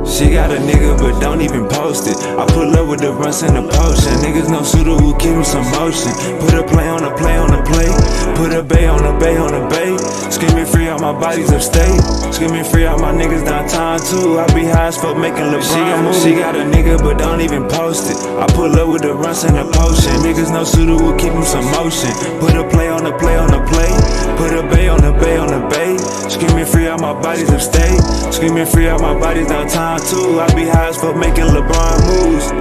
She got a nigga but don't even post it. I pull up with the runs and the potion. Niggas know Suda will keep him some motion. Put a play on a play on a play. Put a bay on a bay on a bay. Screaming free out my bodies upstate. Screaming free out my niggas downtown too. I be high as fuck making LeBron. She got a nigga but don't even post it. I pull up with the runs and the potion. Niggas know Suda will keep him some motion. Put a play on a play on a play. Put a bay on a bay on a bay. Screaming free out my bodies upstate. Screaming free out my bodies downtown too. I be high as fuck making LeBron moves.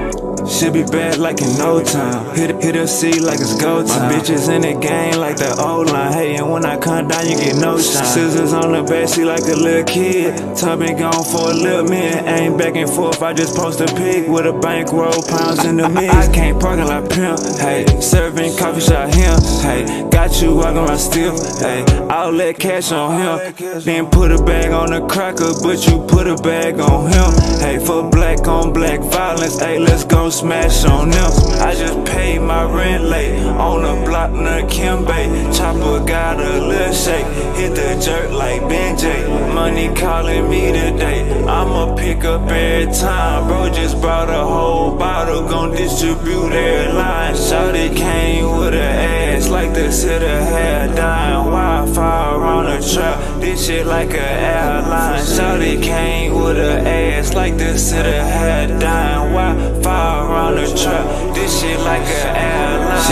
Should be bad like in no time. Hit a C like it's go time. My bitches in the game like the old line. Hey, and when I come down, you get no shine. Scissors on the backseat like a little kid. Tub been gone for a little minute. Ain't back and forth, I just post a pic with a bankroll, pounds in the mix. I can't parking like pimp. Hey, serving coffee shop him. Hey, got you walking around still. Hey, I'll let cash on him. Then put a bag on the cracker, but you put a bag on him. Hey, for black on black violence. Hey, let's go smash on them. I just paid my rent late on the block near Kimbe. Chopper got a little shake, hit the jerk like Benjay. Money calling me today, I'ma pick up every time. Bro just brought a whole bottle, gon' distribute airline. Shawty came with her ass like the city had dying. Wi-Fi around the trap, this shit like a airline. Shawty came with her ass like the city had dying. Wi-Fi around the trap, this shit like an airline.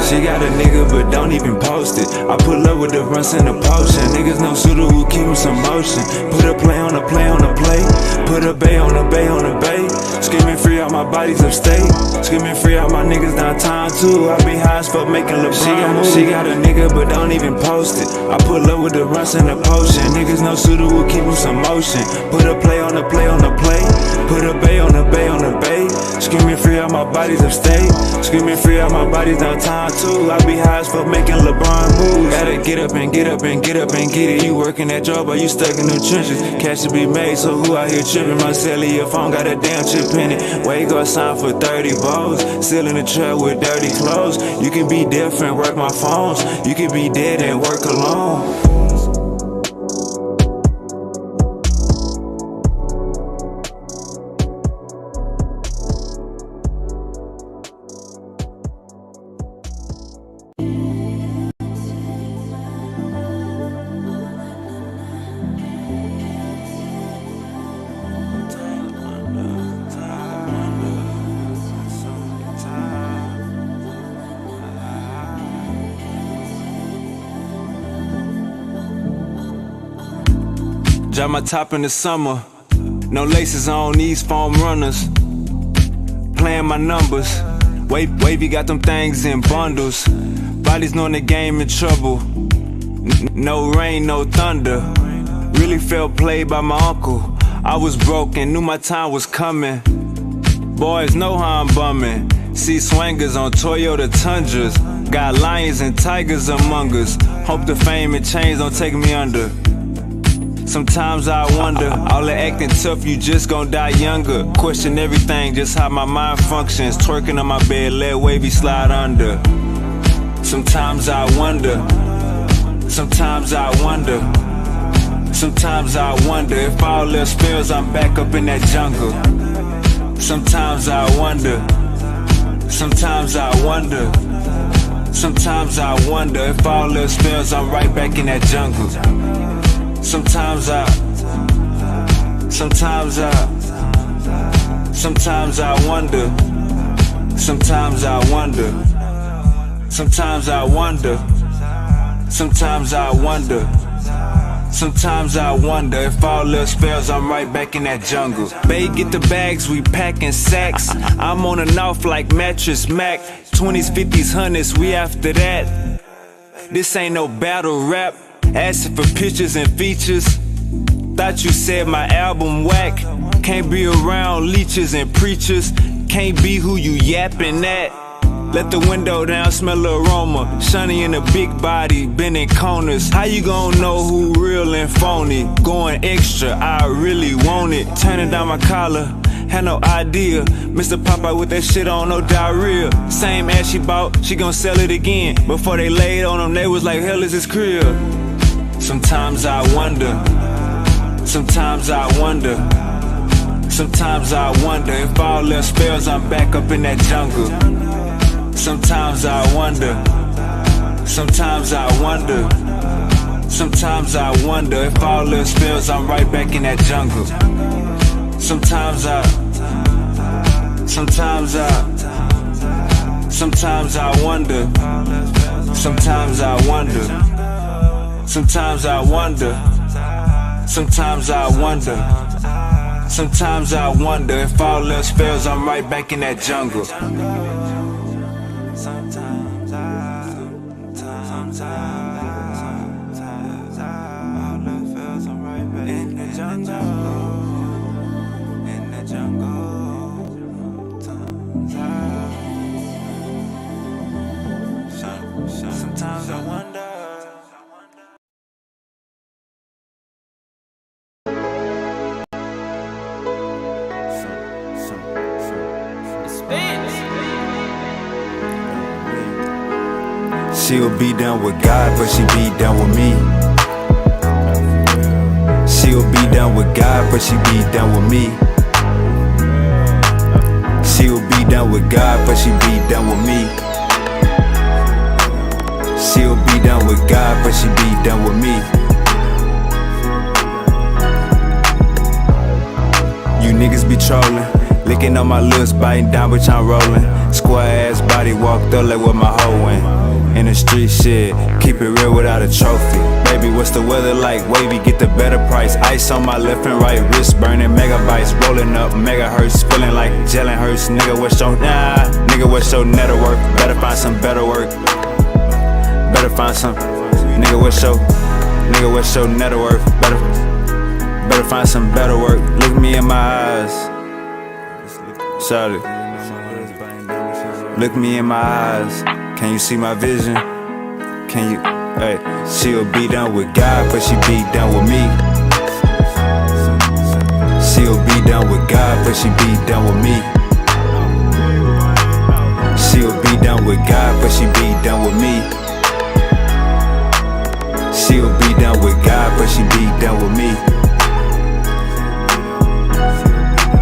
She got a nigga but don't even post it. I pull up with the runs and the potion. Niggas know Suda will keep him some motion. Put a play on a play on a play. Put a bay on a bay on a bay. Screaming free out my bodies upstate. Screaming free out my niggas downtown too. I be high as fuck making LeBron. She got a nigga but don't even post it. I pull up with the runs and the potion. Niggas know Suda will keep him some motion. Put a play on a play on a play. Put a bay on a bay on a bay. Screaming free out my bodies upstate. Screaming free out my bodies downtown too. I be high as fuck making LeBron moves. Gotta get up and get up and get up and get it. You working that job or you stuck in them trenches. Cash to be made, so who out here tripping? My cellular phone got a damn chip in it. Where you go sign for 30 balls? Still in the trap with dirty clothes. You can be different, work my phones. You can be dead and work alone. Drop my top in the summer, no laces on these foam runners. Playing my numbers, wavy got them things in bundles. Bodies knowing the game in trouble. No rain, no thunder. Really felt played by my uncle. I was broke and knew my time was coming. Boys know how I'm bumming. See swangers on Toyota Tundras. Got lions and tigers among us. Hope the fame and change don't take me under. Sometimes I wonder, all the acting tough, you just gon' die younger. Question everything, just how my mind functions. Twerking on my bed, let wavy slide under. Sometimes I wonder, sometimes I wonder. Sometimes I wonder if all else fails, I'm back up in that jungle. Sometimes I wonder, sometimes I wonder. Sometimes I wonder if all else fails, I'm right back in that jungle. Sometimes I wonder, sometimes I wonder, sometimes I wonder, sometimes I wonder, sometimes I wonder if all else fails, I'm right back in that jungle. Babe, get the bags, we packing sacks. I'm on and off like Mattress Mac. 20s, 50s, 100s, we after that. This ain't no battle rap. Asking for pictures and features. Thought you said my album whack. Can't be around leeches and preachers. Can't be who you yapping at. Let the window down, smell the aroma. Shunny in a big body, bending corners. How you gon' know who real and phony? Going extra, I really want it. Turning down my collar, had no idea. Mr. Popeye with that shit on, no diarrhea. Same ass she bought, she gon' sell it again. Before they laid on them, they was like, hell is this crib? Sometimes I wonder, Sometimes I wonder. Sometimes I wonder if all else fails, I'm back up in that jungle. Sometimes I wonder. Sometimes I wonder. Sometimes I wonder if all else fails, I'm right back in that jungle. Sometimes I wonder. Sometimes I wonder. Sometimes I wonder. Sometimes I wonder. Sometimes I wonder if all else fails, I'm right back in that jungle. Sometimes all else fails, I'm right back in the jungle. In the jungle. Sometimes I wonder. She'll be down with God, but she be down with me. She'll be down with God, but she be down with me. She'll be down with God, but she be down with me. She'll be down with God, but she be down with me. You niggas be trolling, licking on my lips, biting down, bitch, I'm rolling. Square ass body walked up like what my hoe went. In the street shit, keep it real without a trophy. Baby, what's the weather like? Wavy, get the better price. Ice on my left and right wrist, burning megabytes. Rolling up megahertz, feeling like gelling hurts. Nigga, what's your nigga, what's your net worth? Better find some better work. Better find some. Nigga, what's your net worth? Better find some better work. Look me in my eyes. Shout it. Look me in my eyes. Can you see my vision? Can you? Hey, she'll be down with God, but she be down with me. She'll be down with God, but she be down with me. She'll be down with God, but she be down with me. She'll be down with God, but she be down with me.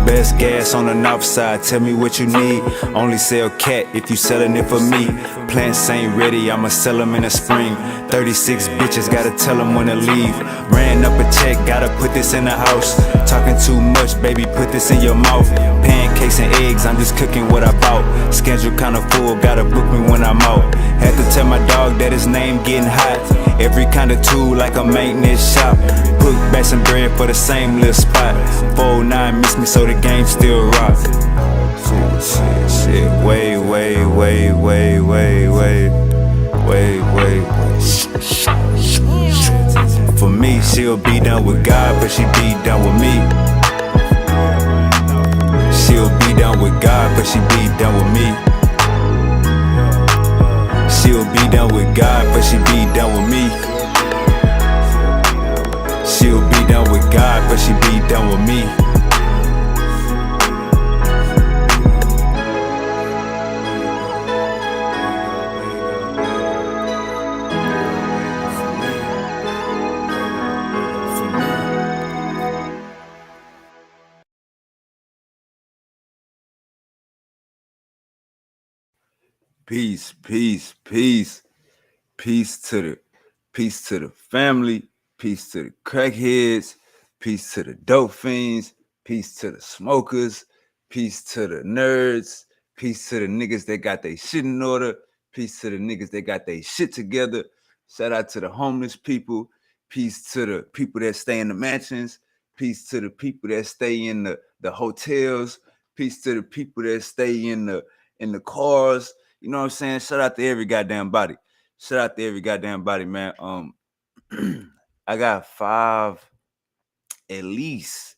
Best gas on the north side, tell me what you need. Only sell cat if you selling it for me. Plants ain't ready, I'ma sell them in the spring. 36 bitches, gotta tell them when to leave. Ran up a check, gotta put this in the house. Talking too much, baby, put this in your mouth. Pancakes and eggs, I'm just cooking what I bought. Schedule kinda full, gotta book me when I'm out. Had to tell my dog that his name getting hot. Every kind of tool like a maintenance shop. Put back some bread for the same little spot. 409 miss me so the game still rock. Shit, wait. For me, she'll be down with God, but she be down with me. She'll be down with God, but she be down with me. She'll be down with God, but she be down with me. She'll be down with God, but she be down with me. Peace to the family, peace to the crackheads, peace to the dope fiends, peace to the smokers, peace to the nerds, peace to the niggas that got they shit in order, peace to the niggas that got they shit together. Shout out to the homeless people, peace to the people that stay in the mansions, peace to the people that stay in the hotels, peace to the people that stay in the cars. You know what I'm saying? Shout out to every goddamn body. Shout out to every goddamn body, man. I got at least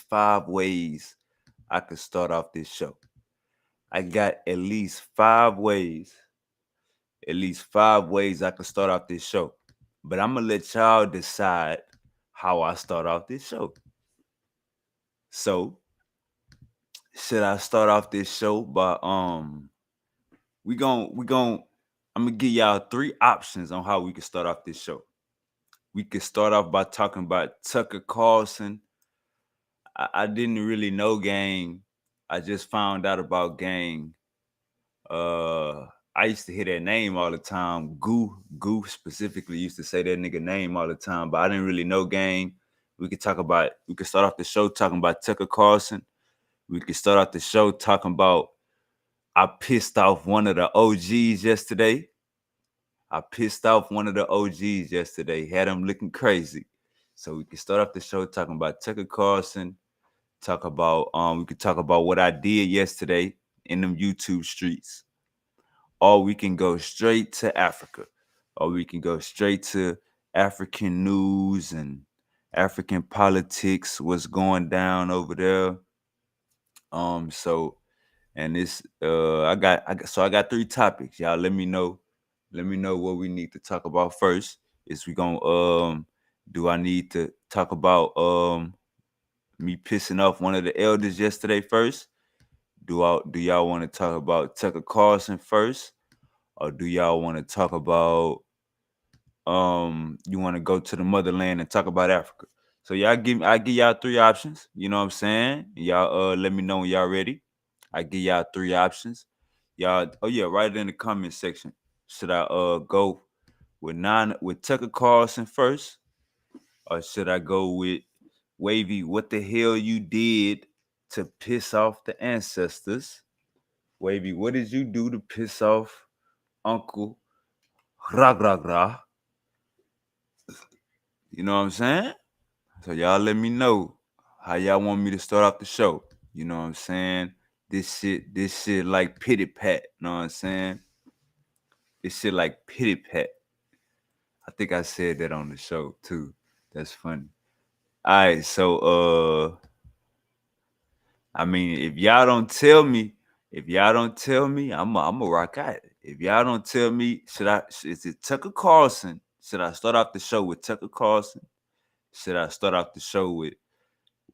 5 ways I could start off this show. I got at least 5 ways I could start off this show. But I'm gonna let y'all decide how I start off this show. So, should I start off this show by I'm gonna give y'all 3 options on how we can start off this show. we could start off by talking about Tucker Carlson. I didn't really know Gang. I just found out about Gang. I used to hear that name all the time. Goo specifically used to say that nigga name all the time, but I didn't really know Gang. We could start off the show talking about Tucker Carlson. We could start off the show talking about I pissed off one of the OGs yesterday. Had him looking crazy. So we could start off the show talking about Tucker Carlson. We could talk about what I did yesterday in them YouTube streets. Or we can go straight to Africa. Or we can go straight to African news and African politics, what's going down over there. I got 3 topics. Y'all let me know what we need to talk about first. Is we gonna do I need to talk about me pissing off one of the elders yesterday first? Do y'all want to talk about Tucker Carlson first? Or do y'all want to talk about you want to go to the motherland and talk about Africa? So I give y'all 3 options, you know what I'm saying? Y'all let me know when y'all ready. I give y'all 3 options. Y'all, write it in the comment section. Should I go with Tucker Carlson first? Or should I go with Wavy, what the hell you did to piss off the ancestors? Wavy, what did you do to piss off Uncle Ra? You know what I'm saying? So y'all let me know how y'all want me to start off the show. You know what I'm saying? This shit like pity pat. You know what I'm saying? This shit like pity pat. I think I said that on the show too. That's funny. All right, so I mean, if y'all don't tell me, I'm a rock out. If y'all don't tell me, is it Tucker Carlson? Should I start off the show with Tucker Carlson? Should I start off the show with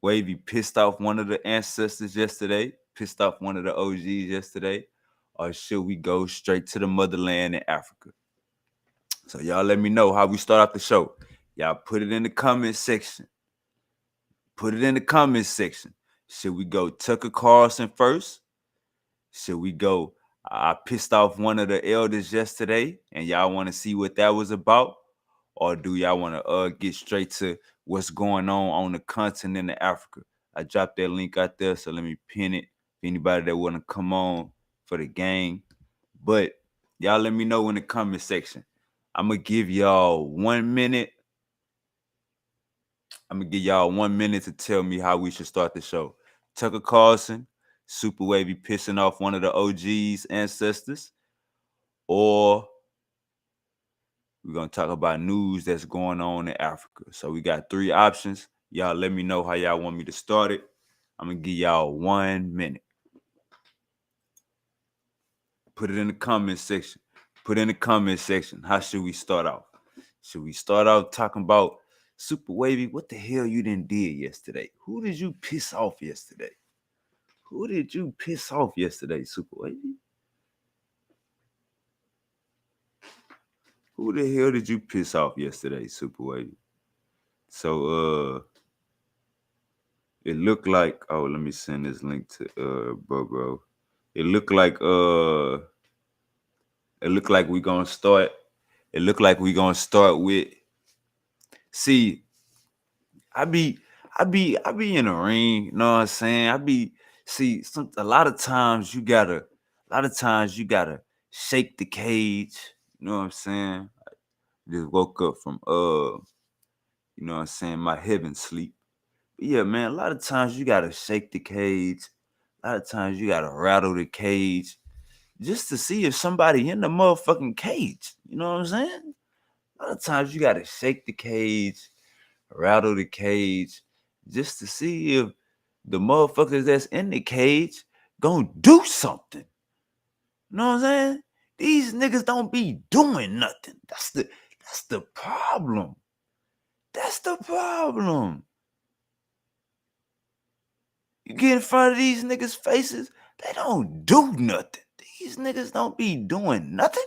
Wavy pissed off one of the ancestors yesterday, pissed off one of the OGs yesterday? Or should we go straight to the motherland in Africa? So y'all let me know how we start off the show. Y'all put it in the comment section. Should we go Tucker Carlson first? Should we go, I pissed off one of the elders yesterday and y'all want to see what that was about? Or do y'all want to get straight to what's going on the continent of Africa? I dropped that link out there, so let me pin it for anybody that want to come on for the gang. But y'all let me know in the comment section. I'm going to give y'all 1 minute. To tell me how we should start the show. Tucker Carlson, SupaWavvy pissing off one of the OG's ancestors, or we're going to talk about news that's going on in Africa. So we got 3 options. Y'all let me know how y'all want me to start it. I'm going to give y'all 1 minute. Put it in the comment section. How should we start off? Should we start off talking about SupaWavvy? What the hell you done did yesterday? Who did you piss off yesterday? SupaWavvy? Who the hell did you piss off yesterday, SupaWavvy? So it looked like, let me send this link to bro. It looked like we gonna start. It looked like we gonna start with. See, I be in the ring, you know what I'm saying? A lot of times you gotta shake the cage, you know what I'm saying? I just woke up from you know what I'm saying, my heaven sleep. But yeah, man, a lot of times you gotta shake the cage. A lot of times you gotta rattle the cage just to see if somebody in the motherfucking cage. You know what I'm saying? A lot of times you gotta shake the cage, rattle the cage, just to see if the motherfuckers that's in the cage gonna do something. You know what I'm saying? These niggas don't be doing nothing. That's the problem. You get in front of these niggas' faces, they don't do nothing. These niggas don't be doing nothing.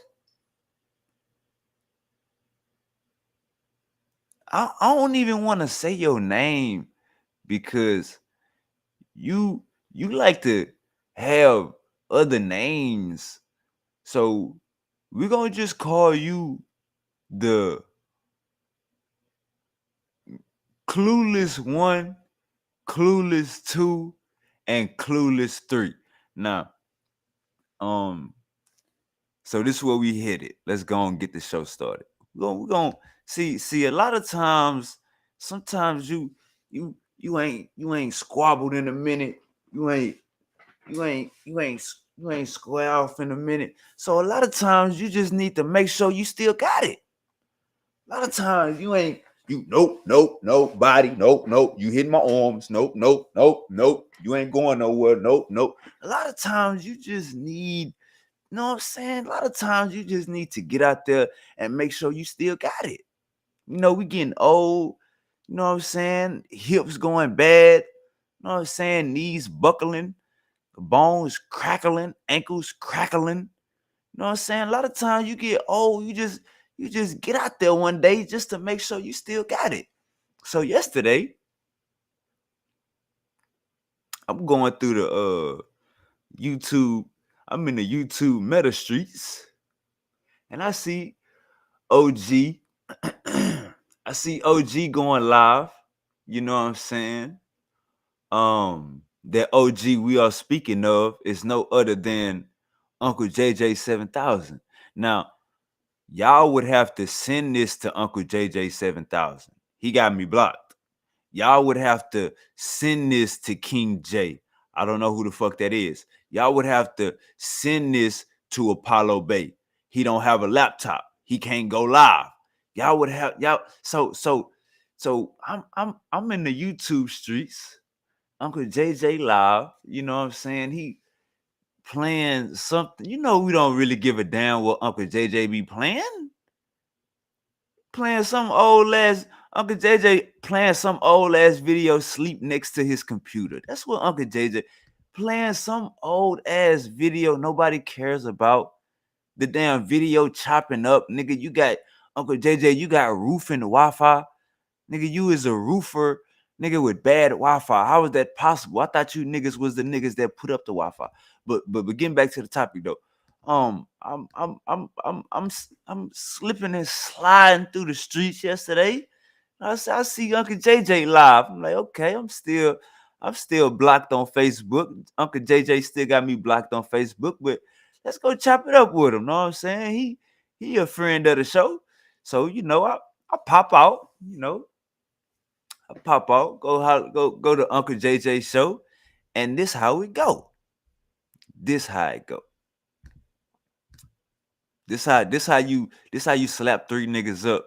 I don't even want to say your name because you you like to have other names. So we're gonna just call you the Clueless One, Clueless Two, and Clueless Three. Now, um, so this is where we hit it. Let's go and get the show started. We're gonna see a lot of times, sometimes you ain't squabbled in a minute. You ain't you ain't you ain't you ain't square off in a minute. So a lot of times you just need to make sure you still got it. A lot of times you ain't you nope body nope you hitting my arms nope you ain't going nowhere nope. A lot of times you just need, you know what I'm saying? A lot of times you just need to get out there and make sure you still got it. You know, we getting old, you know what I'm saying? Hips going bad, you know what I'm saying? Knees buckling, bones crackling, ankles crackling. You know what I'm saying? A lot of times you get old, you just get out there one day just to make sure you still got it. So yesterday, I'm going through the YouTube. I'm in the YouTube meta streets, and I see OG. I see OG going live. You know what I'm saying? That OG we are speaking of is no other than Uncle JJ 7000. Now, y'all would have to send this to Uncle JJ 7000. He got me blocked. Y'all would have to send this to King J. I don't know who the fuck that is. Y'all would have to send this to Apollo Bay. He don't have a laptop. He can't go live. Y'all would have y'all. So I'm in the YouTube streets. Uncle JJ live. You know what I'm saying? He playing something. You know we don't really give a damn what Uncle JJ be playing. Playing some old ass Uncle JJ playing some old ass video sleep next to his computer. That's what Uncle JJ playing some old ass video nobody cares about. The damn video chopping up, nigga. You got Uncle JJ, you got roofing Wi-Fi. Nigga, you is a roofer, nigga, with bad Wi-Fi. How is that possible? I thought you niggas was the niggas that put up the Wi-Fi. But getting back to the topic though, I'm slipping and sliding through the streets yesterday. I see Uncle JJ live. I'm like, okay, I'm still blocked on Facebook. Uncle JJ still got me blocked on Facebook, but let's go chop it up with him. Know what I'm saying? He a friend of the show. So, I pop out, I pop out, go to Uncle JJ show, and this how it go. This how it go. This how you slap three niggas up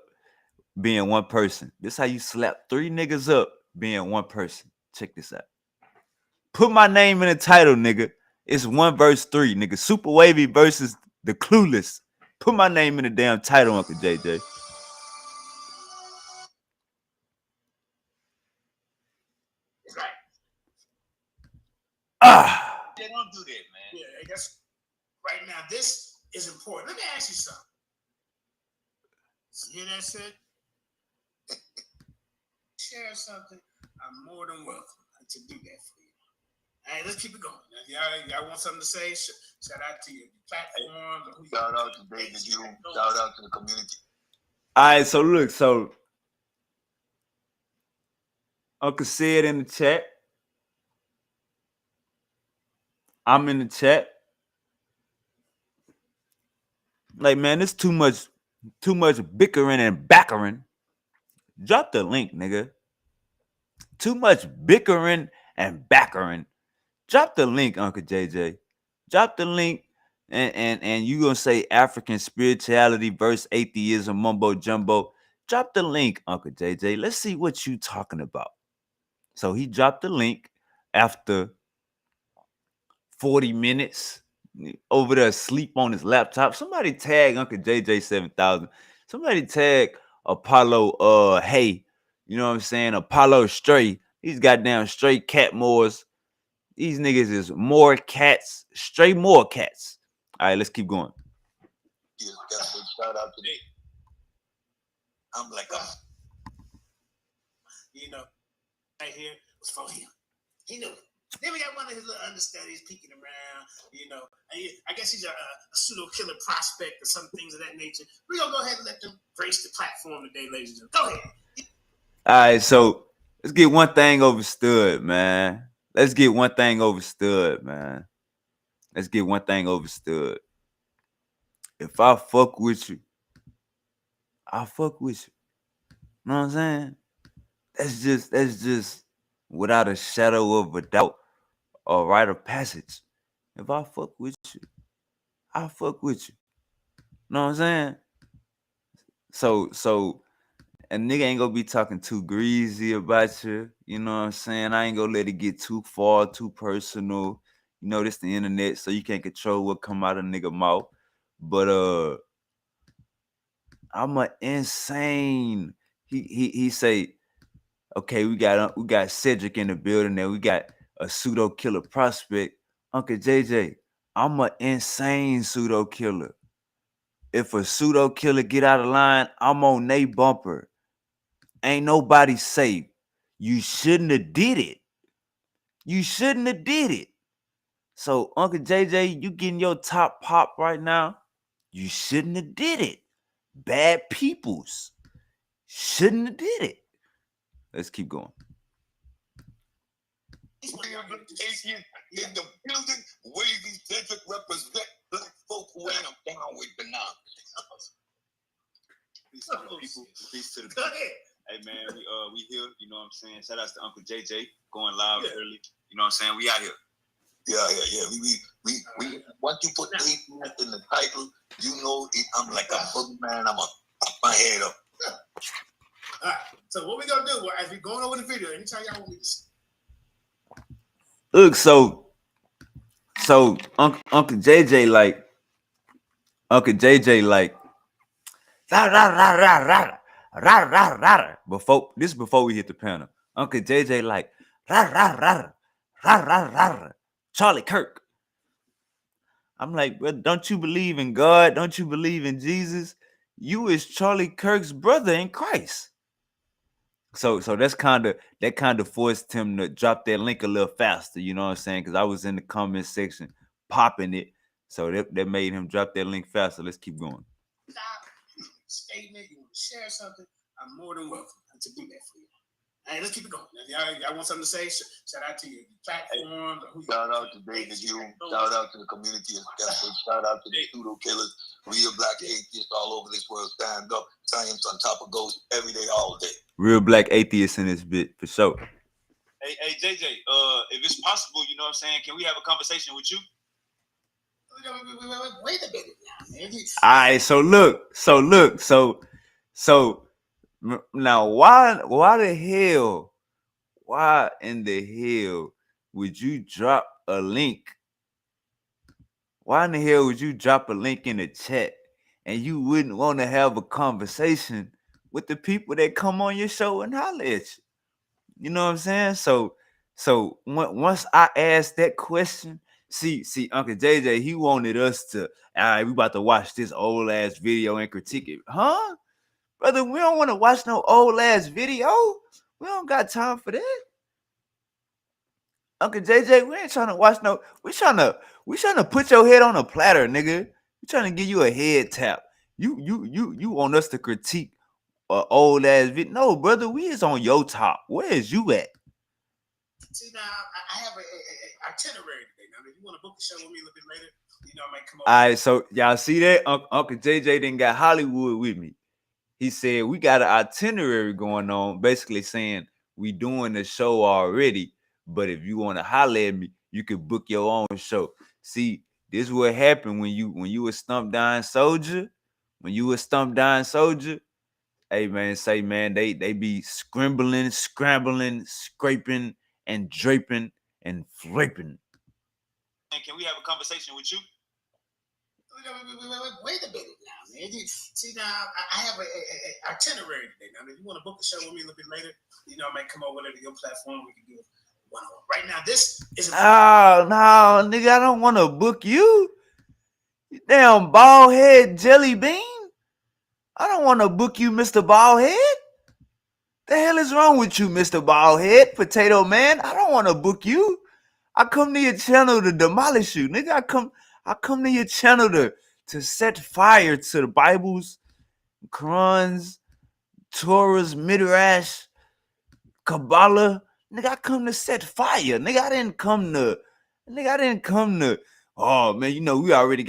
being one person. This how you slap three niggas up being one person. Check this out. Put my name in the title, nigga. It's 1 verse 3, nigga. SupaWavvy versus the Clueless. Put my name in the damn title, Uncle JJ. Ah. They don't do that, man. Yeah, I guess right now this is important. Let me ask you something. You hear that shit? Share something. I'm more than welcome to do that for you. All right, let's keep it going. Now, y'all want something to say? Shout out to your platforms. Shout out to David. Shout out to the community. All right, so look, Uncle said in the chat. I'm in the chat. Like, man, it's too much bickering and backering. Drop the link, nigga. Too much bickering and backering. Drop the link, Uncle JJ. Drop the link, and you gonna say African spirituality versus atheism mumbo jumbo. Drop the link, Uncle JJ. Let's see what you talking about. So he dropped the link after 40 minutes over there asleep on his laptop. Somebody tag Uncle JJ 7000. Somebody tag Apollo Hey. You know what I'm saying? Apollo Stray. These goddamn stray cat moors. These niggas is more cats, stray more cats. All right, let's keep going. Yeah, shout out to me. I'm like, you know, right here was for him. He knew it. Then we got one of his little understudies peeking around, you know. I guess he's a pseudo killer prospect or some things of that nature. We're going to go ahead and let them grace the platform today, ladies and gentlemen. Go ahead. All right, so let's get one thing overstood, man. Let's get one thing overstood, man. Let's get one thing overstood. If I fuck with you, I fuck with you. You know what I'm saying? That's just without a shadow of a doubt or rite of passage. If I fuck with you, I fuck with you. You know what I'm saying? So a nigga ain't gonna be talking too greasy about you. You know what I'm saying? I ain't gonna let it get too far, too personal. You know, this the internet, so you can't control what come out of nigga mouth. But I'm a insane. He say, okay, we got Cedric in the building, and we got a pseudo killer prospect. Uncle JJ, I'm a insane pseudo killer. If a pseudo killer get out of line, I'm on they bumper. Ain't nobody safe. You shouldn't have did it. You shouldn't have did it. So Uncle JJ, you getting your top pop right now. You shouldn't have did it. Bad peoples shouldn't have did it. Let's keep going. In the building, Wavy Cedric represent black folk who ain't down with the nonsense. Peace to the people. Peace to the people. Hey man, we here. You know what I'm saying? Shout out to Uncle JJ going live early. You know what I'm saying? We out here. Yeah. We once you put Atheist in the title, you know I'm like a boogeyman. I'm a pop my head up. All right. So what we gonna do? Well, as we going over the video, anytime y'all want me to see. Look, so Uncle JJ like before we hit the panel. Uncle JJ like Charlie Kirk. I'm like, bro, don't you believe in God? Don't you believe in Jesus? You is Charlie Kirk's brother in Christ. So that kind of forced him to drop that link a little faster, you know what I'm saying? Because I was in the comment section popping it. So that made him drop that link faster. Let's keep going. Statement, you want to share something, I'm more than welcome to do that for you. Hey, let's keep it going. Now, y'all want something to say? Shout out to your platforms. Shout out to David Hume. Shout out to the community of skeptics. Shout out to the pseudo killers. Real black atheists all over this world. Stand up. Science on top of ghosts every day, all day. Real black atheists in this bit, for sure. Hey, JJ, if it's possible, you know what I'm saying, can we have a conversation with you? Wait a minute now, man. All right, so now why in the hell would you drop a link? Why in the hell would you drop a link in the chat and you wouldn't want to have a conversation with the people that come on your show and holler at you? You know what I'm saying? So once I asked that question, see, Uncle JJ, he wanted us to, all right, we about to watch this old ass video and critique it. Huh? Brother, we don't want to watch no old ass video. We don't got time for that. Uncle JJ, we ain't trying to watch no, we trying to put your head on a platter, nigga. We trying to give you a head tap. You want us to critique an old ass video? No, brother, we is on your top. Where is you at? See, now I have an itinerary today. Now, if you want to book a show with me a little bit later, you know I might come over. All right, so y'all see that? Uncle JJ didn't got Hollywood with me. He said we got an itinerary going on, basically saying we doing the show already, but if you want to holler at me, you can book your own show. See, this is what happened when you a stump dying soldier. When you a stump dying soldier, hey man, say man, they be scrambling, scraping, and draping and flipping. Can we have a conversation with you? Wait a minute now, man. See, now I have an itinerary today. Now, if you want to book a show with me a little bit later, you know I might come over to your platform. We can do one-on-one. Right now, this is no, nigga, I don't want to book you. You damn bald head jelly bean. I don't want to book you, Mr. Bald Head. The hell is wrong with you, Mr. Baldhead, Potato Man? I don't want to book you. I come to your channel to demolish you, nigga. I come to your channel to set fire to the Bibles, Qurans, Torahs, Midrash, Kabbalah. Nigga, I come to set fire. Nigga, I didn't come to, oh man, you know, we already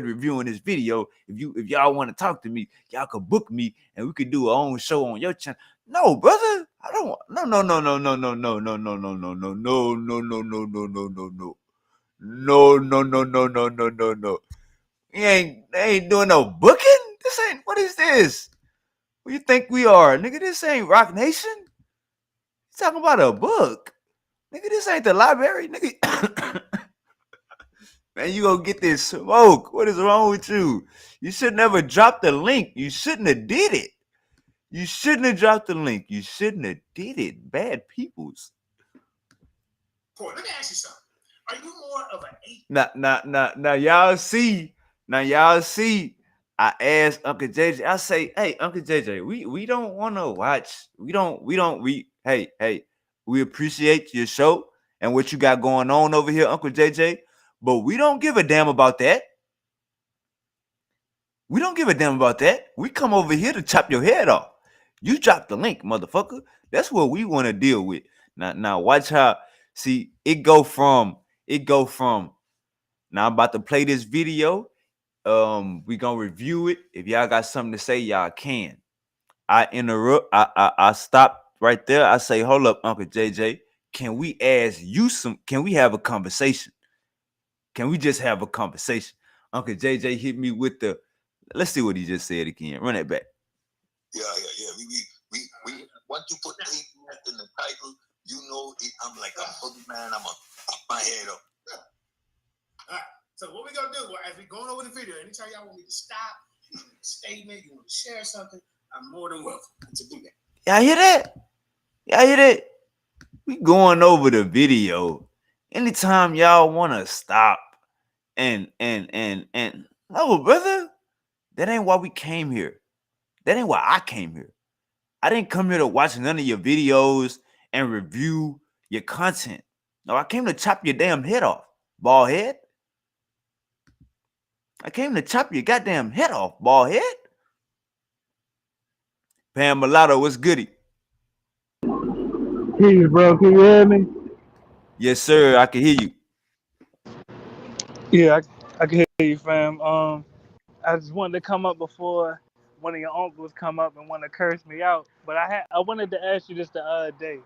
reviewing this video. If y'all want to talk to me, y'all could book me and we could do our own show on your channel. No, brother. I don't want no. They ain't doing no booking. This ain't, what is this? What you think we are? Nigga, this ain't Rock Nation. You talking about a book. Nigga, this ain't the library. Nigga. Man, you gonna get this smoke. What is wrong with you? You should never drop the link. You shouldn't have did it. You shouldn't have dropped the link. You shouldn't have did it. Bad peoples. Let me ask you something. Are you more of an 8? Now y'all see. I asked Uncle JJ. I say, hey, Uncle JJ, we don't want to watch. We appreciate your show and what you got going on over here, Uncle JJ. But we don't give a damn about that. We don't give a damn about that. We come over here to chop your head off. You drop the link, motherfucker. That's what we want to deal with. Now watch how. See, it go from. Now I'm about to play this video. We gonna review it. If y'all got something to say, y'all can. I interrupt. I stop right there. I say, hold up, Uncle JJ. Can we ask you some? Can we have a conversation? Can we just have a conversation? Uncle JJ hit me with the. Let's see what he just said again. Run it back. Yeah. We once you put 8 in the title, you know I'm like a boogeyman. I'm a pop my head up. All right. So what we gonna do? Well, as we going over the video, anytime y'all want me to stop, you want a statement, you want to share something, I'm more than welcome to do that. Y'all hear that? We going over the video. Anytime y'all want to stop and no, brother, that ain't why we came here. That ain't why I came here. I didn't come here to watch none of your videos and review your content. No, I came to chop your damn head off, bald head. I came to chop your goddamn head off, bald head. Pam Mulatto, what's goody? Peace, bro. Can you hear me? Yes, sir. I can hear you. Yeah, I can hear you, fam. I just wanted to come up before one of your uncles come up and want to curse me out. But I wanted to ask you this the other day.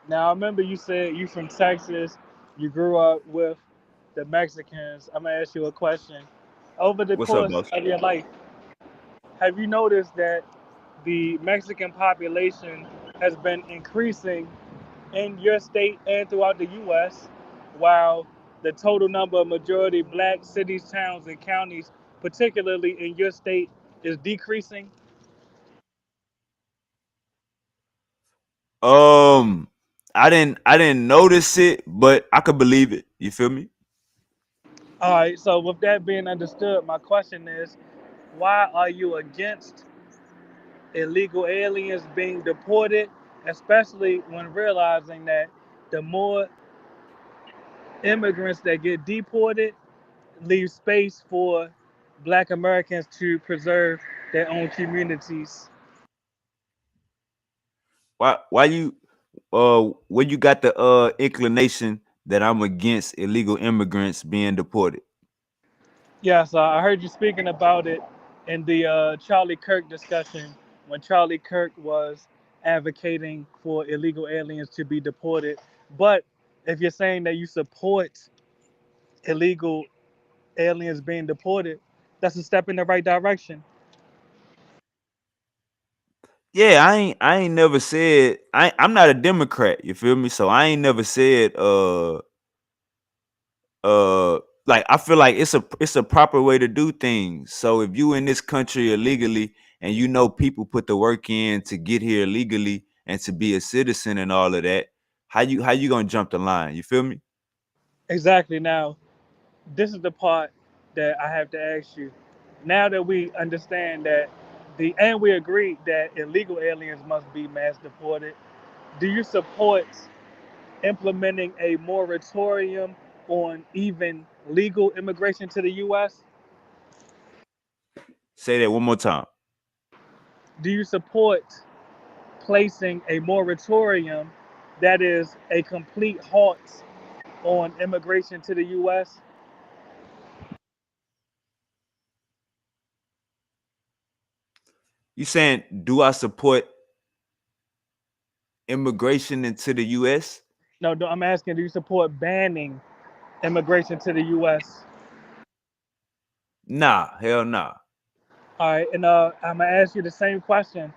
Now I remember you said you from Texas, you grew up with the Mexicans. I'm gonna ask you a question. Over the What's up, course boss? of your life, have you noticed that the Mexican population has been increasing in your state and throughout the U.S., while the total number of majority black cities, towns, and counties, particularly in your state, is decreasing? I didn't notice it, but I could believe it. You feel me? All right, so with that being understood, my question is, why are you against illegal aliens being deported, especially when realizing that the more immigrants that get deported leave space for black Americans to preserve their own communities? Why you where you got the inclination that I'm against illegal immigrants being deported? Yes, I heard you speaking about it in the Charlie Kirk discussion when Charlie Kirk was advocating for illegal aliens to be deported. But if you're saying that you support illegal aliens being deported, that's a step in the right direction. Yeah, I ain't never said I'm not a Democrat, you feel me? So I ain't never said like I feel like it's a proper way to do things. So if you in this country illegally and you know people put the work in to get here legally and to be a citizen and all of that, how you gonna jump the line? You feel me? Exactly. Now, this is the part that I have to ask you. Now that we understand that And we agreed that illegal aliens must be mass deported. Do you support implementing a moratorium on even legal immigration to the U.S.? Say that one more time. Do you support placing a moratorium, that is a complete halt on immigration to the U.S.? You saying, do I support immigration into the U.S.? No, I'm asking, do you support banning immigration to the U.S.? Nah, hell nah. All right, and I'm gonna ask you the same question.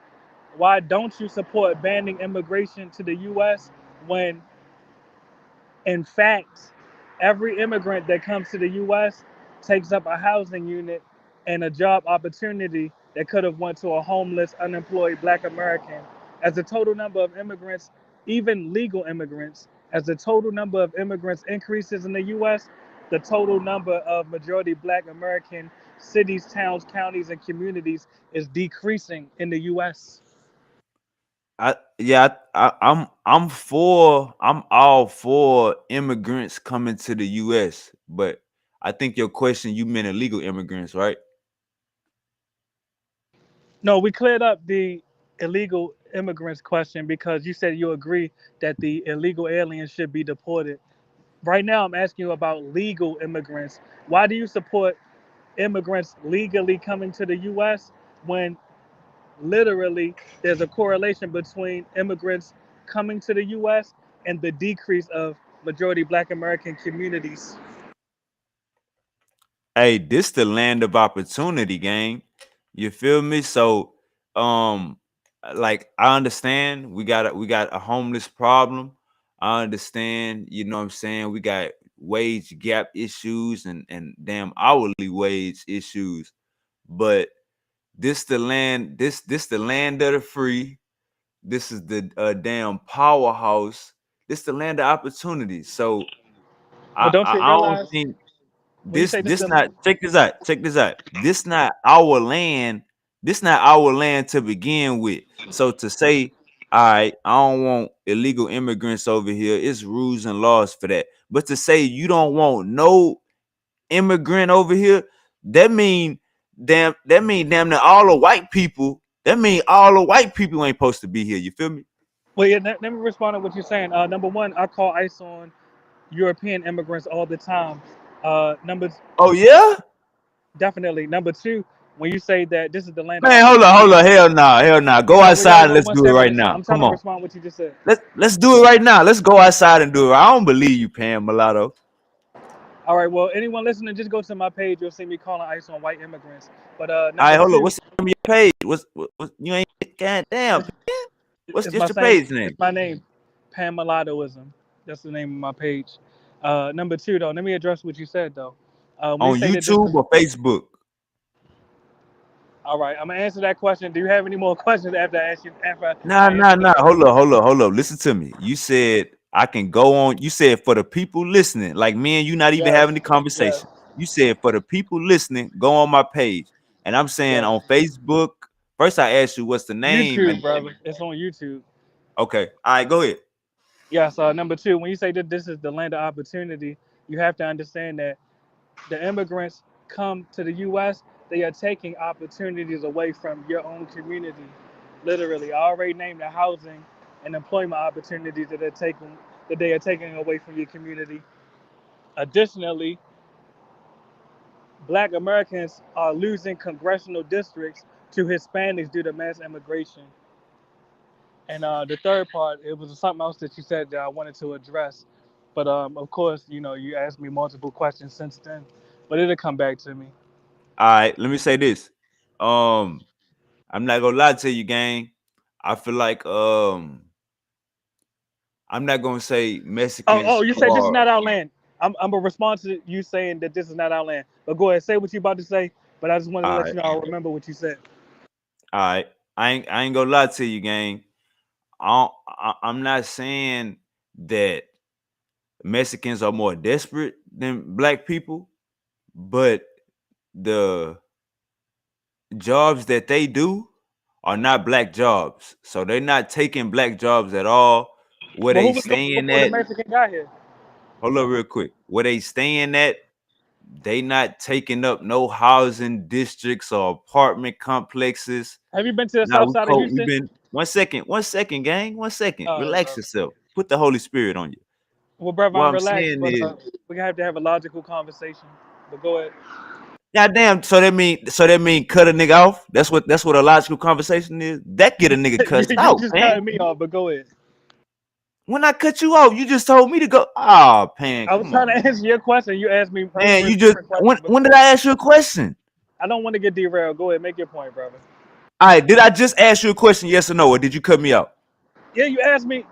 Why don't you support banning immigration to the U.S. when, in fact, every immigrant that comes to the U.S. takes up a housing unit and a job opportunity that could have went to a homeless, unemployed Black American? As the total number of immigrants, even legal immigrants, as the total number of immigrants increases in the U.S., the total number of majority Black American cities, towns, counties, and communities is decreasing in the U.S. I'm all for immigrants coming to the US, but I think your question, you meant illegal immigrants, right? No, we cleared up the illegal immigrants question because you said you agree that the illegal aliens should be deported. Right now, I'm asking you about legal immigrants. Why do you support immigrants legally coming to the U.S. when literally there's a correlation between immigrants coming to the U.S. and the decrease of majority Black American communities? Hey, this the land of opportunity, gang. You feel me? So, um, like I understand we got a homeless problem. I understand, you know what I'm saying? We got wage gap issues and damn hourly wage issues. But this the land of the free. This is the damn powerhouse. This the land of opportunity. So But don't you I don't realize think when you this say this is this the not check this out. Check this out. This not our land. This not our land to begin with. So to say, all right, I don't want illegal immigrants over here, it's rules and laws for that. But to say you don't want no immigrant over here, that mean damn near all the white people. That mean all the white people ain't supposed to be here. You feel me? well, yeah, let me respond to what you're saying. Number one, I call ICE on European immigrants all the time. Number Oh yeah? Definitely. Number two, when you say that this is the land of Man, hold on, opportunity, hell no, hell no. Go wait, outside and let's one do it right second. now. I'm trying Come to on. respond to what you just said. Let's do it right now. Let's go outside and do it. I don't believe you, Pam Mulatto. All right. Well, anyone listening, just go to my page. You'll see me calling ICE on white immigrants. But All number right, hold on. two, What's the name of your page? What you ain't goddamn. it's, What's it's just my your same. page name? It's my name, Pamelatoism. That's the name of my page. Number two, though, let me address what you said, though. When you On say that this YouTube is or Facebook? all right, I'm gonna answer that question. Do you have any more questions after Nah, I nah, answer the nah. question? Hold up. Listen to me. You said I can go on. You said for the people listening, like me and you not even Yes. having the Yes. conversation. You said for the people listening, go on my page. And I'm saying Yes. on Facebook, first I asked you what's the name. YouTube, And brother. It's on YouTube. okay. All right, go ahead. Yes. Number two, when you say that this is the land of opportunity, you have to understand that the immigrants come to the U.S., they are taking opportunities away from your own community. Literally, I already named the housing and employment opportunities that they are taking away from your community. Additionally, Black Americans are losing congressional districts to Hispanics due to mass immigration. And the third part, it was something else that you said that I wanted to address. But of course, you asked me multiple questions since then, but it'll come back to me. All right, let me say this. Um, I'm not gonna lie to you, gang. I feel like I'm not gonna say Oh, Mexicans you say this is are not our land. I'm a response to you saying that this is not our land. But go ahead, say what you about to say. But I just wanted to all let right, you know I remember what you said. all right. I ain't gonna lie to you, gang. I'm not saying that Mexicans are more desperate than black people, but the jobs that they do, are not black jobs. So they're not taking black jobs at all. Where Well, who they was doing it staying before the at? Mexican got here? Hold up real quick. Where they staying at? They not taking up no housing districts or apartment complexes. Have you been to the Now south side of we've Houston? been 1 second, gang. 1 second. Oh, Relax brother. yourself. Put the Holy Spirit on you. Well, brother, What I'm I'm relaxed, saying but is, we have to have a logical conversation. But go ahead. goddamn. So that mean cut a nigga off. That's what a logical conversation is. That get a nigga cussed You out, just man. cutting me off, but go ahead. When I cut you off, you just told me to go. Oh, man, I was come trying on, to answer your question. You asked me man. numerous You just different when questions, but when did I ask you a question? I don't want to get derailed. Go ahead, make your point, brother. All right, did I just ask you a question? Yes or no, or did you cut me out? Yeah, you asked me,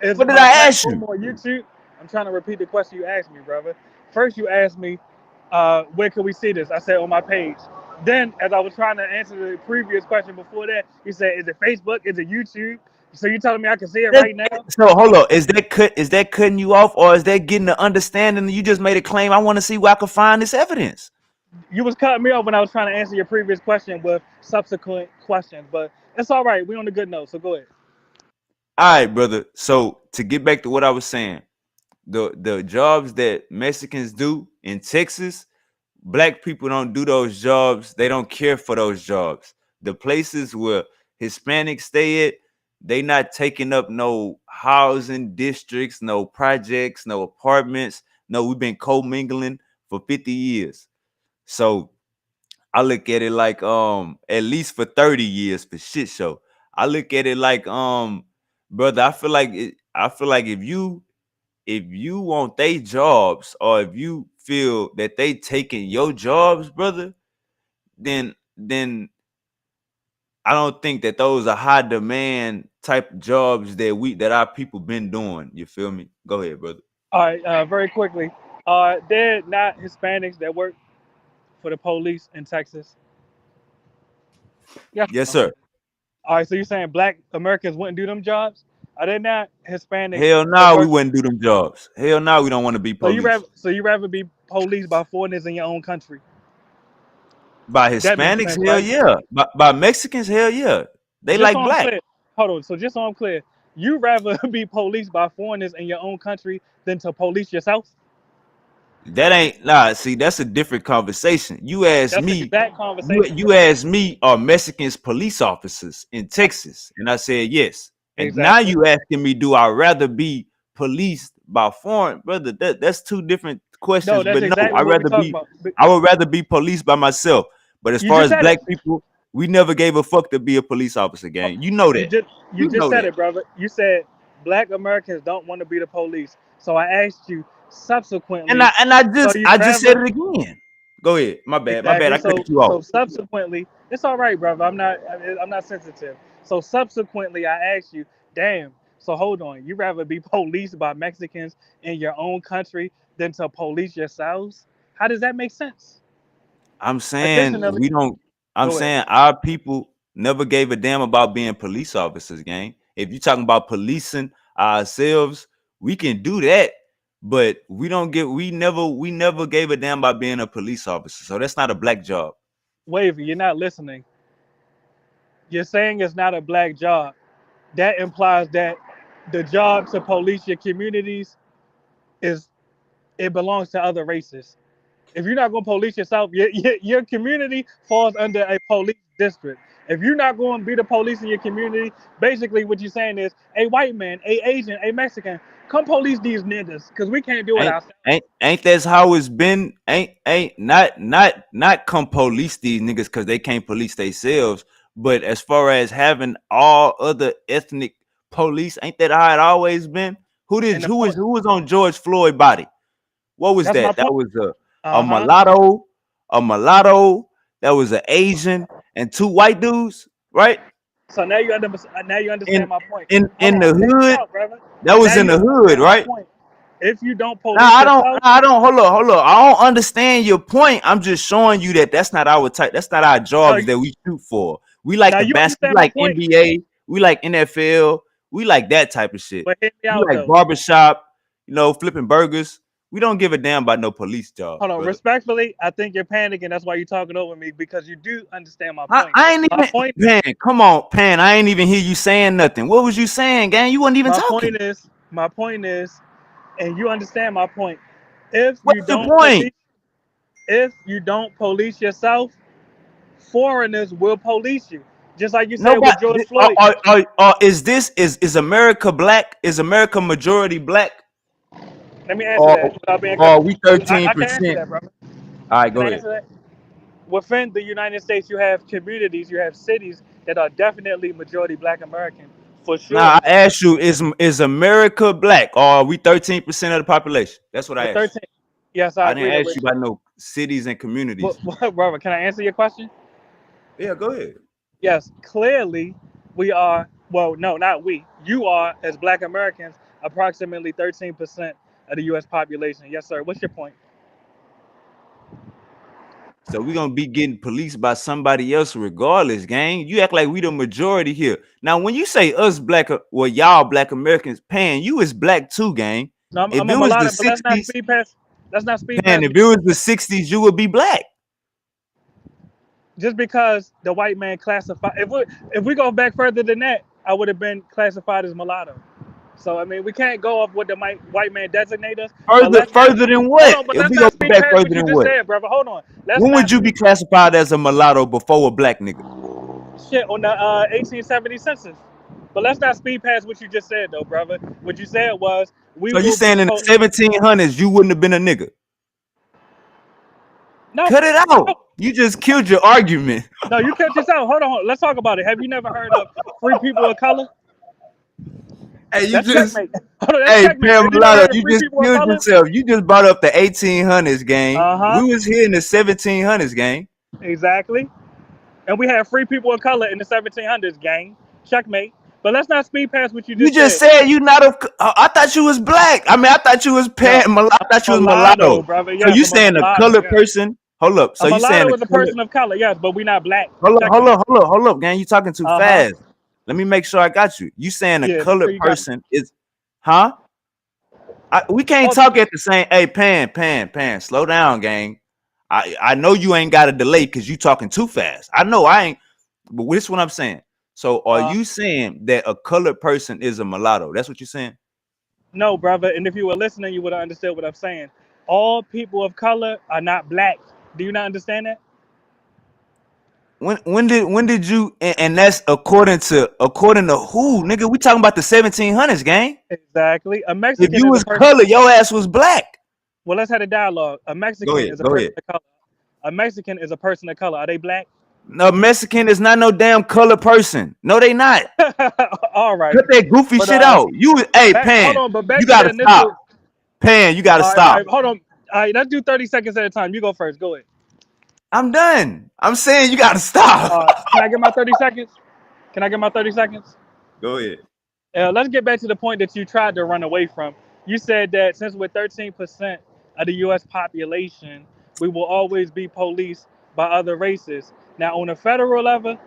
is What did my I ask platform you? on YouTube? I'm trying to repeat the question you asked me, brother. First, you asked me, where can we see this? I said on my page. Then, as I was trying to answer the previous question before that, you said, is it Facebook? Is it YouTube? So you telling me I can see it right now? So hold on. Is that cutting you off, or is that getting the understanding? You just made a claim. I want to see where I can find this evidence. You was cutting me off when I was trying to answer your previous question with subsequent questions, but it's all right. We on a good note, so go ahead. All right, brother. So to get back to what I was saying, the jobs that Mexicans do in Texas, black people don't do those jobs. They don't care for those jobs. The places where Hispanics stay at, they not taking up no housing districts, no projects, no apartments. No, we've been commingling for 50 years. So I look at it like at least for 30 years for shit show. I look at it like brother, I feel like if you want they jobs, or if you feel that they taking your jobs, brother, then I don't think that those are high demand type jobs that our people been doing. You feel me? Go ahead, brother. All right, very quickly. They're not Hispanics that work for the police in Texas. Yes. Yes, No? sir. All right, so you're saying black Americans wouldn't do them jobs? Are they not Hispanics Hell that no, we work? wouldn't do them jobs. Hell no, we don't want to be police. So you rather be policed by foreigners in your own country? By That makes Hispanics, sense, hell right? yeah. By Mexicans, hell yeah. They Just so like I'm black. clear, hold on. So just so I'm clear, you rather be policed by foreigners in your own country than to police yourself? That ain't nah. See, that's a different conversation. You asked That's the me, exact you conversation, you brother. asked me, are Mexicans police officers in Texas? And I said yes. And now Exactly. you asking me, do I rather be policed by foreign, brother? That's two different No, questions. that's But no, exactly I what we're rather talking be, about. But I would rather be policed by myself. But as you far just as said it. black people, we never gave a fuck to be a police officer, gang. You know You that. just you You just know said that. it, brother. You said black Americans don't want to be the police. So I asked you And subsequently, I and I so just you I just said rather it again. Go ahead. My bad. My bad. exactly. I cut So you off. so subsequently, it's all right, brother. I'm not sensitive. So subsequently, I asked you, damn. So hold on, you rather be policed by Mexicans in your own country than to police yourselves? How does that make sense? I'm saying Additionally, we don't. I'm go ahead. saying our people never gave a damn about being police officers, gang. If you talking about policing ourselves, we can do that, but we don't get. We never gave a damn about being a police officer. So that's not a black job. Wavy, you're not listening. You're saying it's not a black job. That implies that the job to police your communities is it belongs to other races. If you're not going to police yourself, your community falls under a police district. If you're not going to be the police in your community, basically what you're saying is, a white man, a Asian, a Mexican, come police these niggas because we can't do it Ain't ourselves. ain't that's how it's been? Ain't not come police these niggas because they can't police themselves. But as far as having all other ethnic police, ain't that how it always been? Who did And the point, who was on George Floyd body? What was that's my that? That point. was a Uh huh. mulatto, a mulatto. That was an Asian and two white dudes, right? So now you In understand my point. Hold in on, the hear me hood. out, brother. That was Now in you the hood, understand my right? point. If you don't Nah, police I don't. yourself, Nah, I don't. Hold up. I don't understand your point. I'm just showing you that that's not our type. That's not our no, jobs that we shoot for. We like now the you basket. We understand my like point. NBA. We like NFL. We like that type of shit. But hear me We out like though. barbershop. Flipping burgers. We don't give a damn about no police job. Hold on, Brother. respectfully, I think you're panicking. That's why you're talking over me because you do understand my I, point. I ain't My even point, Pan. Come on, Pan. I ain't even hear you saying nothing. What was you saying, gang? You wasn't even my talking. point is, and you understand my point. If you What's your don't point? police yourself, foreigners will police you. Just like you said Nobody. with George Floyd. Is America black? Is America majority black? Let me answer Or that without being or we I can answer 13%? that, brother. All right, Can go I ahead. answer that? Within the United States, you have communities, you have cities that are definitely majority Black American, for Now sure. I asked you, is America black? Or are we 13% of the population? That's what With I asked 13, yes, you. I I agree didn't that ask with you about no cities and communities. brother, can I answer your question? Yeah, go ahead. Yes, clearly we are, well, no, not we. You are, as Black Americans, approximately 13% of the U.S. population. Yes, sir. What's your point? So we're gonna be getting policed by somebody else regardless, gang. You act like we the majority here. Now, when you say us black, well, y'all black Americans, Pan, you is black too, gang. No, If I'm it a was the mulatto, but let's not 60s, speed past. Let's not speed Pan, past. if it was the 60s, you would be black. Just because the white man classified, if we go back further than that, I would have been classified as mulatto. So I mean, we can't go off what the white man designate us. But let's not Further than hold what? on. But If let's we go not speed back past further what you than just what? said, brother. Hold on. Let's When would not you be classified as a mulatto before a black nigga? shit on the 1870 census. But let's not speed past what you just said, though, brother. What you said was we So you will be. saying in the 1700s you wouldn't have been a nigga? No, Cut it no, out. You just killed your argument. no. You cut this out. Hold on. Let's talk about it. Have you never heard of free people of color? Hey, you That's just checkmate. Hold on, that's Hey, checkmate. Pam Have you never Mulatto, heard of you free just people of killed color? yourself. You just brought up the 1800s, gang. Uh-huh. We was here in the 1700s, gang. Exactly. And we had free people of color in the 1700s, gang. Checkmate. But let's not speed past what you You just just said. said you not a. I thought you was black. I mean, I thought you was No, I thought you was mulatto, mulatto. brother. So Yes, you I'm a saying a mulatto. colored Yes. person? Hold up. A So you saying mulatto a is a color? person of color, yes, but we not black. Hold Checkmate. up, hold up, gang. You talking too Uh-huh. fast. Let me make sure I got you. You saying a Yeah, make sure colored you got me. person is, huh? We can't Oh, talk at the same. Hey, Pan. Slow down, gang. I know you ain't got a delay because you talking too fast. I know I ain't. But this is what I'm saying. So are you saying that a colored person is a mulatto? That's what you're saying? no, brother. And if you were listening, you would have understood what I'm saying. All people of color are not black. Do you not understand that? When did you and that's according to who, nigga? We talking about the 1700s, gang. Exactly. A If Mexican you is a was person. colored, your ass was black. Well, let's have a dialogue. A Mexican is a Go person ahead. of color. A Mexican is a person of color. Are they black? No, Mexican is not no damn colored person. No, they not. All right. Cut that goofy But shit out. Hey, hold Pan, on. But back you to the gotta stop. initial. Pan, you gotta All right. All stop. right. Hold on. All right. Let's do 30 seconds at a time. You go first. Go ahead. I'm done. I'm saying you gotta stop. Can I get my 30 seconds? Can I get my 30 seconds? Go ahead. Let's get back to the point that you tried to run away from. You said that since we're 13% of the U.S. population, we will always be policed by other races. Now, on a federal level,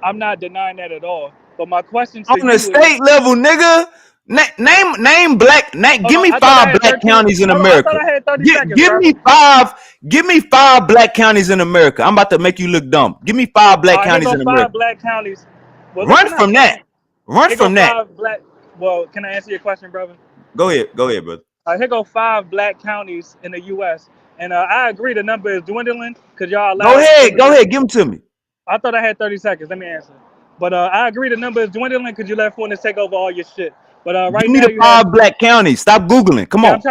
I'm not denying that at all. But my question to On the you is, state level, nigga, name black. hold Give on, me I thought I 5 had black 13. counties in Hold on, I thought America. I had 30 seconds, Give brother. me five. Give me 5 black counties in America. I'm about to make you look dumb. Give me 5 black All right, here counties go in 5 America. black counties. Well, Run listen up. from that. Run Here go from that. 5 black. Well, can I answer your question, brother? Go ahead, brother. Here go 5 black counties in the U.S. And I agree the number is dwindling because y'all Go allowed ahead. immigrants. Give them to me. I thought I had 30 seconds. Let me answer. But I agree the number is dwindling because you let foreigners take over all your shit. But right Give me now the you have. 5 black counties. Stop Googling. Come Yeah, on.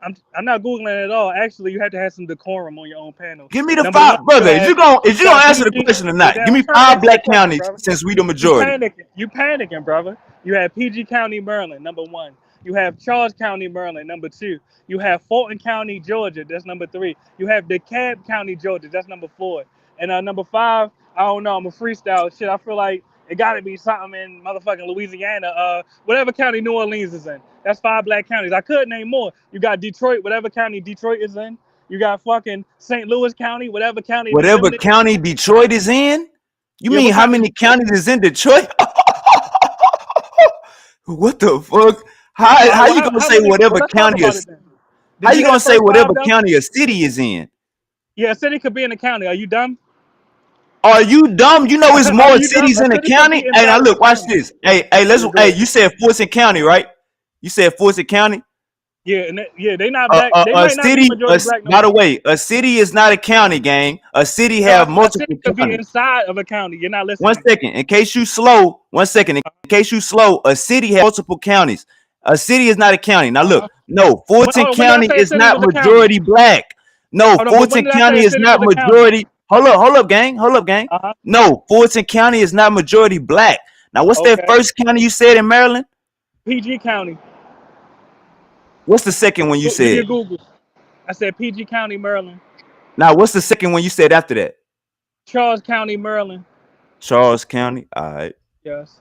I'm not googling at all. Actually, you have to have some decorum on your own panel. Give me the Number 5, one, brother. Is you you gonna have answer the PG. question or Well, not? damn, Give I'm me trying to 5 answer your black question, counties brother. since we the You majority. panicking. You panicking, brother. You have PG County, Maryland, number 1. You have Charles County, Maryland, number 2. You have Fulton County, Georgia. That's number 3. You have DeKalb County, Georgia. That's number 4. And number 5, I don't know. I'm a freestyle shit. I feel like it got to be something in motherfucking Louisiana. Whatever county New Orleans is in. That's 5 black counties. I could name more. You got Detroit, whatever county Detroit is in. You got fucking St. Louis County, whatever county Whatever them niggas. county Detroit is in? You Yeah, mean what how county? many counties is in Detroit? What the fuck? All right, How well, you gonna how say many? Well, whatever let's talk county about it is? then. Did How you you hear gonna the say first five whatever though? county a city is in? Yeah, a city could be in a county. Are you dumb? Are you dumb? You know it's Are more you dumb? cities A in the city could county. be Hey, now inside of a look, watch county. this. Hey, let's. Yeah, go Hey, ahead. you said Fulton County, right? You said Fulton County. Yeah, and they not black. They A might not be city. majority black no By the more. way, a city is not a county, gang. A city No, have a city multiple could be counties. inside of a county. You're not One listening. second, in case you slow. 1 second, in case you slow. A city has multiple counties. A city is not a county. Now look, no, Fulton Hold on. When did I County say a is city not was a county? majority black. No, Hold on. But when Fulton did I say County a is city not was a county? majority. Hold up, gang. Hold up, gang. Uh-huh. No, Fulton County is not majority black. Now, what's that Okay. first county you said in Maryland? PG County. What's the second one you Do said? your Google. I said PG County, Maryland. Now, what's the second one you said after that? Charles County, Maryland. Charles County. All right. Yes.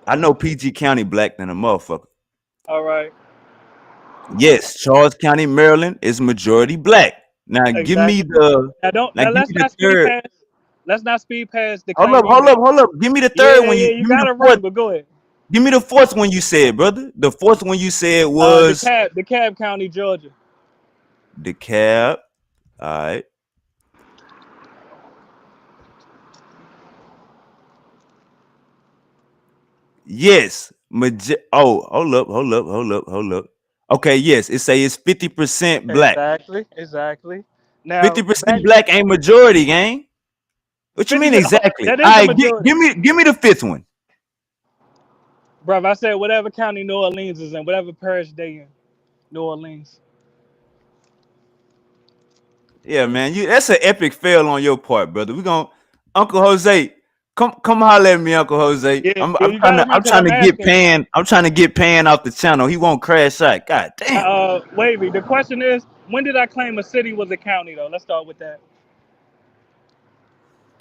I know PG County black than a motherfucker. All right. Yes, Charles County, Maryland is majority black. Now, give me Exactly. the. Now don't. Now, Now give let's me the not speed third. past. Let's not speed past the Hold up, claim you hold made. up, hold up. Give me the third Yeah, one. yeah. You Give me got the it fourth. right, but go ahead. Give me the fourth one you said, brother. The fourth one you said The was DeKalb County, Georgia. DeKalb. All right. Yes. Hold up. Okay, yes. It say it's 50% black. Exactly. Now back 50% black ain't majority, gang. What you 50. mean exactly? That All is the right, majority, give me the fifth one. bro. I said whatever county New Orleans is in, whatever parish they in, New Orleans. Yeah, man. That's an epic fail on your part, brother. We gonna Uncle Jose. Come holler at me, Uncle Jose. Yeah, you got it right I'm because trying I'm to get asking you. Pan. I'm trying to get Pan off the channel. He won't crash out. God damn. Wavy. The question is, when did I claim a city was a county though? Let's start with that.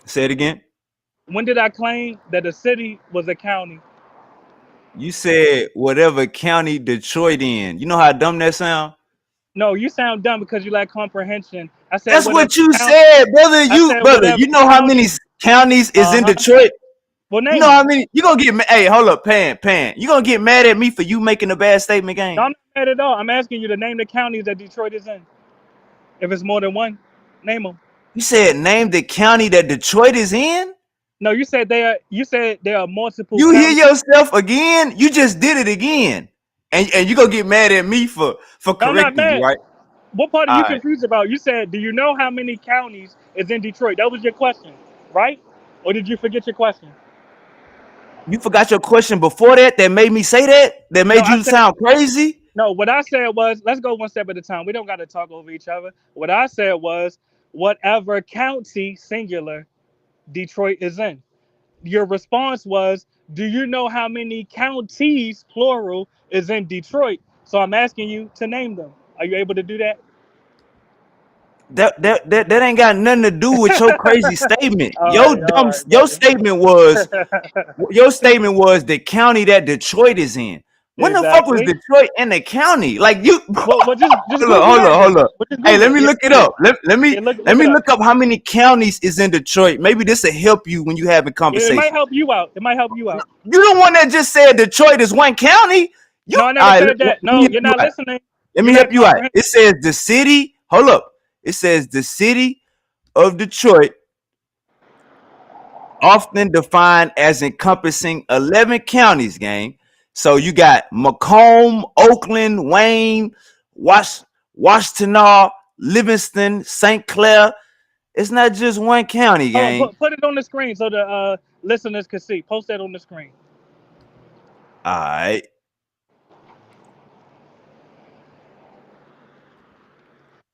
Say it again. When did I claim that a city was a county? You said whatever county Detroit in. You know how dumb that sound? No, you sound dumb because you lack comprehension. I said That's whatever what you county. said, brother. I said Brother, whatever you know how many county. counties is in Uh-huh. Detroit? Well, You name know how them. many? You gonna get Hey, hold up, Pan. You gonna get mad at me for you making a bad statement, No, gang? I'm not mad at all. I'm asking you to name the counties that Detroit is in. If it's more than one, name them. You said name the county that Detroit is in? No, you said they are. You said there are multiple You hear counties. yourself again? You just did it again. And you gonna get mad at me for No, I'm not correcting you, mad. right? What part are All you right. confused about? You said, "Do you know how many counties is in Detroit?" That was your question, right? Or did you forget your question? You forgot your question before that made me say that? That No, made I you said sound crazy? no. What I said was, let's go one step at a time. We don't got to talk over each other. What I said was, whatever county singular Detroit is in. Your response was, "Do you know how many counties plural is in Detroit?" So I'm asking you to name them. Are you able to do that? That ain't got nothing to do with your crazy statement. All right, Your brother. statement was the county that Detroit is in. When the fuck was Exactly. Detroit in the county? Like you Well, just Google hold that up, then. hold up. Well, just Hey, Google let it. me Yeah, look it Google up. it. Let Look me it up. look up how many counties is in Detroit. Maybe this will help you when you having Yeah, it might conversation. help you out. It might help you out. You the one that just said Detroit is one county. No, I All never right, said that. let me No, help you're you not out. listening. Let You me help lack you out. comprehension. It says the city. Hold up. It says the city of Detroit, often defined as encompassing 11 counties, gang. So you got Macomb, Oakland, Wayne, Washtenaw, Livingston, St. Clair. It's not just one county, Hold on, gang. put it on the screen so the listeners can see. Post that on the screen. All right.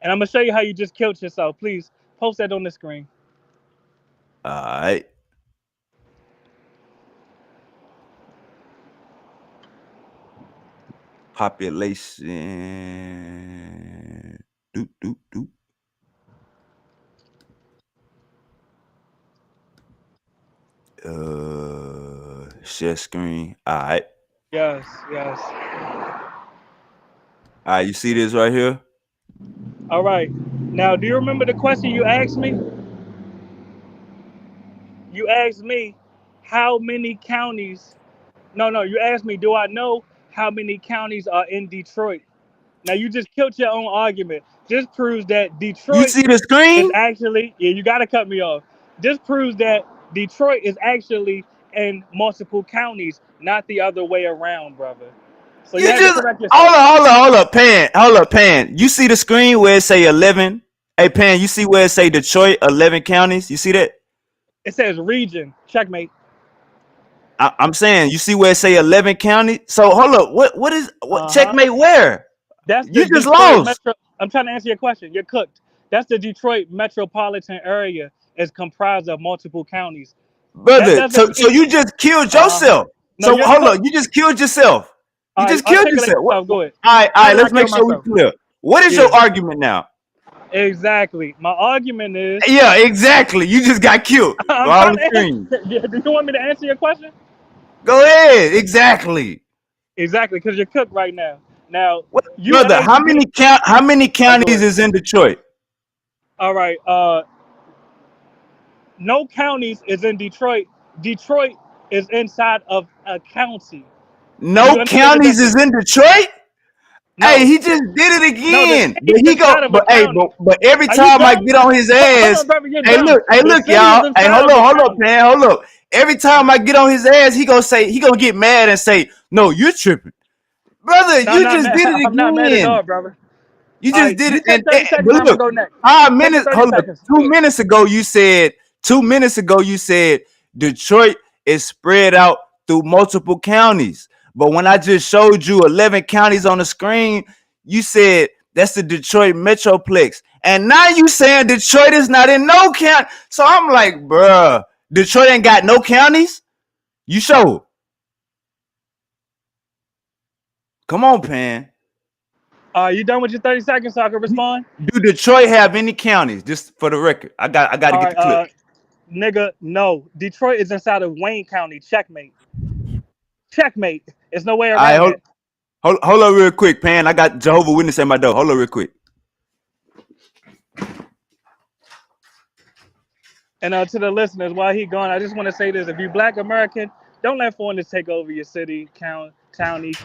And I'm gonna show you how you just killed yourself. Please post that on the screen. All right. Population. Doop, doop, doop. Share screen. All right. Yes, yes. All right. You see this right here? All right. Now, do you remember the question you asked me? You asked me how many counties. No, you asked me, do I know how many counties are in Detroit? Now you just killed your own argument. This proves that You Detroit see the is screen? actually, yeah, you gotta cut me off. This proves that Detroit is actually in multiple counties, not the other way around, brother. So you You had to just correct yourself. hold up, Pan. You see the screen where it say 11? Hey, Pan, you see where it say Detroit 11 counties? You see that? It says region. Checkmate. I'm saying you see where it say 11 counties. So hold up, what is what Uh-huh. checkmate where? That's the You just Detroit lost, metro. I'm trying to answer your question. You're cooked. That's the Detroit metropolitan area is comprised of multiple counties. That brother. doesn't So mean you just killed uh-huh. yourself. No, So you're hold up, cooked. you just killed yourself. You All right, just killed articulate yourself. yourself. Go ahead. All How right, did I let's kill make sure we myself? clear. What is your Yeah, argument now? exactly. My argument is Yeah, exactly. You just got killed I'm on trying the to screen. answer. Do you want me to answer your question? Go ahead. Exactly. Exactly, because you're cooked right now. Now What, you brother? asked me. How many Go counties ahead. is in Detroit? All right. No counties is in Detroit. Detroit is inside of a county. Do you No understand the counties is difference? in Detroit. Hey, No. he just did it No, the again. But city he is go, inside of a but hey, county. but every Are you time I dumb? get on his Hold ass, on, brother, you're hey, dumb. hey, The look, city is y'all. Hey, inside of a hold up, county. man, hold up. Every time I get on his ass, he gonna get mad and say, "No, you're tripping, brother. No, I'm You not just mad. did it I'm not mad at again. all, brother. You All just right, did you it." take 30 seconds. But I'm look, gonna go next. five Take your minutes. 30 Hold up. seconds. Go Two ahead. minutes ago, you said. 2 minutes ago, you said Detroit is spread out through multiple counties. But when I just showed you 11 counties on the screen, you said that's the Detroit Metroplex. And now you saying Detroit is not in no county. So I'm like, bruh, Detroit ain't got no counties? You show. Come on, Pan. You done with your 30 seconds so I can respond? Do Detroit have any counties? Just for the record. I got to All get right, the clip. nigga, no. Detroit is inside of Wayne County. Checkmate. Checkmate. There's no way All right, around that. hold on real quick, Pan. I got Jehovah Witness at my door. Hold on real quick. And to the listeners, while he gone, I just want to say this: if you Black American, don't let foreigners take over your city, county,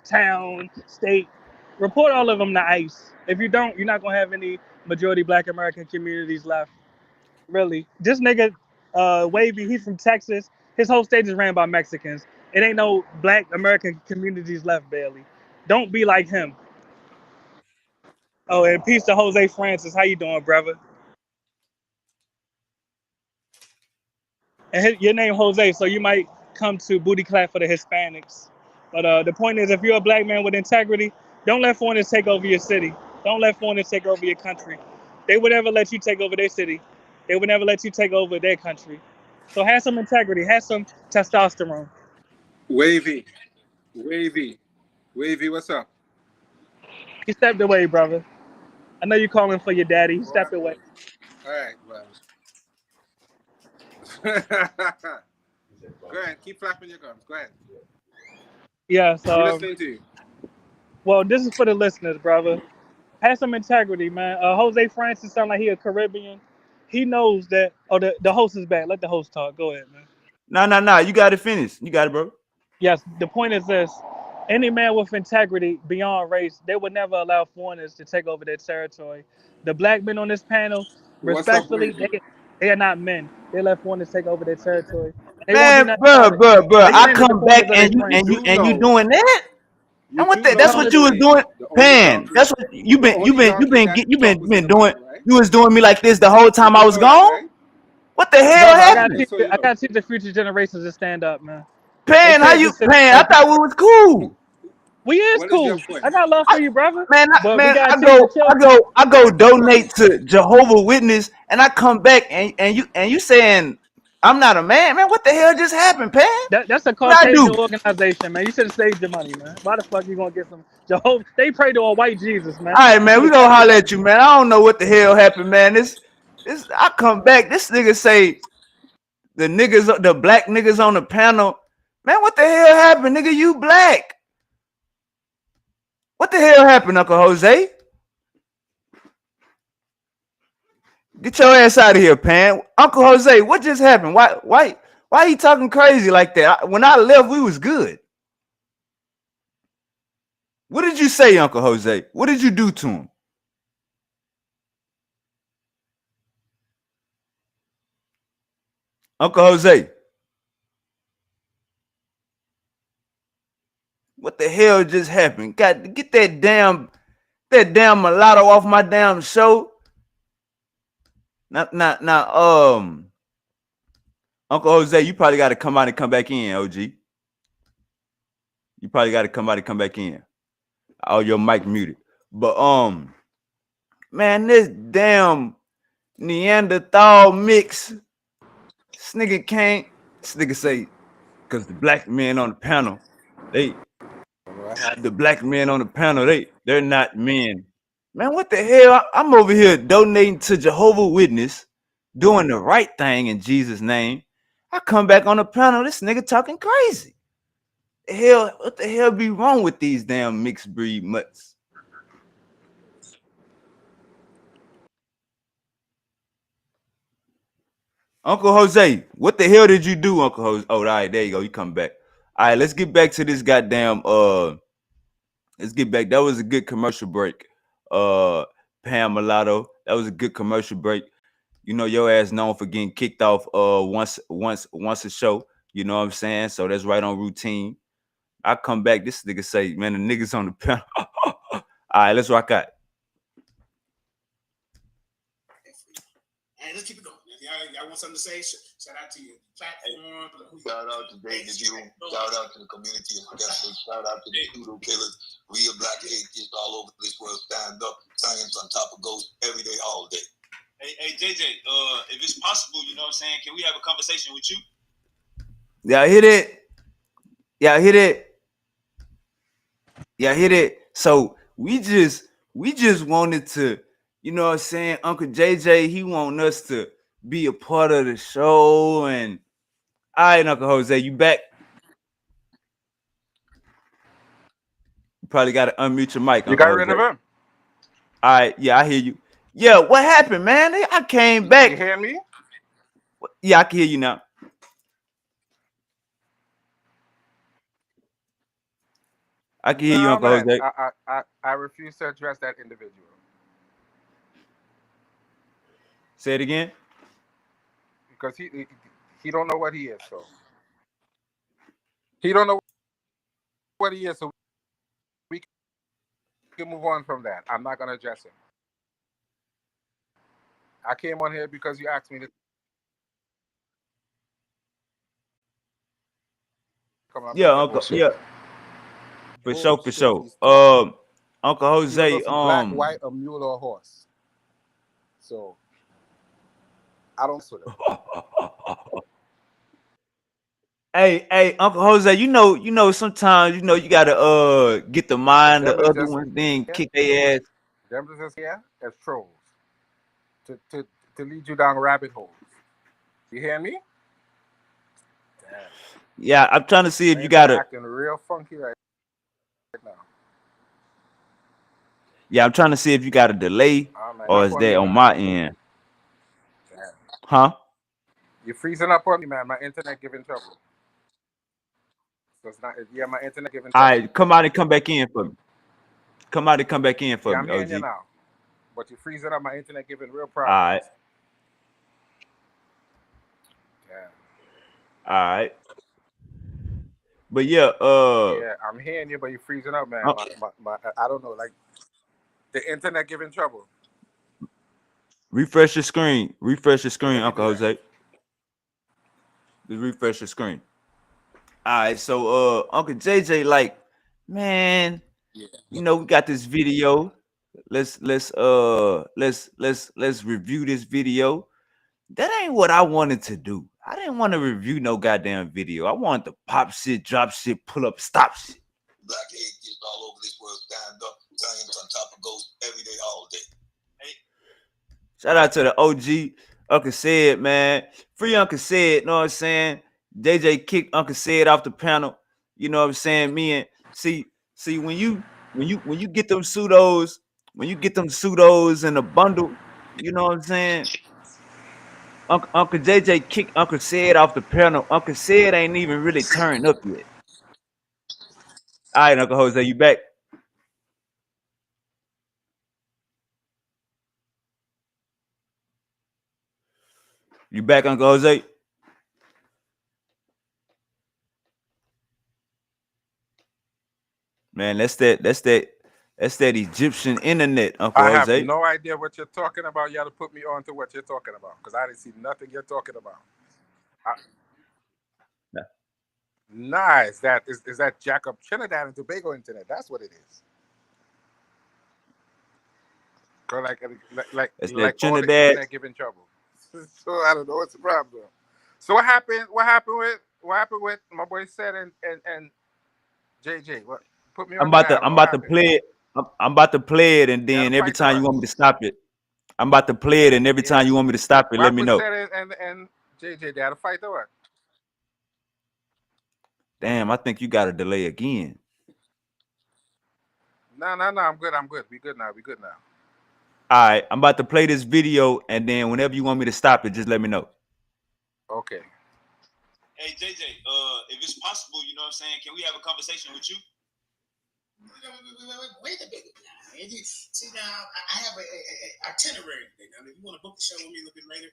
town, state. Report all of them to ICE. If you don't, you're not gonna have any majority Black American communities left. Really, this nigga, Wavy, he's from Texas. His whole state is ran by Mexicans. It ain't no Black American communities left, barely. Don't be like him. Oh, and peace to Jose Francis. How you doing, brother? And your name Jose, so you might come to booty clap for the Hispanics. But the point is, if you're a black man with integrity, don't let foreigners take over your city. Don't let foreigners take over your country. They would never let you take over their city. They would never let you take over their country. So have some integrity, have some testosterone. Wavy, Wavy, Wavy, what's up? He stepped away, brother. I know you're calling for your daddy. He stepped away. All right, well. Go ahead, keep flapping your gums. Go ahead. Yes. I'm listening to you. Well, this is for the listeners, brother. Have some integrity, man. Jose Francis sound like he a Caribbean. He knows that. Oh, the host is back. Let the host talk. Go ahead, man. No. You got it finished. You got it, bro. Yes, the point is this: any man with integrity beyond race, they would never allow foreigners to take over their territory. The black men on this panel, What's up, respectfully, Wavy? they are not men. They let foreigners take over their territory. They won't do Man, nothing bro, about it. bro, bro. They I claim that the come back foreigners are their and you You friends. and you do and you know, doing that? And what the that's what you was only doing, way, the only Pan. boundary, That's what the only boundary that you talk was in been the doing. Bible, right? You was doing me like this the whole You time I do was know that, gone. right? What the hell Brother, happened? Just so you I know. gotta teach the future generations to stand up, man. They Pan, how create you this city Pan? I so thought we was cool. we is What is your cool. point? I got love for you, brother. Man, But we man, gotta I teach the go, I children. go, I go I'm trying donate to Jehovah Witness, and I come back and you saying I'm not a man, man. What the hell just happened, Pan? That's a What I Caucasian do? organization, man. You should have saved your money, man. Why the fuck you gonna get some Jehovah? They pray to a white Jesus, man. All right, You man, should we have gonna saved your holler money. at you, man. I don't know what the hell happened, man. This, I come back. This nigga say the black niggas on the panel, man. What the hell happened, nigga? You black? What the hell happened, Uncle Jose? Get your ass out of here, Pan. Uncle Jose, what just happened? Why he talking crazy like that? When I left, we was good. What did you say, Uncle Jose? What did you do to him? Uncle Jose. What the hell just happened? Got to get that damn mulatto off my damn show. Now, Uncle Jose, you probably got to come out and come back in, OG. You probably got to come out and come back in. Oh, your mic muted. But man, this damn Neanderthal mix. This nigga can't. This nigga say, because the black men on the panel, the black men on the panel, they're not men. Man, what the hell? I'm over here donating to Jehovah's Witness, doing the right thing in Jesus' name. I come back on the panel, this nigga talking crazy. What the hell be wrong with these damn mixed breed mutts? Uncle Jose, what the hell did you do, Uncle Jose? Oh, all right, there you go. You come back. All right, let's get back to this goddamn let's get back. That was a good commercial break. Pam Mulatto, that was a good commercial break. You know, your ass known for getting kicked off once a show. You know what I'm saying? So that's right on routine. I come back, this nigga say, man, the niggas on the panel. All right, let's rock out. Hey, let's keep it going. If y'all want something to say, shout out to your platform. Shout out to David Hume. Shout out to the community of skeptics. Shout out to the pseudo killers. Real black atheists all over this world. Stand up. Science on top of ghosts every day, all day. Hey, JJ, if it's possible, you know what I'm saying, can we have a conversation with you? Y'all hit it. Y'all hit it. Y'all hit it. So we just wanted to, you know what I'm saying, Uncle JJ, he want us to be a part of the show. And all right, Uncle Jose, you back? You probably got to unmute your mic. You Uncle got Jose. rid of him? All right, yeah, I hear you. Yeah, what happened, man? I came back. You hear me? Yeah, I can hear you now. I can hear you, Uncle man. Jose. I refuse to address that individual. Say it again. Because he don't know what he is, so he don't know what he is, so we can move on from that. I'm not gonna address him. I came on here because you asked me to come up. Yeah, Uncle. Yeah. For sure. Uncle Jose, black, white, a mule, or a horse. So I don't sort of. Hey, Uncle Jose, you know, sometimes you gotta get the mind of the other ones, then kick their ass. Them just here as trolls to lead you down rabbit holes. You hear me? Damn. Yeah, I'm trying to see if you gotta acting real funky right now. Yeah, I'm trying to see if you got a delay or is that on my end? Damn. Huh? You're freezing up on me, man. My internet giving trouble. So it's not. Yeah, my internet giving trouble. All right, come out and come back in for me. Come out and come back in for me, I'm hearing OG. you now. But you're freezing up. My internet giving real problems. All right. But yeah, yeah, I'm hearing you, but you're freezing up, man. I don't know, like the internet giving trouble. Refresh your screen, Uncle Jose. Just refresh your screen. All right, so Uncle JJ, like, man, you know, we got this video. Let's review this video. That ain't what I wanted to do. I didn't want to review no goddamn video. I wanted to pop shit, drop shit, pull up, stop shit. Black atheists all over this world. Stand up. Science on top of ghosts every day, all day. Hey. Shout out to the OG Uncle Said, man. Free Uncle Said, know what I'm saying? JJ kicked Uncle Said off the panel. You know what I'm saying? Me and see when you get them pseudos, in a bundle, you know what I'm saying? Uncle JJ kicked Uncle Said off the panel. Uncle Said ain't even really turned up yet. All right, Uncle Jose, you back? You back, Uncle Jose? Man, that's that Egyptian internet, Uncle I have Jose. no idea what you're talking about. You got to put me on to what you're talking about because I didn't see nothing you're talking about. Nice. That is that Jacob Trinidad and Tobago internet. That's what it is. That's Like that all the Trinidad. internet giving trouble. So I don't know what's the problem. So what happened? What happened with my boy said and JJ? What put me on I'm to about that? to I don't I'm know what about to happened. play it. I'm about to play it, and You had then a every fight to time you want me us. to stop it, I'm about to play it, and every time Yeah. you want me to stop it, What let me happened know. said and JJ? They had a fight to what? Damn, I think you got a delay again. No. I'm good. We good now. All right, I'm about to play this video, and then whenever you want me to stop it, just let me know. Okay. Hey JJ, if it's possible, you know what I'm saying, can we have a conversation with you? Wait a minute now. See now, I have a itinerary today. Now, if you want to book the show with me a little bit later,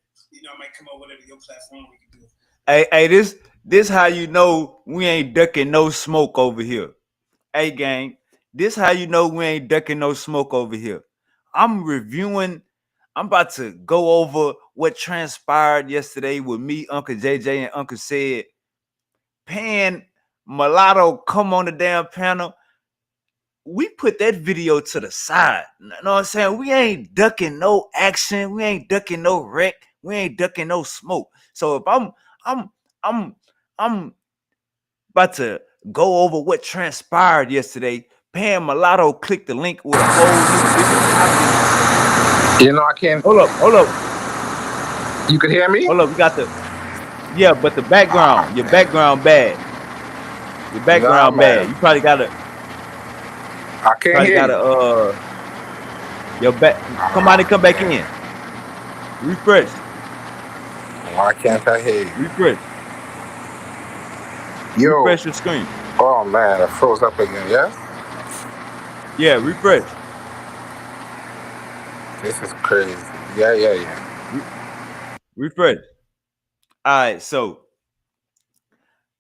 I might come over to your platform. We can do it. Hey, this how you know we ain't ducking no smoke over here. Hey, gang, this how you know we ain't ducking no smoke over here. I'm about to go over what transpired yesterday with me, Uncle JJ, and Uncle Said. Pan Mulatto come on the damn panel. We put that video to the side. You know what I'm saying? We ain't ducking no action. We ain't ducking no wreck. We ain't ducking no smoke. So if I'm about to go over what transpired yesterday. Pan Mulatto clicked the link with a whole new different topic. I can't. Hold up. You can hear me? Hold up. We got but the background, your background bad. Your Nah, background bad. man. You probably I can't hear you. Your back. Somebody come back in. Refresh. Why can't I hear you? Refresh. Yo. Refresh your screen. Oh man, I froze up again. Yes. Yeah, refresh. This is crazy. Yeah. Refresh. All right, so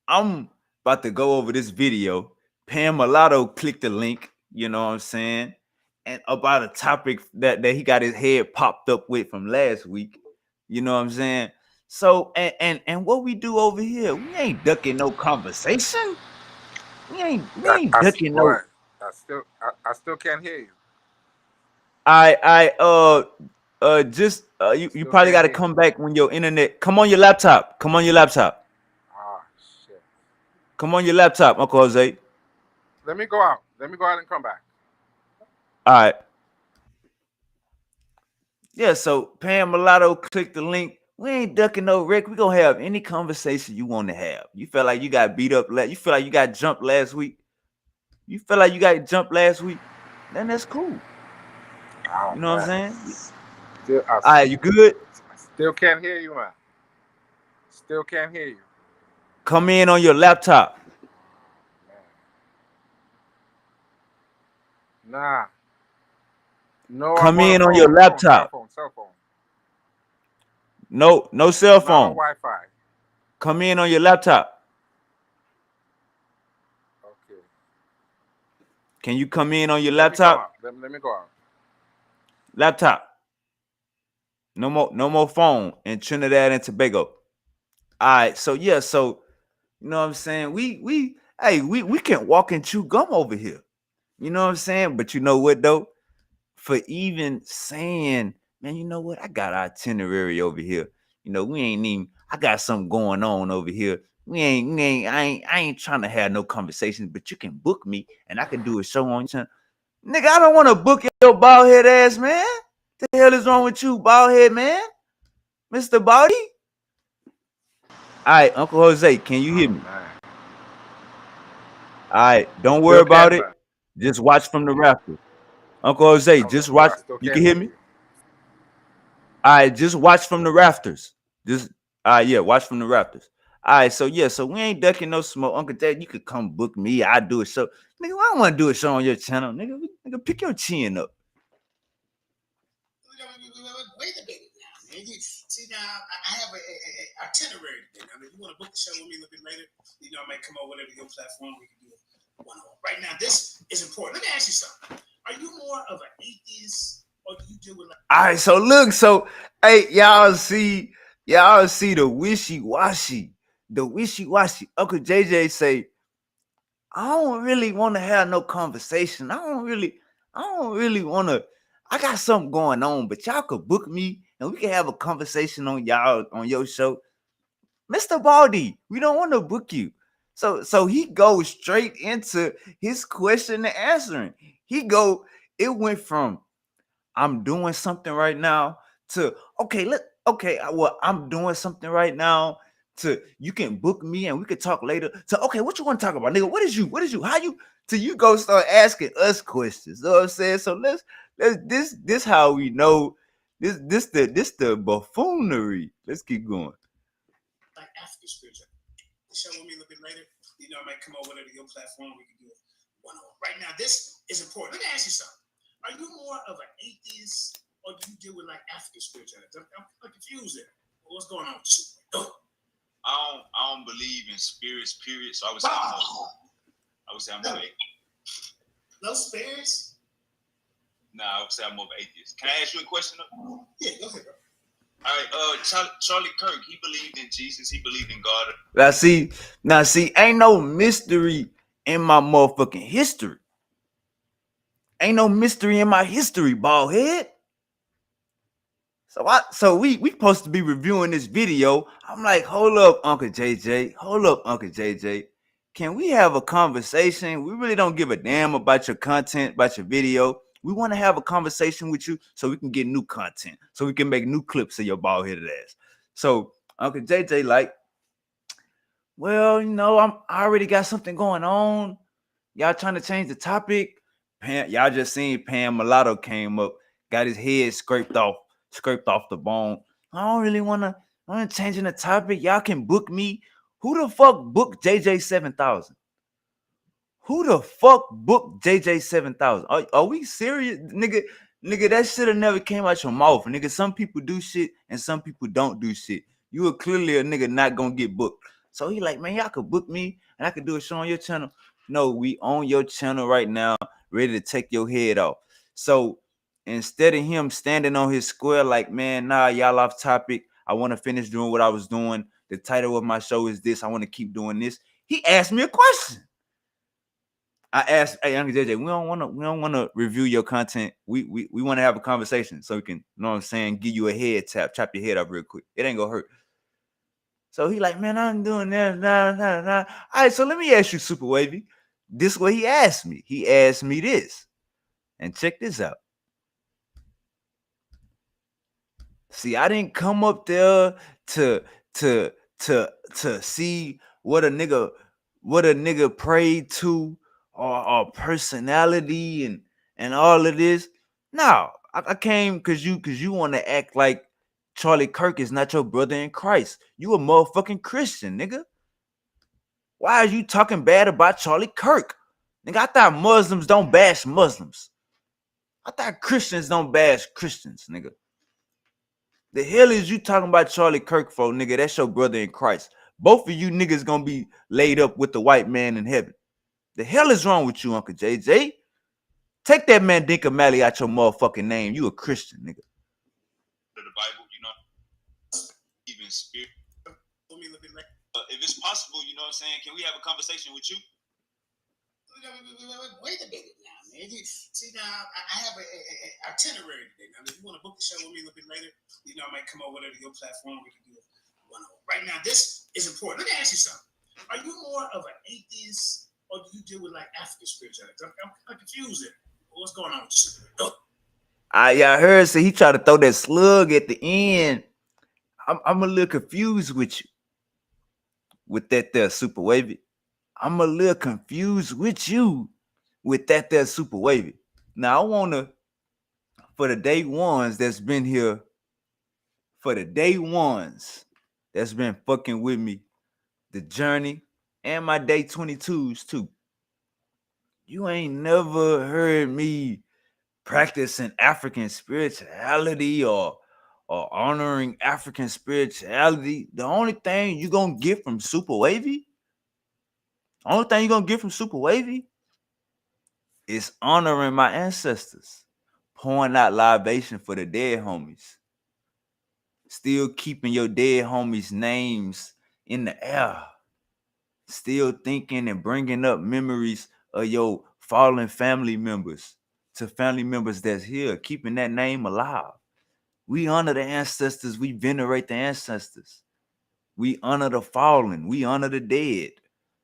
I'm about to go over this video. Pan Mulatto clicked the link, you know what I'm saying? And about a topic that he got his head popped up with from last week. You know what I'm saying? So and what we do over here, we ain't ducking no conversation. We ain't ducking no. I still can't hear you. You probably got to come back when your internet. Come on your laptop. Ah, shit. Come on your laptop, Uncle Jose. Let me go out and come back. All right. Yeah, so Pan Mulatto, click the link. We ain't ducking no wreck. We gonna have any conversation you want to have. You feel like you got beat up you feel like you got jumped last week. Then that's cool. Oh, You know what man. I'm saying? Still, All right, you good? I still can't hear you, man. Still can't hear you. Come in on your laptop. Nah. No, Come I'm on a in on phone. your laptop. Cell phone. No cell phone. Not on Wi-Fi. Come in on your laptop. Okay. Can you come in on your laptop? Let me go out. Laptop. No more phone in Trinidad and Tobago. All right, so yeah, you know what I'm saying? We can walk and chew gum over here. You know what I'm saying? But you know what though? For even saying, man, you know what? I got our itinerary over here. I got something going on over here. I ain't trying to have no conversations, but you can book me and I can do a show on your channel. Nigga, I don't want to book your bald head ass, man. What the hell is wrong with you, bald head man? Mr. Baldy? All right, Uncle Jose, can you hear me? All right, don't worry about it. Just watch from the rafters. Uncle Jose, just watch. You can hear me? All right, just watch from the rafters. Watch from the rafters. All right, so we ain't ducking no smoke. Uncle Dad, you could come book me. I do a show. Nigga, I don't want to do a show on your channel. Nigga, pick your chin up. Wait a minute now. See now, I have a itinerary today. I mean, you want to book the show with me a little bit later? You know, I might come over whatever your platform we can do one-on-one. Right now, this is important. Let me ask you something. Are you more of an atheist or do you deal with like? All right, so look, so hey, y'all see the wishy-washy. Uncle JJ say, I don't really want to have no conversation. I don't really want to. I got something going on, but y'all could book me and we can have a conversation on your show. Mr. Baldy, we don't want to book you. So he goes straight into his question and answering. It went from I'm doing something right now to well, I'm doing something right now to you can book me and we could talk later to okay, what you want to talk about, nigga? What is you how you till you go start asking us questions. You know what I'm saying? So let's this how we know this the buffoonery. Let's keep going. Like after spiritual. Show with me a little bit later. You know, I might come over whatever your platform we can do one-on-one. Right now, this is important. Let me ask you something. Are you more of an atheist or do you deal with like African spirituality? I'm confused there. What's going on with you? I don't believe in spirits, period. So I would say I'm more atheist. No spirits? Nah, I would say I'm more of an atheist. Can I ask you a question? Yeah, go ahead, bro. All right, Charlie Kirk, he believed in Jesus. He believed in God. Now see, ain't no mystery in my motherfucking history. Ain't no mystery in my history, bald head. So we supposed to be reviewing this video. I'm like, hold up, Uncle JJ. Can we have a conversation? We really don't give a damn about your content, about your video. We want to have a conversation with you so we can get new content, so we can make new clips of your bald-headed ass. So Uncle JJ like, well, you know, I already got something going on. Y'all trying to change the topic? Y'all just seen Pam Mulatto came up, got his head scraped off the bone. I don't really want to. I'm changing the topic. Y'all can book me. Who the fuck booked JJ 7000? Who the fuck booked JJ 7000? Are we serious, nigga? Nigga, that shit have never came out your mouth, nigga. Some people do shit and some people don't do shit. You are clearly a nigga not gonna get booked. So he like, man, y'all could book me and I could do a show on your channel. No, we on your channel right now, ready to take your head off. So instead of him standing on his square like, man, nah, y'all off topic. I want to finish doing what I was doing. The title of my show is this. I want to keep doing this. He asked me a question. I asked, hey, Uncle JJ, we don't want to review your content. We want to have a conversation so we can, you know what I'm saying, give you a head tap, chop your head up real quick. It ain't gonna hurt. So he like, man, I'm doing that. Nah. All right, so let me ask you, SupaWavvy. This is what he asked me. He asked me this. And check this out. See, I didn't come up there to see what a nigga prayed to or personality and all of this. No, I came because you want to act like Charlie Kirk is not your brother in Christ. You a motherfucking Christian, nigga. Why are you talking bad about Charlie Kirk? Nigga, I thought Muslims don't bash Muslims. I thought Christians don't bash Christians, nigga. The hell is you talking about Charlie Kirk for, nigga? That's your brother in Christ. Both of you niggas gonna be laid up with the white man in heaven. The hell is wrong with you, Uncle JJ? Take that man Dink O'Malley out your motherfucking name. You a Christian, nigga. The Bible, you know, even spirit. If it's possible, you know what I'm saying, can we have a conversation with you? Wait a minute now, man. See now, I have a itinerary today. Now, if you want to book the show with me a little bit later, you know, I might come over whatever your platform we can do one-on-one. Right now, this is important. Let me ask you something. Are you more of an atheist or do you deal with like African spirituality? I'm confused there. What's going on with you? I heard so he tried to throw that slug at the end. I'm a little confused with you. With that there SupaWavvy. I'm a little confused with you with that there SupaWavvy. Now I wanna, for the day ones that's been here, for the day ones that's been fucking with me, the journey, and my day 22s too. You ain't never heard me practicing African spirituality or or honoring African spirituality, the only thing you're gonna get from SupaWavvy, is honoring my ancestors, pouring out libation for the dead homies, still keeping your dead homies' names in the air, still thinking and bringing up memories of your fallen family members to family members that's here, keeping that name alive. We honor the ancestors. We venerate the ancestors. We honor the fallen. We honor the dead.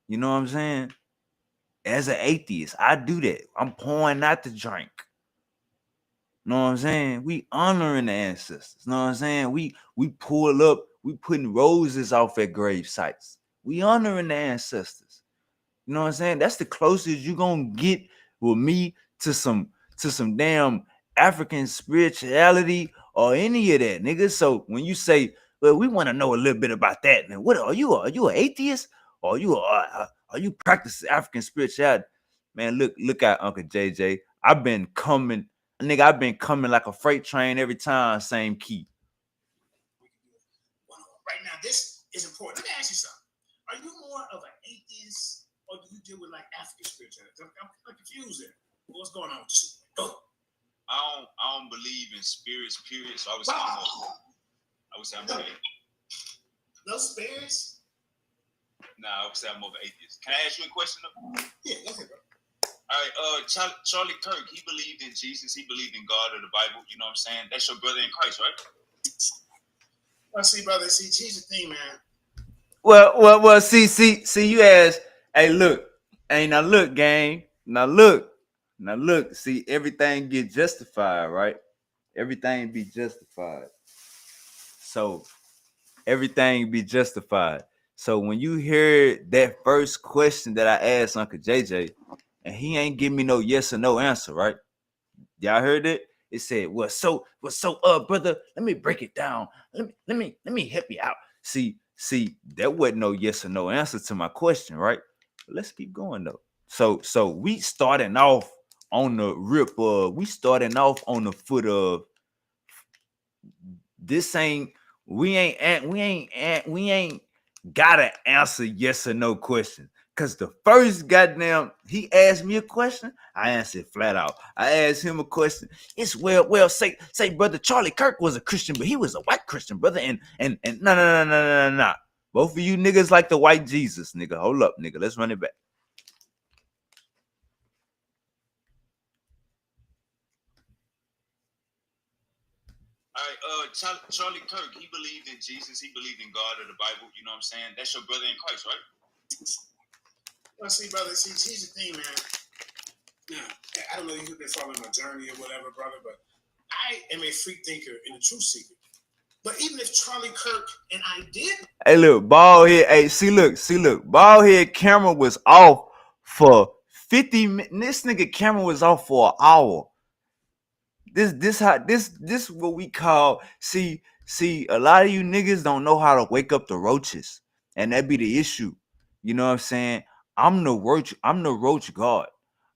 You know what I'm saying? As an atheist, I do that. I'm pouring out the drink. You know what I'm saying? We honoring the ancestors. You know what I'm saying? We pull up, we putting roses off at grave sites. We honoring the ancestors. You know what I'm saying? That's the closest you gonna get with me to some damn African spirituality or any of that, nigga. So when you say, well, we want to know a little bit about that, man. What are you? Are you an atheist? Or are you practicing African spirituality? Man, look at Uncle JJ. I've been coming like a freight train every time, same key. Right now, this is important. Let me ask you something. Are you more of an atheist or do you deal with like African spirituality? I'm confused there. What's going on with you? Go. I don't believe in spirits, period. So I would say I'm more atheist. No spirits? Nah, I would say I'm more of an atheist. Can I ask you a question though? Yeah, go ahead, bro. All right, Charlie Kirk, he believed in Jesus, he believed in God or the Bible, you know what I'm saying? That's your brother in Christ, right? Well, see, brother, here's the thing, man. Well, see, you ask, hey, look, hey, now look, gang, now look, see, everything get justified, right? Everything be justified. So everything be justified. So when you hear that first question that I asked Uncle JJ, and he ain't give me no yes or no answer, right? Y'all heard it? It said, well, so, brother, let me break it down. Let me help you out. See, that wasn't no yes or no answer to my question, right? But let's keep going though. So we starting off on the rip of, we starting off on the foot of this ain't, we ain't gotta answer yes or no question. Cause the first goddamn he asked me a question, I answered flat out. I asked him a question. It's well, say brother Charlie Kirk was a Christian, but he was a white Christian, brother. And no. Both of you niggas like the white Jesus, nigga. Hold up, nigga. Let's run it back. All right, Charlie Kirk, he believed in Jesus, he believed in God or the Bible, you know what I'm saying? That's your brother in Christ, right? Well, see, brother, here's the thing, man. Now, I don't know if you've been following my journey or whatever, brother, but I am a free thinker and a truth seeker. But even if Charlie Kirk and I did, hey, look, bald head. Hey, see, look, bald head camera was off for 50 minutes. This nigga camera was off for an hour. This what we call, see, a lot of you niggas don't know how to wake up the roaches, and that be the issue. You know what I'm saying? I'm the roach god.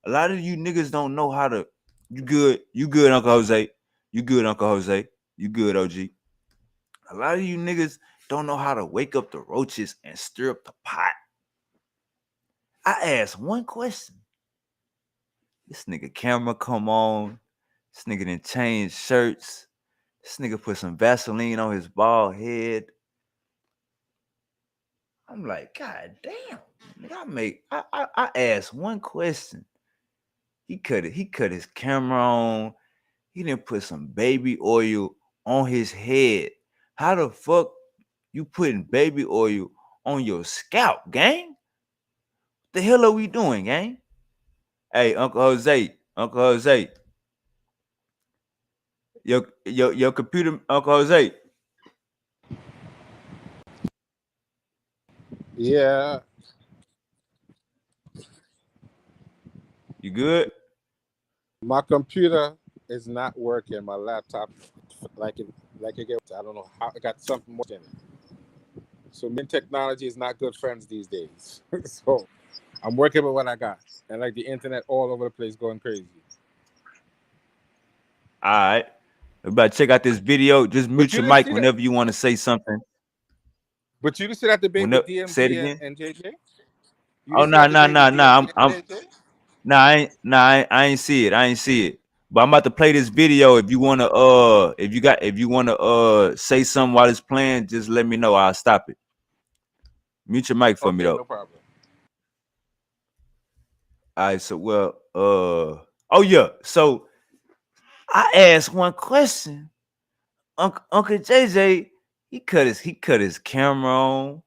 A lot of you niggas don't know how to. You good, Uncle Jose. You good, Uncle Jose. You good, OG. A lot of you niggas don't know how to wake up the roaches and stir up the pot. I asked one question. This nigga camera come on. This nigga done changed shirts. This nigga put some Vaseline on his bald head. I'm like, God damn. Nigga, I asked one question. He cut his camera on. He didn't put some baby oil on his head. How the fuck you putting baby oil on your scalp, gang? What the hell are we doing, gang? Hey, Uncle Jose. Your computer, Uncle Jose. Yeah. You good? My computer is not working. My laptop, like it gets. I don't know how it got something more in it. So, min technology is not good friends these days. So, I'm working with what I got, and like the internet all over the place going crazy. All right. Everybody check out this video. Just But mute you your didn't mic see that. whenever you want to say something. But you didn't see that debate Whenever with say it DMG again. and JJ. You Oh didn't see no, that no, debate no, with no. DMG and I'm JJ. nah, I ain't see it. I ain't see it. But I'm about to play this video. If you wanna if you wanna say something while it's playing, just let me know. I'll stop it. Mute your mic for me Okay, though. no problem. All right, so oh yeah. So I asked one question. Uncle JJ, he cut his camera on.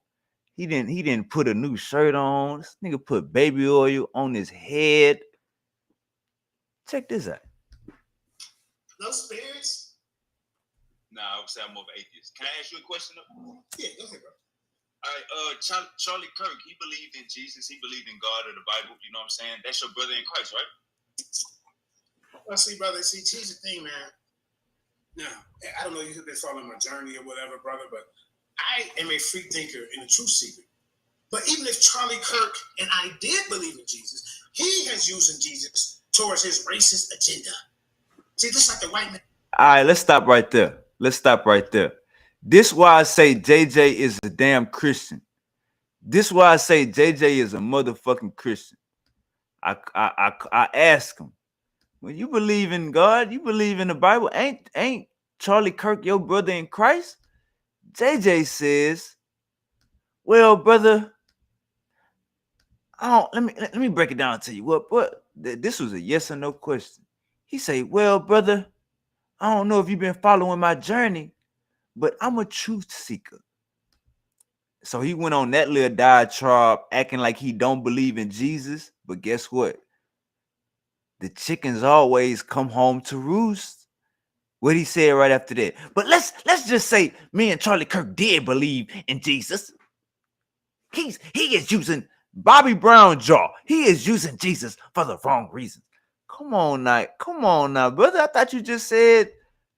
He didn't put a new shirt on. This nigga put baby oil on his head. Check this out. No spirits? Nah, I would say I'm more of an atheist. Can I ask you a question though? Yeah, go ahead, bro. All right, Charlie Kirk, he believed in Jesus, he believed in God or the Bible, you know what I'm saying? That's your brother in Christ, right? Well, see, brother, here's the thing, man. Now, I don't know if you've been following my journey or whatever, brother, but I am a free thinker and a truth seeker. But even if Charlie Kirk and I did believe in Jesus, he has used Jesus towards his racist agenda. See, this is like the white man. All right, let's stop right there. This why I say JJ is a damn Christian. This why I say JJ is a motherfucking Christian. I ask him, when you believe in God, you believe in the Bible, ain't Charlie Kirk your brother in Christ? JJ says, well, brother, let me break it down to you. What this was a yes or no question. He say, well, brother, I don't know if you've been following my journey, but I'm a truth seeker. So he went on that little diatribe acting like he don't believe in Jesus. But guess what? The chickens always come home to roost. What he said right after that. But let's just say me and Charlie Kirk did believe in Jesus. He is using Bobby Brown jaw. He is using Jesus for the wrong reasons. Come on now, brother. I thought you just said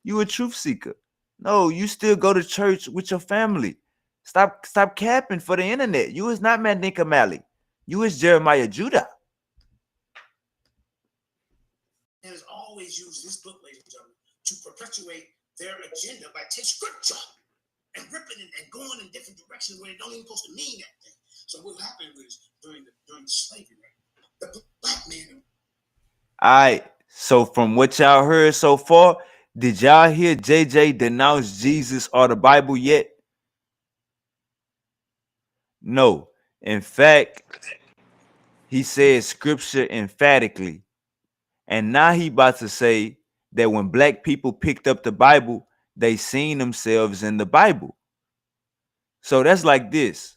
you a truth seeker. No, you still go to church with your family. Stop capping for the internet. You is not Mandinka Malley. You is Jeremiah Judah. And has always used this book, ladies and gentlemen, to perpetuate their agenda by taking scripture and ripping it and going in different directions where it don't even supposed to mean that thing. So what happened was during slavery, the black man. All right. So from what y'all heard so far, did y'all hear JJ denounce Jesus or the Bible yet? No. In fact, he said scripture emphatically. And now he about to say that when black people picked up the Bible, they seen themselves in the Bible. So that's like this.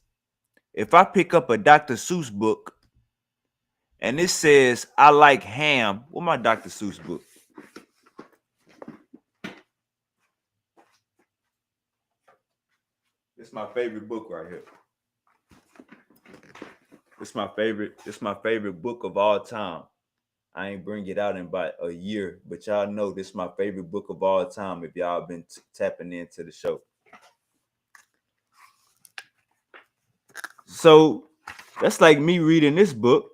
If I pick up a Dr. Seuss book and it says, I like ham, what my Dr. Seuss book? It's my favorite book right here. It's my favorite book of all time. I ain't bring it out in about a year, but y'all know this is my favorite book of all time if y'all been tapping into the show. So that's like me reading this book,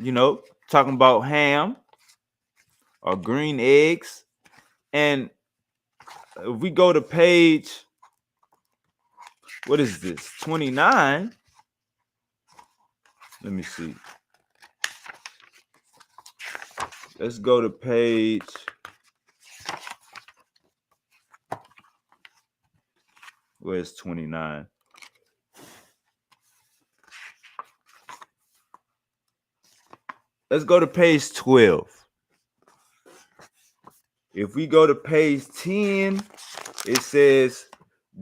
you know, talking about ham or green eggs. And if we go to page, what is this? 29. Let me see. Let's go to page. Where's 29? Let's go to page 12. If we go to page 10, it says,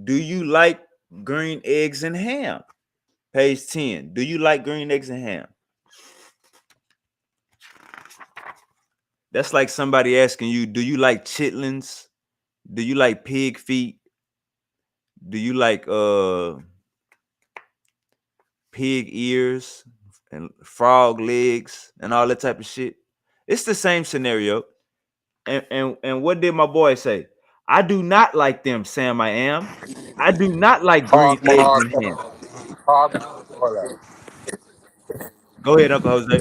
do you like green eggs and ham? Page 10. Do you like green eggs and ham? That's like somebody asking you, do you like chitlins? Do you like pig feet? Do you like pig ears and frog legs and all that type of shit? It's the same scenario. And what did my boy say? I do not like them, Sam. I am. I do not like green Hog eggs Maul. and ham. Hog Maul. Go ahead, Uncle Jose.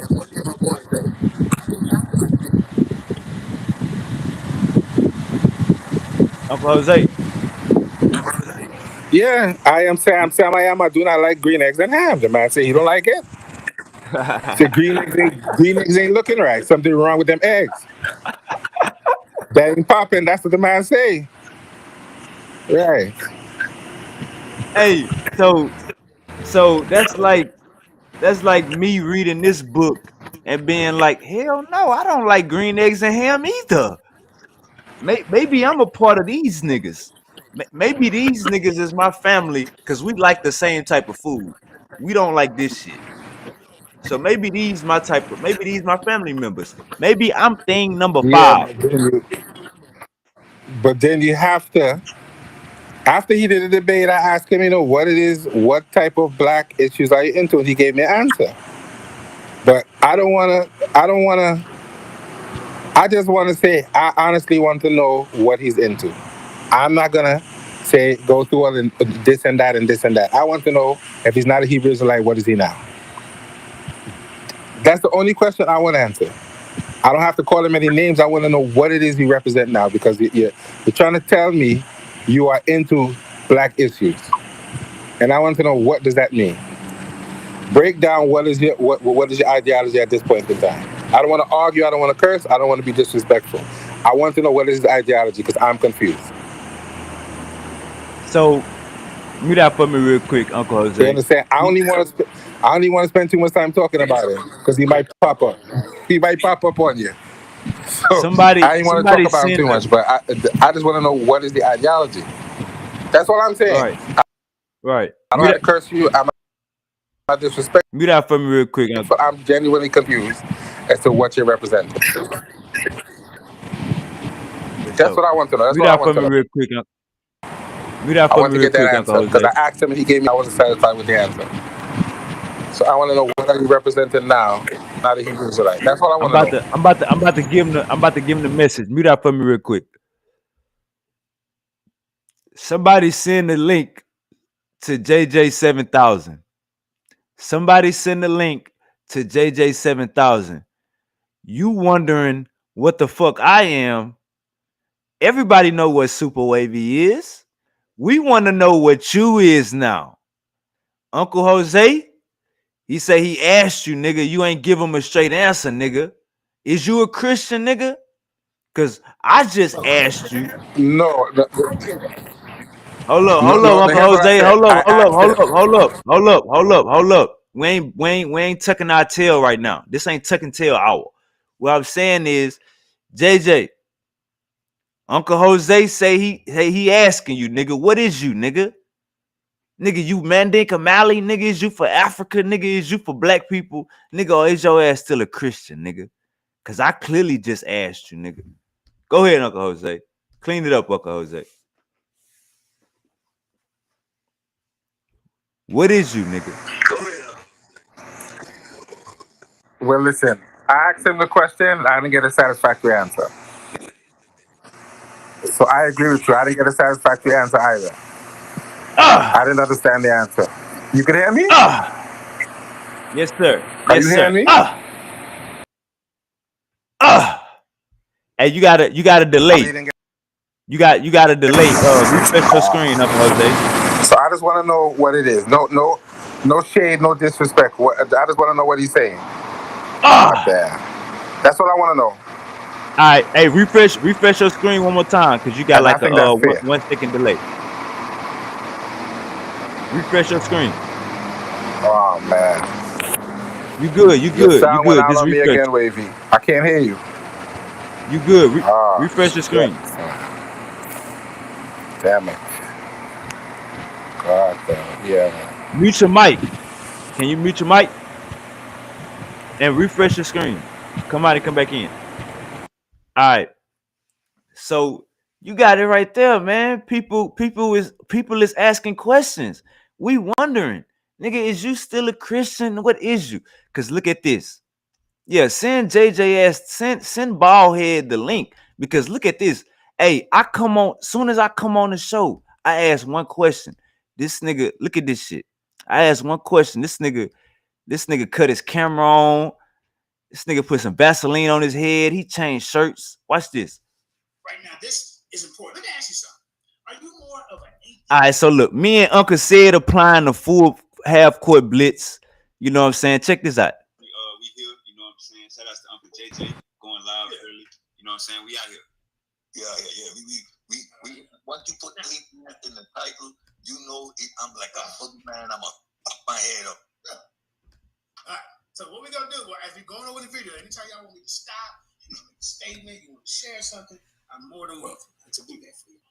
Uncle Jose. Yeah, I am Sam. Sam, I do not like green eggs and ham. The man say he don't like it. Say green eggs ain't looking right. Something wrong with them eggs. That ain't popping. That's what the man say. Right. Hey, so that's like me reading this book and being like, hell no, I don't like green eggs and ham either. Maybe I'm a part of these niggas. Maybe these niggas is my family because we like the same type of food. We don't like this shit. So maybe these my family members. Maybe I'm thing number Yeah, 5. but then you have to. After he did the debate, I asked him, what it is, what type of black issues are you into, and he gave me an answer. But I don't want to. I don't want to. I just want to say I honestly want to know what he's into. I'm not gonna say go through all this and that and this and that. I want to know if he's not a Hebrew Israelite, what is he now? That's the only question I want to answer. I don't have to call him any names. I want to know what it is you represent now because you're trying to tell me you are into black issues, and I want to know what does that mean. Break down what is your ideology at this point in time. I don't want to argue. I don't want to curse. I don't want to be disrespectful. I want to know what is his ideology because I'm confused. So mute that for me real quick, Uncle You Jose. understand? I don't even want to spend too much time talking about it because he might pop up. He might pop up on you. So Somebody I ain't want to talk somebody about him send too a much, but I just want to know what is the ideology. That's all I'm saying. right, right. I don't have to curse you. I'm not disrespectful. Mute that for me real quick, Uncle. I'm genuinely confused as to what you're representing. For That's sure. what I want to know. That's Mute what I that want for to me know. real quick, Uncle. Mute that I for want me to real get that quick, Uncle answer because Jose. I asked him and he gave me. I wasn't satisfied with the answer. So I want to know what are you representing now? Not a Hebrew Israelite. That's all I I'm want to about know. to I'm about to I'm about to give him the message. Mute that for me real quick. Somebody send the link to JJ7000. Somebody send the link to JJ7000. You wondering what the fuck I am? Everybody know what SupaWavvy is. We want to know what you is now. Uncle Jose, he say he asked you, nigga. You ain't give him a straight answer, nigga. Is you a Christian, nigga? Cause I just asked you. No, Hold up, Uncle here's what I Jose. said. Hold up, I hold up, asked hold him. up, hold up, hold up, hold up, hold up. We ain't tucking our tail right now. This ain't tucking tail hour. What I'm saying is, JJ, Uncle Jose say he asking you, nigga, what is you, nigga? Nigga, you Mandinka Mali, nigga, is you for Africa, nigga, is you for black people, nigga, or is your ass still a Christian, nigga? Cause I clearly just asked you, nigga. Go ahead, Uncle Jose. Clean it up, Uncle Jose. What is you, nigga? Well, listen. I asked him the question. I didn't get a satisfactory answer. So I agree with you. I didn't get a satisfactory answer either. I Ah! didn't understand the answer. You can hear me? Ah! Yes, sir. Are Yes, you sir. hearing me? Ah! Ah! Hey, you got a Oh, you delay. didn't get. You got a delay. Refresh your screen, Uncle Jose. So I just want to know what it is. No shade, no disrespect. I just want to know what he's saying. God Ah! damn. That's what I want to know. All right. Hey, refresh your screen one more time because you got And I like a think that's one, fair. 1 second delay. Refresh your screen. Oh man. You good. You Your good. You sound went good. out Just on me refresh. again, Wavy. I can't hear you. You good. Ah, Refresh your shit. screen. Damn it. God damn it. Yeah, man. Mute your mic. Can you mute your mic and refresh your screen? Come out and come back in. All right. So you got it right there, man. People is asking questions. We wondering, nigga, is you still a Christian? What is you? Cause look at this. Yeah, send JJS, send Ballhead the link. Because look at this. Hey, soon as I come on the show, I ask one question. This nigga, look at this shit. I asked one question. This nigga cut his camera on. This nigga put some Vaseline on his head. He changed shirts. Watch this. Right now, this is important. Let me ask you something. Are you more of an atheist? All right, so look, me and Uncle Said applying the full half court blitz. You know what I'm saying? Check this out. We here, you know what I'm saying? Shout out to Uncle JJ going live early. You know what I'm saying? We out here. Yeah. We once you put atheist in the title, you know I'm like a boogeyman. I'm a pop my head up. All right. So what we gonna do? Well, as we going over the video, anytime y'all want me to stop, you want to make a statement, you want to share something, I'm more than welcome to do that for you.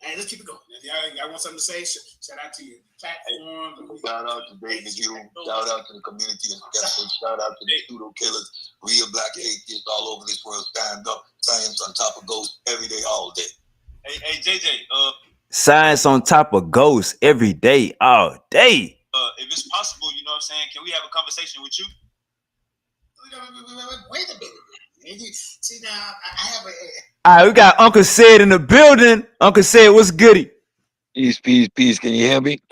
Hey, let's keep it going. If y'all want something to say, shout out to your platform. Shout out to David you. Shout out to the community of skeptics. Shout out to the pseudo killers. Real black atheists all over this world. Stand up. Science on top of ghosts every day, all day. Hey, JJ. Science on top of ghosts every day, all day. If it's possible, you know what I'm saying? Can we have a conversation with you? Wait a minute. See now, I have a. All right, we got Uncle Said in the building. Uncle Said, what's goody? Peace. Can you hear me?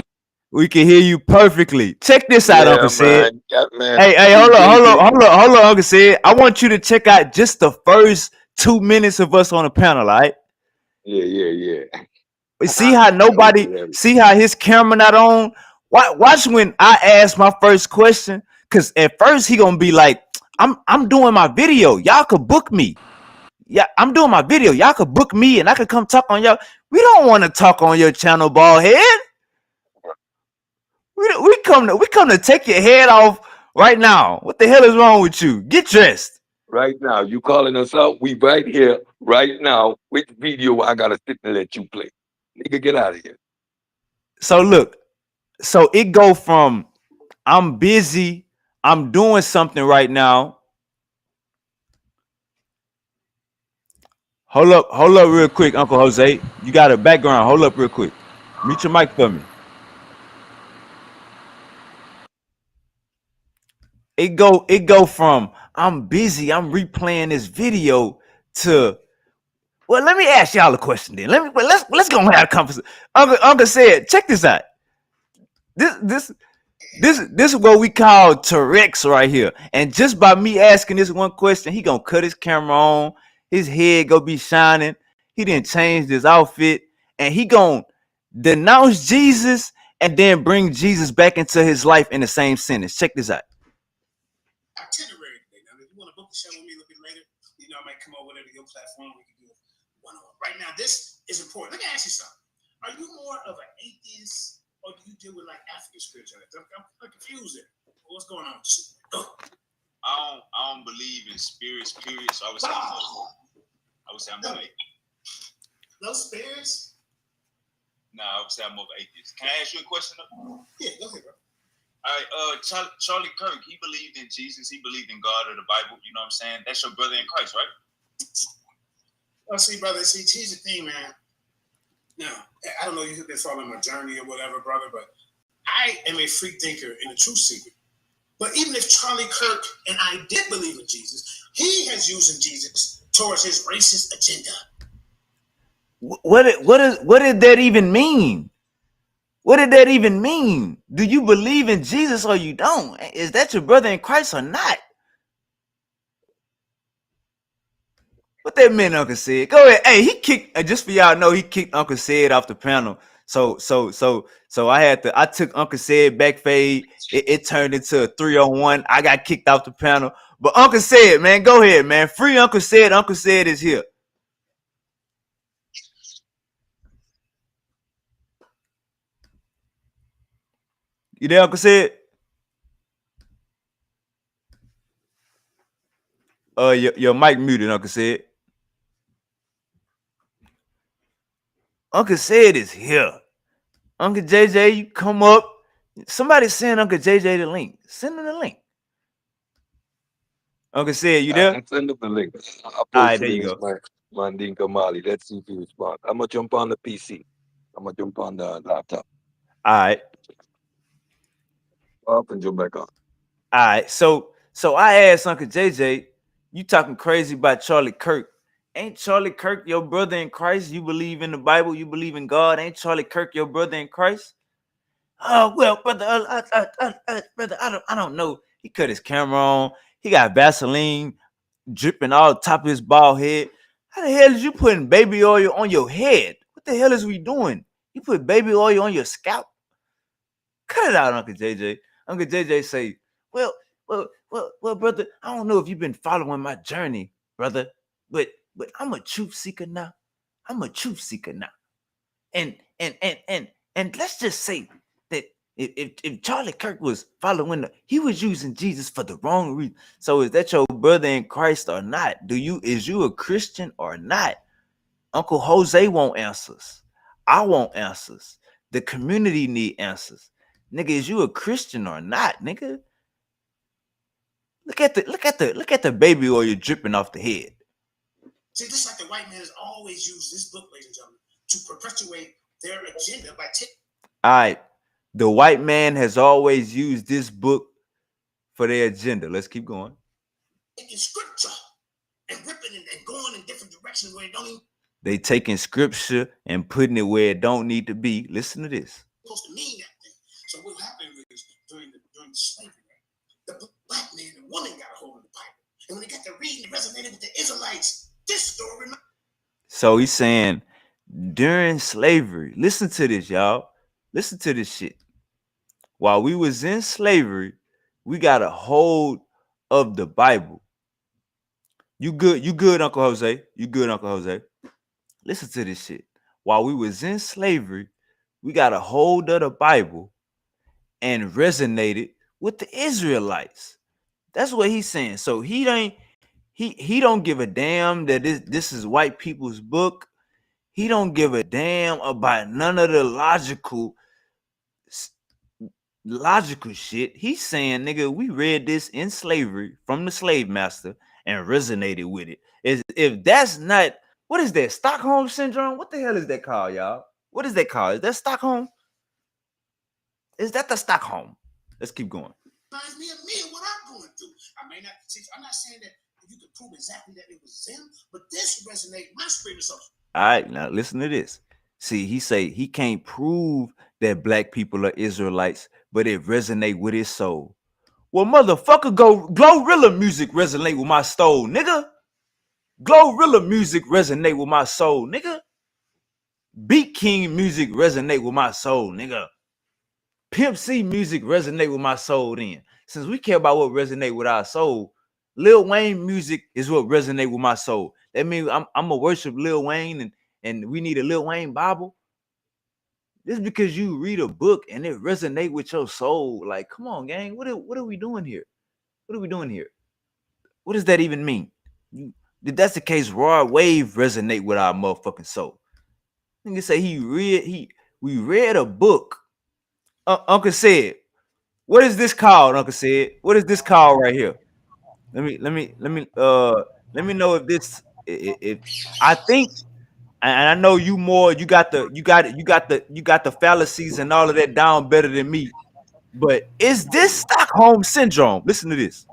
We can hear you perfectly. Check this out, Uncle Said. Man. Hey, hold on, Uncle Said. I want you to check out just the first 2 minutes of us on the panel, all right? Yeah. See how his camera not on? Watch when I ask my first question, because at first he gonna be like, I'm doing my video. Y'all could book me. Yeah, I'm doing my video. Y'all could book me and I could come talk on y'all. We don't want to talk on your channel, bald head. We come to take your head off right now. What the hell is wrong with you? Get dressed. Right now, you calling us out? We right here, right now. Which video I gotta sit and let you play? Nigga, get out of here. So look, so it go from I'm busy, I'm doing something right now. Hold up real quick, Uncle Jose. You got a background. Hold up real quick. Mute your mic for me. It go from I'm busy, I'm replaying this video to, well, let me ask y'all a question then. Let's go and have a conversation. Uncle Said, check this out. This is what we call Tourette's right here. And just by me asking this one question, he gonna cut his camera on, his head gonna be shining. He didn't change his outfit, and he gonna denounce Jesus and then bring Jesus back into his life in the same sentence. Check this out. Itinerary today. Now, if you want to book the show with me a little bit later, you know, I might come over there to your platform. We can do it one-on-one. Right now, this is important. Let me ask you something. Are you more of an atheist, or do you deal with like African spirituality? I'm confused there. What's going on? I don't believe in spirits, period. So I would say I'm more atheist. No spirits? No, I would say I'm more of an atheist. Can I ask you a question? Yeah, go ahead, bro. All right, Charlie Kirk, he believed in Jesus, he believed in God or the Bible, you know what I'm saying? That's your brother in Christ, right? Well, see, brother, here's the thing, man. Now, I don't know if you've been following my journey or whatever, brother, but I am a free thinker and a truth seeker. But even if Charlie Kirk and I did believe in Jesus, he has used Jesus towards his racist agenda. What did that even mean? What did that even mean? Do you believe in Jesus or you don't? Is that your brother in Christ or not? What that meant, Uncle Said? Go ahead. Hey, he kicked. Just for y'all know, he kicked Uncle Said off the panel. So I took Uncle Said back fade. It turned into a 3-on-1. I got kicked off the panel. But Uncle Said, man, go ahead, man. Free Uncle Said. Uncle Said is here. You there, Uncle Said? Your mic muted, Uncle Said. Uncle Said is here. Uncle JJ, you come up. Somebody send Uncle JJ the link. Send him the link. Uncle Said, you there? Send up the link. I'll post All right, there you go. Mandinka Mali. Let's see if he responds. I'm gonna jump on the PC. I'm gonna jump on the laptop. All right. Up and jump back on. All right. So I asked Uncle JJ, you talking crazy about Charlie Kirk. Ain't Charlie Kirk your brother in Christ? You believe in the Bible, you believe in God. Ain't Charlie Kirk your brother in Christ? Oh, well, brother, brother, I don't know. He cut his camera on. He got Vaseline dripping all the top of his bald head. How the hell did you putting baby oil on your head? the hell is we doing? You put baby oil on your scalp? Cut it out, Uncle JJ. Uncle JJ say, well, brother, I don't know if you've been following my journey, brother, but I'm a truth seeker now. I'm a truth seeker now. And let's just say that if Charlie Kirk was following he was using Jesus for the wrong reason. So is that your brother in Christ or not? Is you a Christian or not? Uncle Jose want answers. I want answers. The community need answers. Nigga, is you a Christian or not, nigga? Look at the baby oil dripping off the head. See, just like the white man has always used this book, ladies and gentlemen, to perpetuate their agenda by taking. All right. The white man has always used this book for their agenda. Let's keep going. Taking scripture and ripping it and going in different directions where it don't even. They taking scripture and putting it where it don't need to be. Listen to this. Supposed to mean that thing. So what happened was during the slavery, the black man and woman got a hold of the Bible, and when they got to reading, it resonated with the Israelites. This story. So he's saying during slavery, listen to this, y'all. Listen to this shit. While we was in slavery, we got a hold of the Bible. You good, Uncle Jose. You good, Uncle Jose. Listen to this shit. While we was in slavery, we got a hold of the Bible and resonated with the Israelites. That's what he's saying. So he don't give a damn that this is white people's book. He don't give a damn about none of the logical shit. He's saying, nigga, we read this in slavery from the slave master and resonated with it. If that's not, what is that? Stockholm syndrome? What the hell is that called, y'all? What is that called? Is that Stockholm? Is that the Stockholm? Let's keep going. Reminds me of me and what I'm going through. I may not see. I'm not saying that you can prove exactly that it was them, but this resonates my spirit. All right, now listen to this. See, he say he can't prove that black people are Israelites, but it resonate with his soul. Well, motherfucker, Glorilla music resonate with my soul, nigga. Glorilla music resonate with my soul, nigga. Beat King music resonate with my soul, nigga. Pimp C music resonate with my soul then. Since we care about what resonate with our soul, Lil Wayne music is what resonate with my soul. That means I'm gonna worship Lil Wayne and we need a Lil Wayne Bible. Just because you read a book and it resonate with your soul, like, come on, gang. What are we doing here? What are we doing here? What does that even mean? If that's the case, SupaWavvy resonate with our motherfucking soul. Nigga say we read a book. Uncle said, what is this called? Uncle said, what is this called right here? Let me know if I think, and I know you more. You got the fallacies and all of that down better than me. But is this Stockholm syndrome? Listen to this.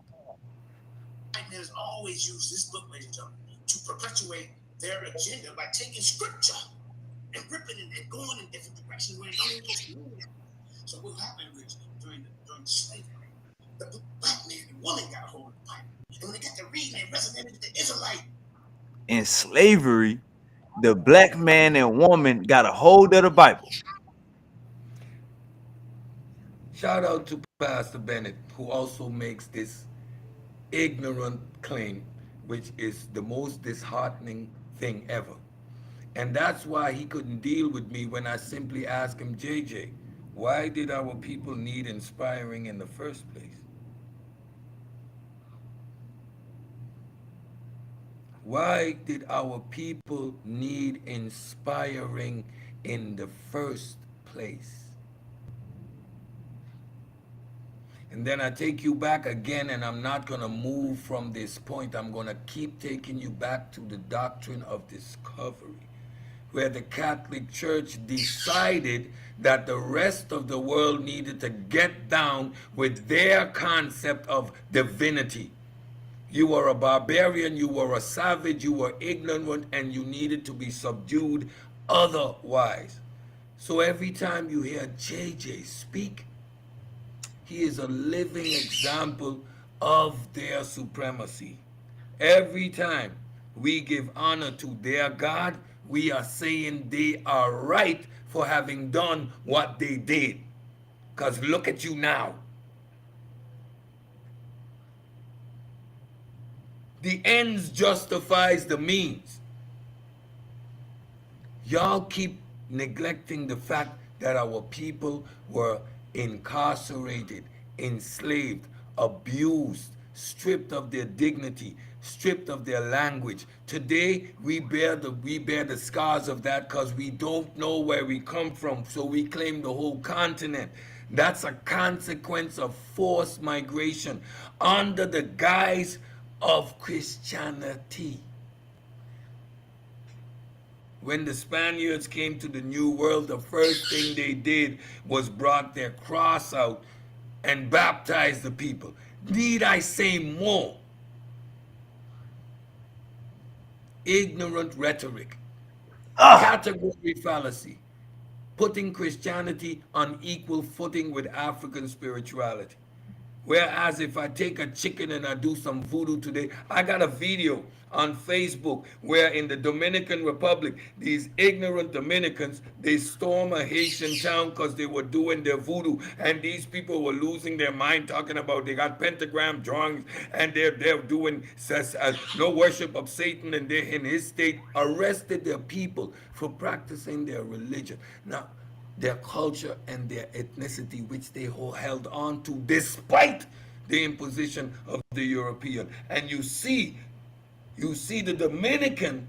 Has always used this book, ladies and gentlemen, to perpetuate their agenda by taking scripture and ripping it and going in different directions where it don't even mean that. So what happened was during slavery, the black man and woman got a hold of the Bible, and when they got to reading, it resonated with the Israelite. In slavery, the black man and woman got a hold of the Bible. Shout out to Pastor Bennett, who also makes this ignorant claim, which is the most disheartening thing ever. And that's why he couldn't deal with me when I simply asked him, JJ, why did our people need inspiring in the first place? Why did our people need inspiring in the first place? And then I take you back again, and I'm not going to move from this point. I'm going to keep taking you back to the doctrine of discovery, where the Catholic Church decided that the rest of the world needed to get down with their concept of divinity. You were a barbarian, you were a savage, you were ignorant, and you needed to be subdued otherwise. So every time you hear JJ speak, he is a living example of their supremacy. Every time. We give honor to their God. We are saying they are right for having done what they did. Because look at you now. The ends justifies the means. Y'all keep neglecting the fact that our people were incarcerated, enslaved, abused, stripped of their dignity, stripped of their language. Today we bear the scars of that because we don't know where we come from, so we claim the whole continent. That's a consequence of forced migration under the guise of Christianity. When the Spaniards came to the New World, the first thing they did was brought their cross out and baptized the people. Need I say more? Ignorant rhetoric, category fallacy, putting Christianity on equal footing with African spirituality. Whereas if I take a chicken and I do some voodoo today, I got a video on Facebook where in the Dominican Republic, these ignorant Dominicans, they storm a Haitian town because they were doing their voodoo, and these people were losing their mind talking about they got pentagram drawings and they're doing no worship of Satan, and they in his state arrested their people for practicing their religion. Now, their culture and their ethnicity, which they held on to despite the imposition of the European. And you see the Dominican,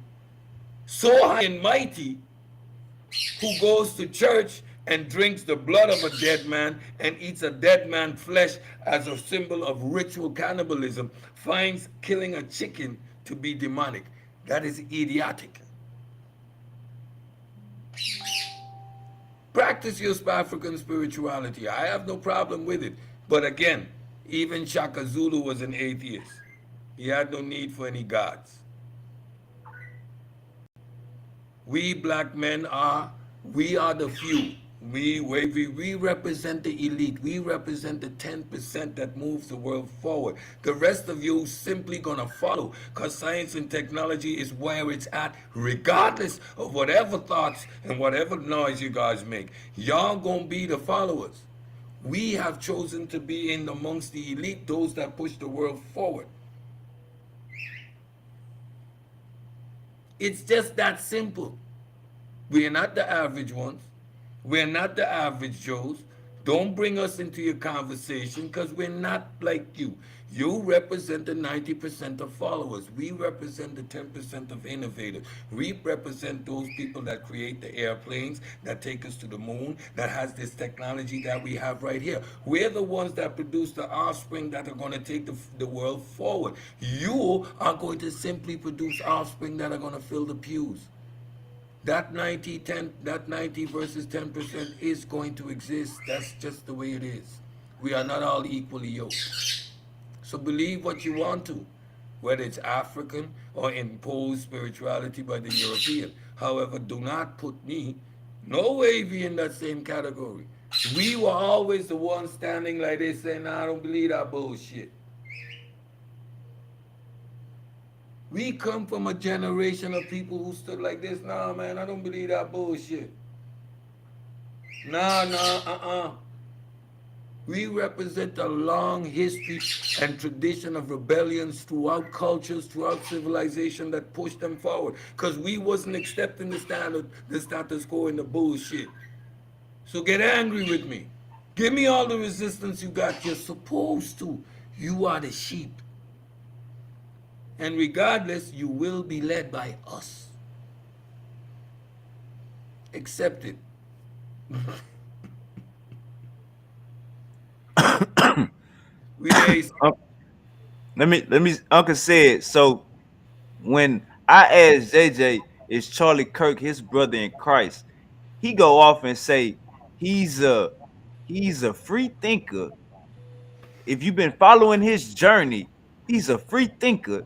so high and mighty, who goes to church and drinks the blood of a dead man and eats a dead man's flesh as a symbol of ritual cannibalism, finds killing a chicken to be demonic. That is idiotic. Practice your African spirituality. I have no problem with it. But again, even Shaka Zulu was an atheist. He had no need for any gods. We black men we are the few. We represent the elite. We represent the 10% that moves the world forward. The rest of you simply gonna follow because science and technology is where it's at, regardless of whatever thoughts and whatever noise you guys make. Y'all gonna be the followers. We have chosen to be in amongst the elite, those that push the world forward. It's just that simple. We are not the average ones. We're not the average Joes. Don't bring us into your conversation because we're not like you. You represent the 90% of followers. We represent the 10% of innovators. We represent those people that create the airplanes, that take us to the moon, that has this technology that we have right here. We're the ones that produce the offspring that are going to take the world forward. You are going to simply produce offspring that are going to fill the pews. That 90 versus 10% is going to exist. That's just the way it is. We are not all equally yoked. So believe what you want to, whether it's African or imposed spirituality by the European. However, do not put me, no wavy, in that same category. We were always the ones standing like this saying, nah, I don't believe that bullshit. We come from a generation of people who stood like this. Nah, man, I don't believe that bullshit. Nah. We represent a long history and tradition of rebellions throughout cultures, throughout civilization that pushed them forward. Because we wasn't accepting the status quo and the bullshit. So get angry with me. Give me all the resistance you got. You're supposed to. You are the sheep. And regardless, you will be led by us. Accept it. We raised. Let me Uncle said, so when I asked JJ, is Charlie Kirk his brother in Christ? He go off and say he's a free thinker. If you've been following his journey, he's a free thinker.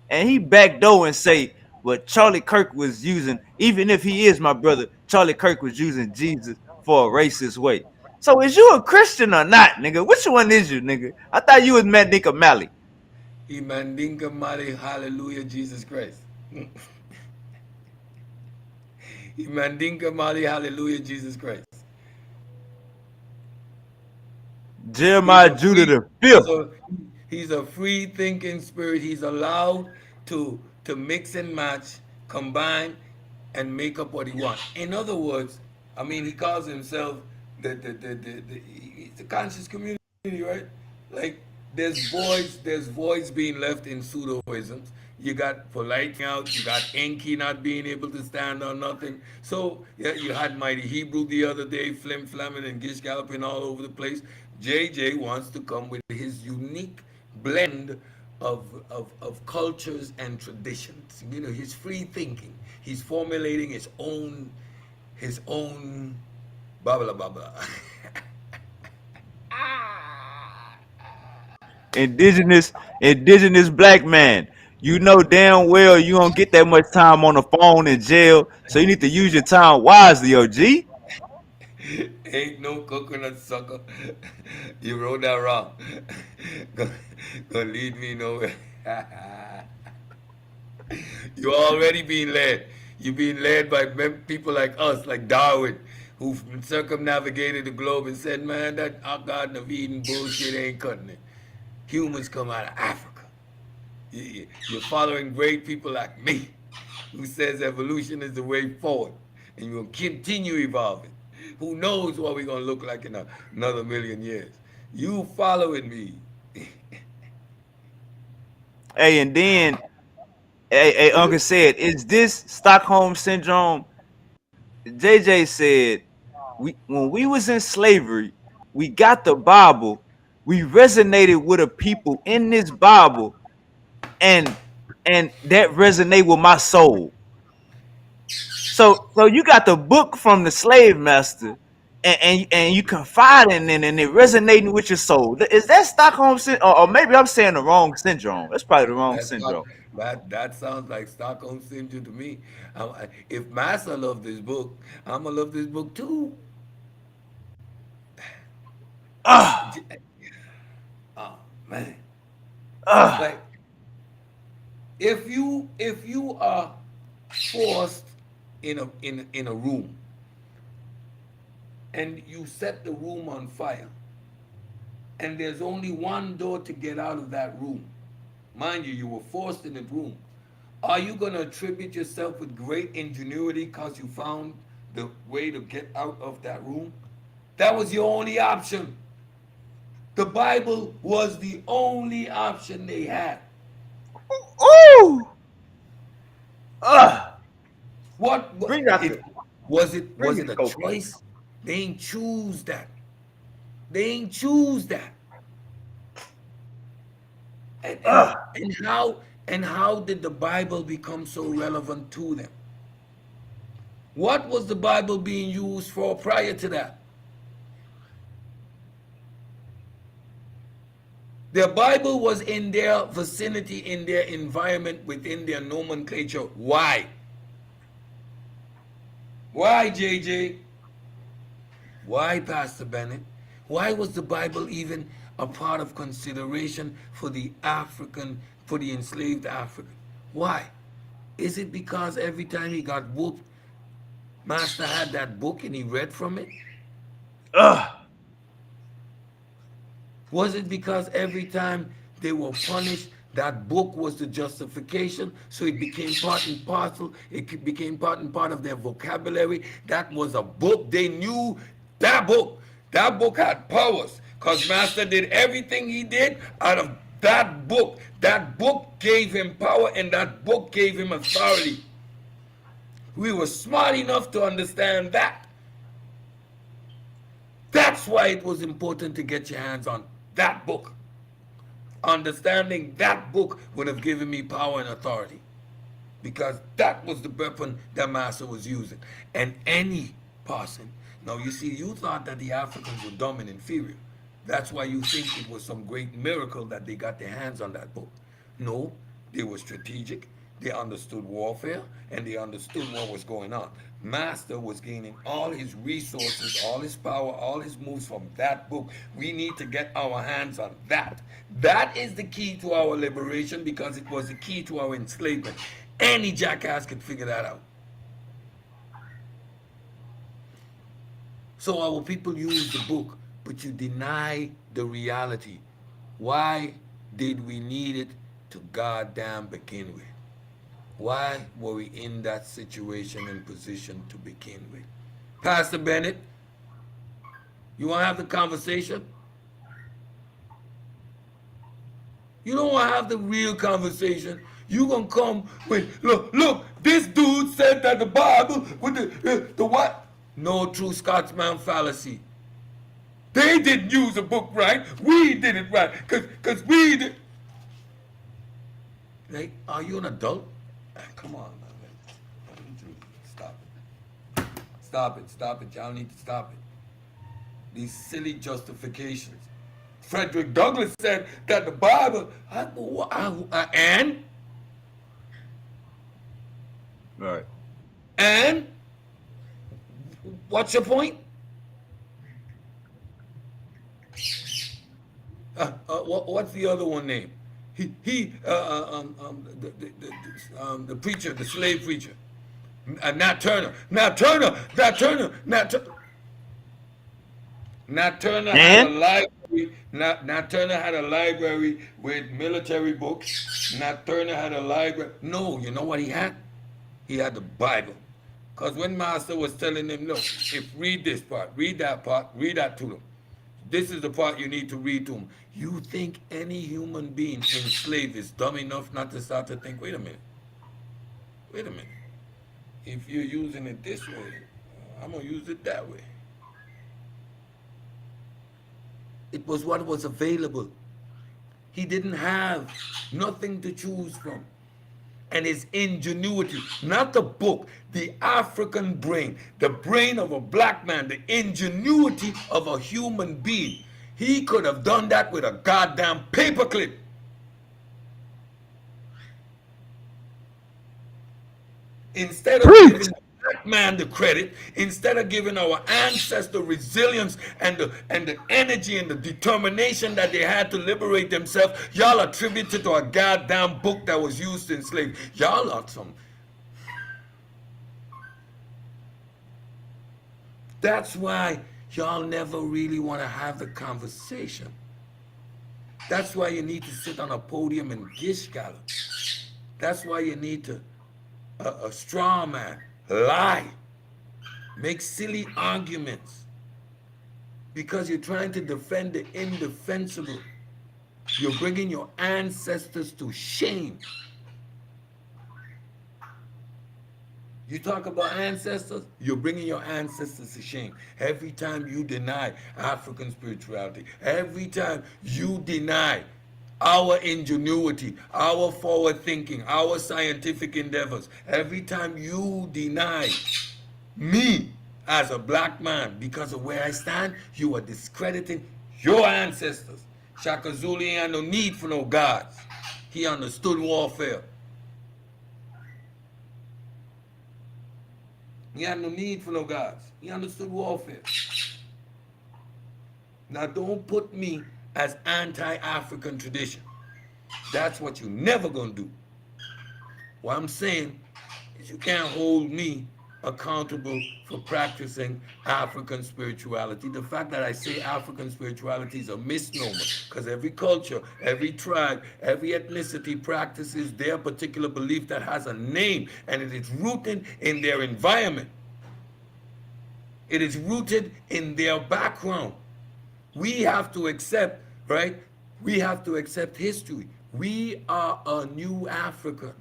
And he backdoor and say what Charlie Kirk was using, even if he is my brother, Charlie Kirk was using Jesus for a racist way. So is you a Christian or not, nigga? Which one is you, nigga? I thought you was Mandinka Mally. Imandinga Mali, hallelujah, Jesus Christ. Mandinka Mali, hallelujah, Jesus Christ. He's Jeremiah a Judah free, the fifth. so he's a free thinking spirit. He's allowed to mix and match, combine, and make up what he wants. In other words, I mean, he calls himself he's the conscious community, right? Like there's voids being left in pseudoisms. You got polite out, you got Enki not being able to stand on nothing. So yeah, you had Mighty Hebrew the other day, flim flamming and gish galloping all over the place. JJ wants to come with his unique blend of cultures and traditions. You know, his free thinking. He's formulating his own blah blah blah blah. Indigenous black man. You know damn well you don't get that much time on the phone in jail, so you need to use your time wisely, OG. Ain't no coconut sucker. You wrote that wrong. Go- Gonna lead me nowhere. You already being led. You're being led by people like us, like Darwin, who circumnavigated the globe and said, man, that our Garden of Eden bullshit ain't cutting it. Humans come out of Africa. You're following great people like me, who says evolution is the way forward, and you'll continue evolving. Who knows what we're gonna look like in another million years? You following me? Hey, and then Uncle said, is this Stockholm syndrome? JJ said, we when we was in slavery, we got the Bible, we resonated with a people in this Bible, and that resonate with my soul. So you got the book from the slave master, and you confiding in it, and it resonating with your soul. Is that Stockholm syndrome, or maybe I'm saying the wrong syndrome? That's probably the wrong That's not, syndrome. that sounds like Stockholm syndrome to me. If Massa loved this book, I'm gonna love this book too. Ah, Oh man, ah, like if you are forced in a room and you set the room on fire and there's only one door to get out of that room, mind you, you were forced in the room. Are you going to attribute yourself with great ingenuity because you found the way to get out of that room? That was your only option. The Bible was the only option they had. ooh, ah. What Bring out it the was it bring was his it a cocaine. choice? They ain't choose that. They ain't choose that. And and Ah, and how and how did the Bible become so relevant to them? What was the Bible being used for prior to that? Their Bible was in their vicinity, in their environment, within their nomenclature. Why? Why, JJ? Why, Pastor Bennett? Why was the Bible even a part of consideration for the African, for the enslaved African? Why? Is it because every time he got whooped, Master had that book and he read from it? ah. Was it because every time they were punished, that book was the justification? So it became part and parcel, became part and part of their vocabulary. That was a book. They knew that book. That book had powers because Master did everything he did out of that book. That book gave him power and that book gave him authority. We were smart enough to understand that. That's why it was important to get your hands on that book. Understanding that book would have given me power and authority because that was the weapon that Master was using. And any person, now you see, you thought that the Africans were dumb and inferior. That's why you think it was some great miracle that they got their hands on that book. No, they were strategic. They understood warfare and they understood what was going on. Master was gaining all his resources, all his power, all his moves from that book. We need to get our hands on that. That is the key to our liberation because it was the key to our enslavement. Any jackass could figure that out. So our people use the book, but you deny the reality. Why did we need it to goddamn begin with? Why were we in that situation and position to begin with? Pastor Bennett, you want to have the conversation? You don't want to have the real conversation. You gonna come with look. This dude said that the Bible with the what? No true Scotsman fallacy. They didn't use the book right. We did it right. Cause we did. Like, are you an adult? Come on, man. Stop it. Stop it. Stop it. Y'all need to stop it. These silly justifications. Frederick Douglass said that the Bible, and Right. and what's your point? What's the other one name? The preacher, the slave preacher, Nat Turner. Nat Turner had a library. Nat Turner had a library with military books. Nat Turner had a library. No, you know what he had? He had the Bible. Because when Master was telling him, look, if read this part, read that to them. This is the part you need to read to them. You think any human being enslaved is dumb enough not to start to think, wait a minute. If you're using it this way, I'm going to use it that way. It was what was available. He didn't have nothing to choose from. And his ingenuity, not the book, the African brain, the brain of a black man, the ingenuity of a human being. He could have done that with a goddamn paperclip. Instead of giving the black man the credit, instead of giving our ancestors resilience and the energy and the determination that they had to liberate themselves, y'all attribute it to a goddamn book that was used in slavery. Y'all are some. That's why y'all never really want to have the conversation. That's why you need to sit on a podium and gish gallop. That's why you need to a straw man, lie, make silly arguments because you're trying to defend the indefensible. You're bringing your ancestors to shame. You talk about ancestors, you're bringing your ancestors to shame. Every time you deny African spirituality, every time you deny our ingenuity, our forward thinking, our scientific endeavors, every time you deny me as a black man because of where I stand, you are discrediting your ancestors. Shaka Zulu ain't had no need for no gods. He understood warfare. He had no need for no gods. He understood warfare. Now don't put me as anti-African tradition. That's what you're never gonna do. What I'm saying is you can't hold me accountable for practicing African spirituality. The fact that I say African spirituality is a misnomer because every culture, every tribe, every ethnicity practices their particular belief that has a name and it is rooted in their environment. It is rooted in their background. We have to accept, right? We have to accept history. We are a new Africa.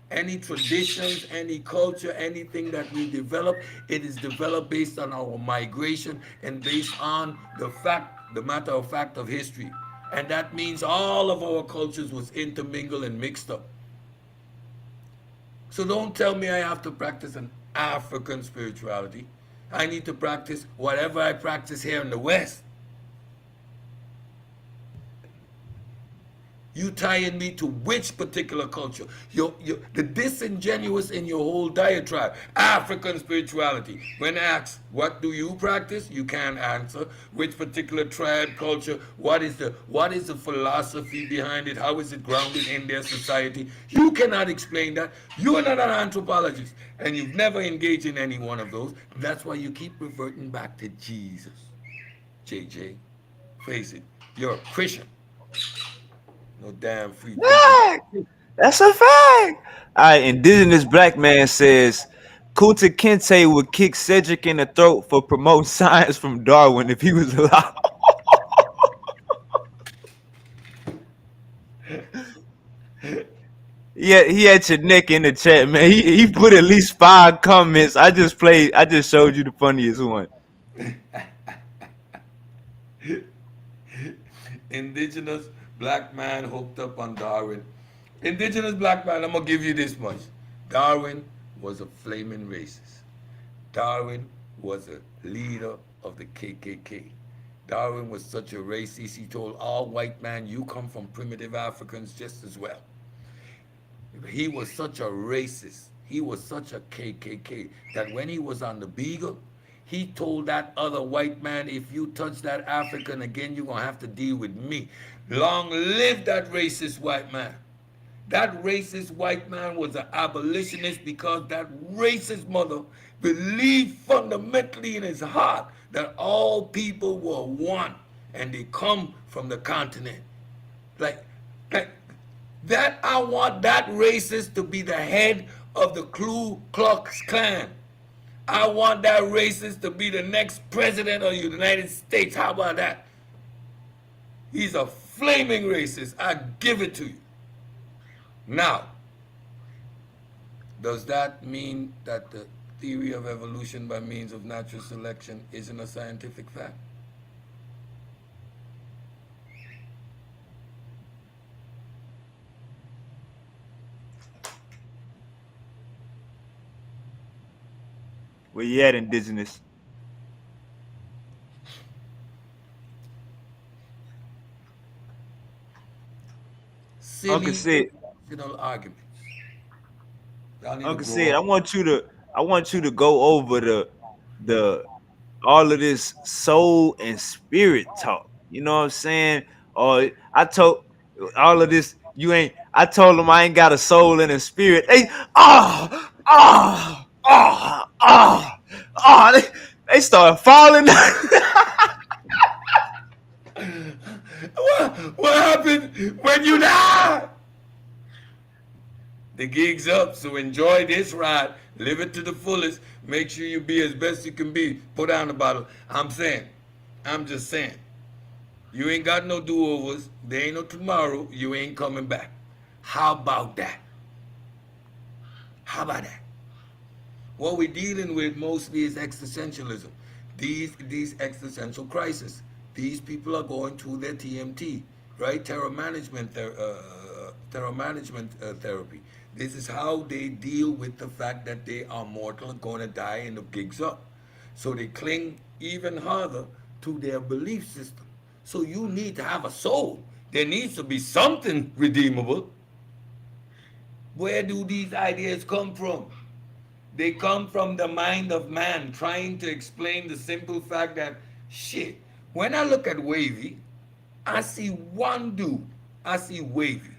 Any traditions, any culture, anything that we develop, it is developed based on our migration and based on the matter of fact of history. And that means all of our cultures was intermingled and mixed up. So don't tell me I have to practice an African spirituality. I need to practice whatever I practice here in the West. You tying me to which particular culture? The disingenuous in your whole diatribe. African spirituality. When asked, what do you practice? You can't answer. Which particular tribe, culture? What is the philosophy behind it? How is it grounded in their society? You cannot explain that. You are not an anthropologist, and you've never engaged in any one of those. That's why you keep reverting back to Jesus. JJ, face it. You're a Christian. No damn free thinking. Fact. That's a fact. All right, indigenous black man says Kunta Kinte would kick Cedric in the throat for promoting science from Darwin if he was allowed. Yeah, he had your neck in the chat, man. He put at least 5 comments. I just showed you the funniest one. Indigenous black man hooked up on Darwin. Indigenous black man, I'm gonna give you this much. Darwin was a flaming racist. Darwin was a leader of the KKK. Darwin was such a racist, he told all white man, you come from primitive Africans just as well. He was such a racist. He was such a KKK that when he was on the Beagle, he told that other white man, if you touch that African again, you're going to have to deal with me. Long live that racist white man. That racist white man was an abolitionist because that racist mother believed fundamentally in his heart that all people were one and they come from the continent. Like, like that, I want that racist to be the head of the Ku Klux Klan. I want that racist to be the next president of the United States. How about that? He's a flaming racist. I give it to you. Now, does that mean that the theory of evolution by means of natural selection isn't a scientific fact? Where you at, indigenous? Uncle Silly said, emotional arguments. Y'all need to Uncle grow said, up. I want you to go over the all of this soul and spirit talk. You know what I'm saying? Or I told all of this, you ain't I told them I ain't got a soul and a spirit. They they started falling. What happened when you die? The gig's up, so enjoy this ride. Live it to the fullest. Make sure you be as best you can be. Put down the bottle. I'm just saying. You ain't got no do-overs. There ain't no tomorrow. You ain't coming back. How about that? How about that? What we're dealing with mostly is existentialism. These existential crises. These people are going through their TMT, right? Terror management therapy. This is how they deal with the fact that they are mortal, going to die, and the gig's up. So they cling even harder to their belief system. So you need to have a soul. There needs to be something redeemable. Where do these ideas come from? They come from the mind of man trying to explain the simple fact that, shit, when I look at Wavy, I see one dude. I see Wavy.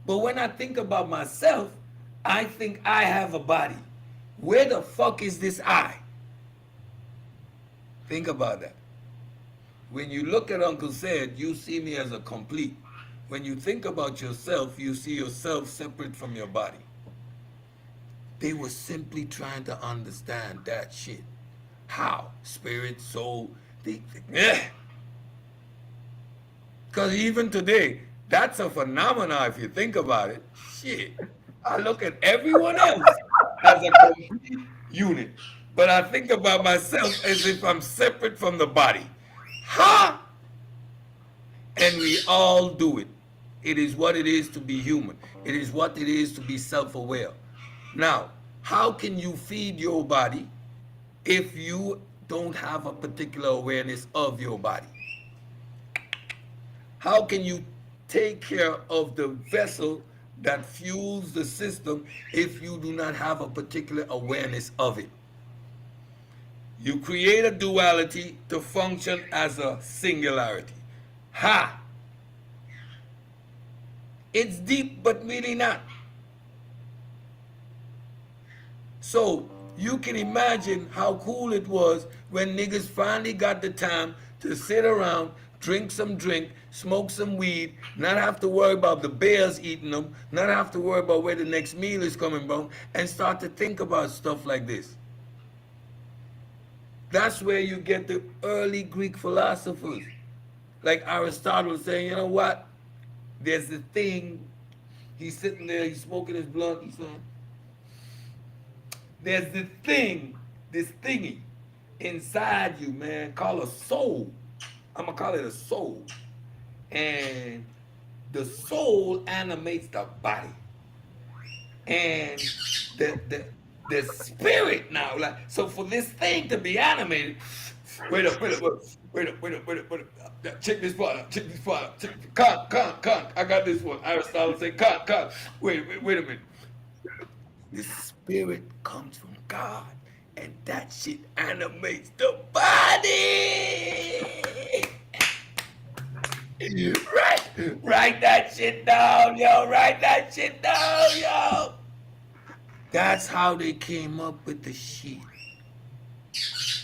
But when I think about myself, I think I have a body. Where the fuck is this I? Think about that. When you look at Uncle Said, you see me as a complete. When you think about yourself, you see yourself separate from your body. They were simply trying to understand that shit. How? Spirit, soul, yeah. Because even today, that's a phenomenon if you think about it. Shit. I look at everyone else as a complete unit. But I think about myself as if I'm separate from the body. Ha! And we all do it. It is what it is to be human. It is what it is to be self-aware. Now, how can you feed your body if you don't have a particular awareness of your body? How can you take care of the vessel that fuels the system if you do not have a particular awareness of it. You create a duality to function as a singularity. Ha! It's deep, but really not. So you can imagine how cool it was when niggas finally got the time to sit around, drink some drink, smoke some weed, not have to worry about the bears eating them, not have to worry about where the next meal is coming from, and start to think about stuff like this. That's where you get the early Greek philosophers. Like Aristotle saying, you know what? There's the thing. He's sitting there, he's smoking his blunt, he's saying, there's this thing, this thingy inside you, man, called a soul. I'm gonna call it a soul. And the soul animates the body. And the spirit now, like, so for this thing to be animated, wait up, check this part out, con, I got this one. Aristotle say, con, wait a minute. The spirit comes from God, and that shit animates the body. Write that shit down, yo. Write that shit down, yo. That's how they came up with the shit.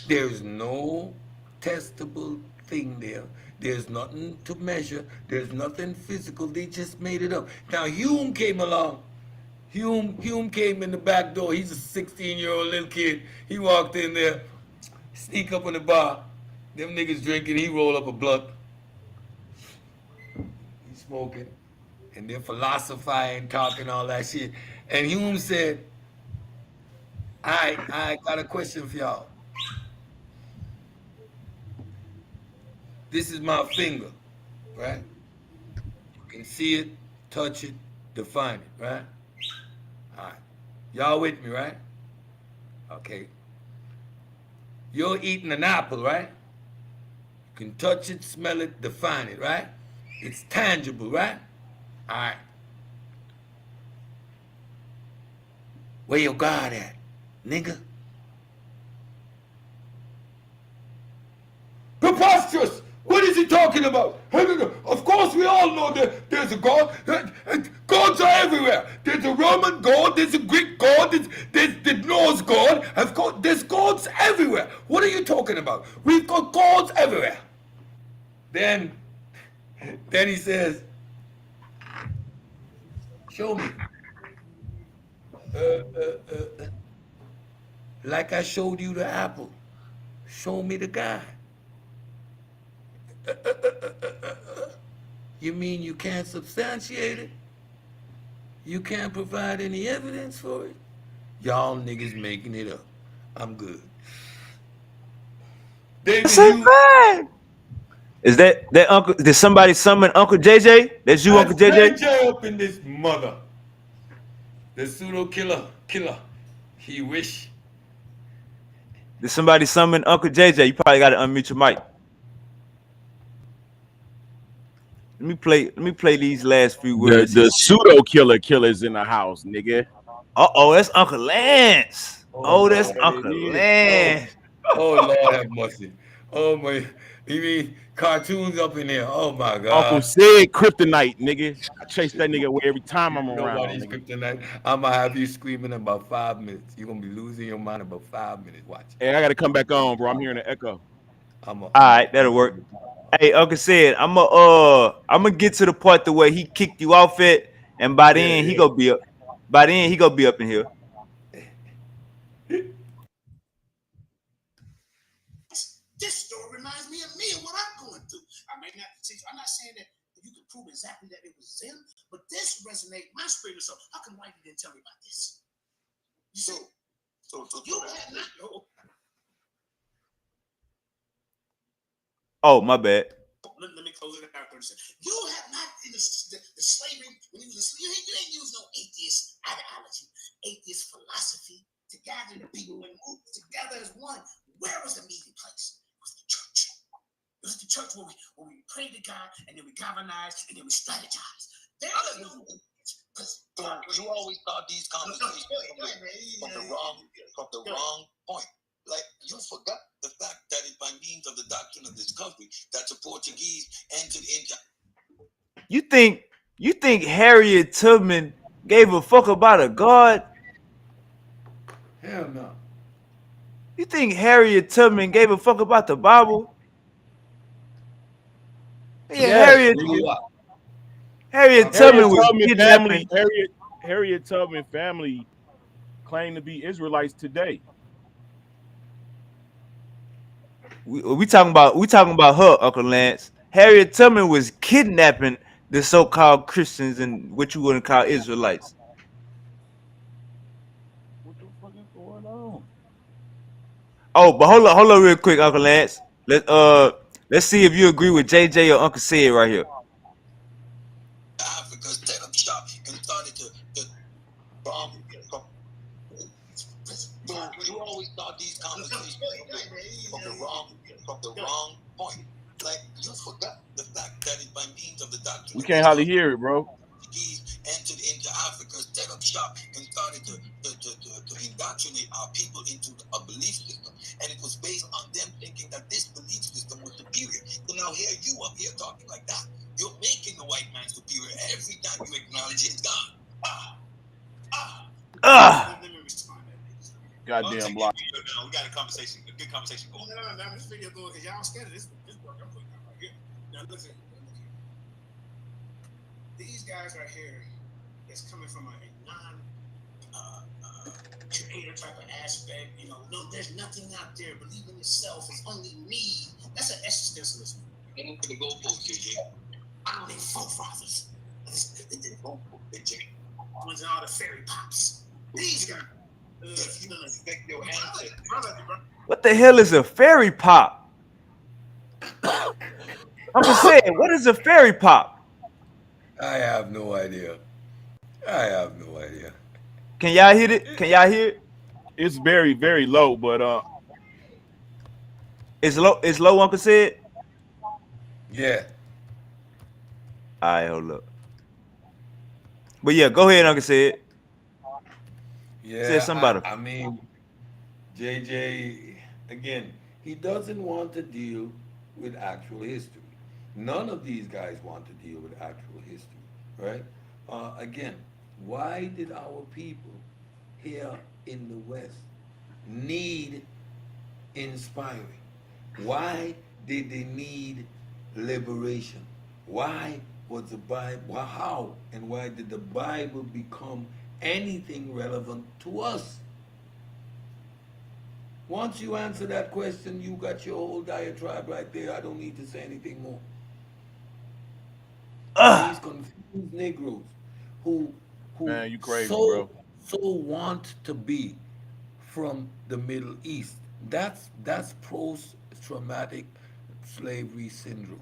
There's no testable thing there. There's nothing to measure. There's nothing physical. They just made it up. Now Hume came along. Hume came in the back door. He's a 16-year-old little kid. He walked in there, sneak up in the bar. Them niggas drinking. He roll up a blunt. He's smoking. And they're philosophizing, talking all that shit. And Hume said, I got a question for y'all. This is my finger, right? You can see it, touch it, define it, right? All right. Y'all with me, right? Okay. You're eating an apple, right? You can touch it, smell it, define it, right? It's tangible, right? All right. Where your God at, nigga? Preposterous! What is he talking about? Of course we all know that there's a God. Gods are everywhere. There's a Roman God, there's a Greek God, there's the Norse God. Of course, there's gods everywhere. What are you talking about? We've got gods everywhere. Then he says, show me. Like I showed you the apple. Show me the guy. You mean you can't substantiate it? You can't provide any evidence for it? Y'all niggas making it up. I'm good. David, That's a fact. Is that Uncle? Did somebody summon Uncle JJ? That's you, Uncle JJ? JJ up in this mother. The pseudo killer. He wish. Did somebody summon Uncle JJ? You probably got to unmute your mic. Let me play these last few words. The pseudo killer's in the house, nigga. Oh, that's Uncle Lance. Oh, that's Uncle Lance. Oh Lord have mercy. Oh my, you mean cartoons up in there? Oh my God. Uncle said kryptonite, nigga. I chase that nigga away every time I'm around. Nobody's kryptonite. I'm gonna have you screaming in about 5 minutes. You're gonna be losing your mind in about 5 minutes. Watch. Hey, I gotta come back on, bro. I'm hearing the echo. All right, that'll work. Hey, Uncle said, I'm gonna get to the part the way he kicked you off it, and by then he gonna be up. By then he gonna be up in here. This story reminds me of me and what I'm going through. I'm not saying that you can prove exactly that it was them, but this resonates my spirit. So how come Whitey didn't tell me about this? You see, so you had not. Oh, my bad. Let me close it out 30 seconds. You have not in the slavery when you was a slave. You ain't use no atheist ideology, atheist philosophy to gather the people and move together as one. Where was the meeting place? It was the church. It was was the church where we prayed to God and then we galvanized and then we strategized. There is no. You always thought these conversations from the wrong point. Like you forgot the fact that it's by means of the doctrine of discovery that the Portuguese entered into. You think Harriet Tubman gave a fuck about a God? Hell no. You think Harriet Tubman gave a fuck about the Bible? Yeah, Yes, Harriet nigga. Harriet Harriet Tubman was Tubman family, kidnapping. Harriet Tubman family claim to be Israelites today. We talking about her, Uncle Lance. Harriet Tubman was kidnapping the so-called Christians and what you wouldn't call Israelites. What the fuck is going on? Oh, but hold on, real quick, Uncle Lance. Let's see if you agree with JJ or Uncle Sid right here. Africa set up shop and started to bomb. You always thought these conversations from the wrong point. Like you forgot the fact that it's by means of the doctrine We of can't hardly discovery. hear it, bro. Portuguese entered into Africa, set up shop, and started to indoctrinate our people into a belief system. And it was based on them thinking that this belief system was superior. So now here you up here talking like that. You're making the white man superior every time you acknowledge his God. Ugh. Let me respond to that. Goddamn block. We got a conversation, a good conversation going. No, this video going because y'all scared of this work I'm putting out right here. Now look here. These guys right here is coming from a non creator type of aspect. You know, no, there's nothing out there. Believe in yourself. It's only me. That's an existentialist. And the goalpost, JJ. I don't need forefathers. The ones and all the fairy pops. These guys. If you respect your ancestors. What the hell is a fairy pop? Uncle Sid, what is a fairy pop? I have no idea. I have no idea. Can y'all hear it? Can y'all hear it? It's very, very low, but It's low. It's low, Uncle Sid. Yeah. All right, hold up. But yeah, go ahead, Uncle Sid. Said Yeah, something about I mean, JJ, again, he doesn't want to deal with actual history. None of these guys want to deal with actual history, right? Again, why did our people here in the West need inspiring? Why did they need liberation? Why was the Bible, how and why did the Bible become anything relevant to us? Once you answer that question, you got your whole diatribe right there. I don't need to say anything more. These confused Negroes who man, you crazy, so bro. want to be from the Middle East. That's post-traumatic slavery syndrome.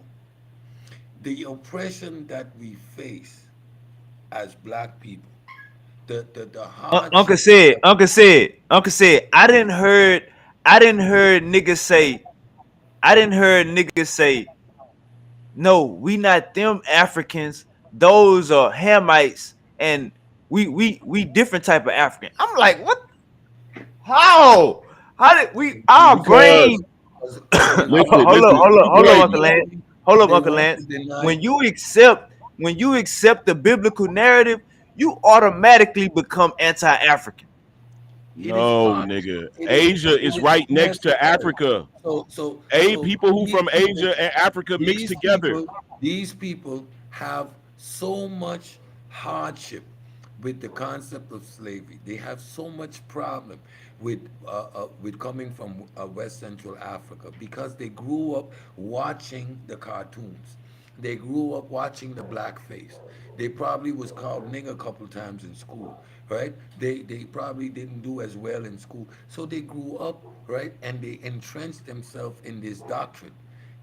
The oppression that we face as black people, the Uncle hardship. Sid, Uncle Sid. I didn't heard niggas say. I didn't heard niggas say. No, we not them Africans. Those are Hamites, and we different type of African. I'm like, what? How? How did we? Our Because brain. Because listen, listen, you Hold up, they Uncle crazy. want Lance. Hold up, they Uncle want to Lance. deny. When you accept the biblical narrative, you automatically become anti-African. It is No, part. nigga. It is. Asia It is is right next to necessary. Africa. A So people who from Asia and Africa mixed these together. people these people have so much hardship with the concept of slavery. They have so much problem with coming from West Central Africa because they grew up watching the cartoons. They grew up watching the blackface. They probably was called nigger a couple times in school, right? They probably didn't do as well in school. So they grew up, right? And they entrenched themselves in this doctrine.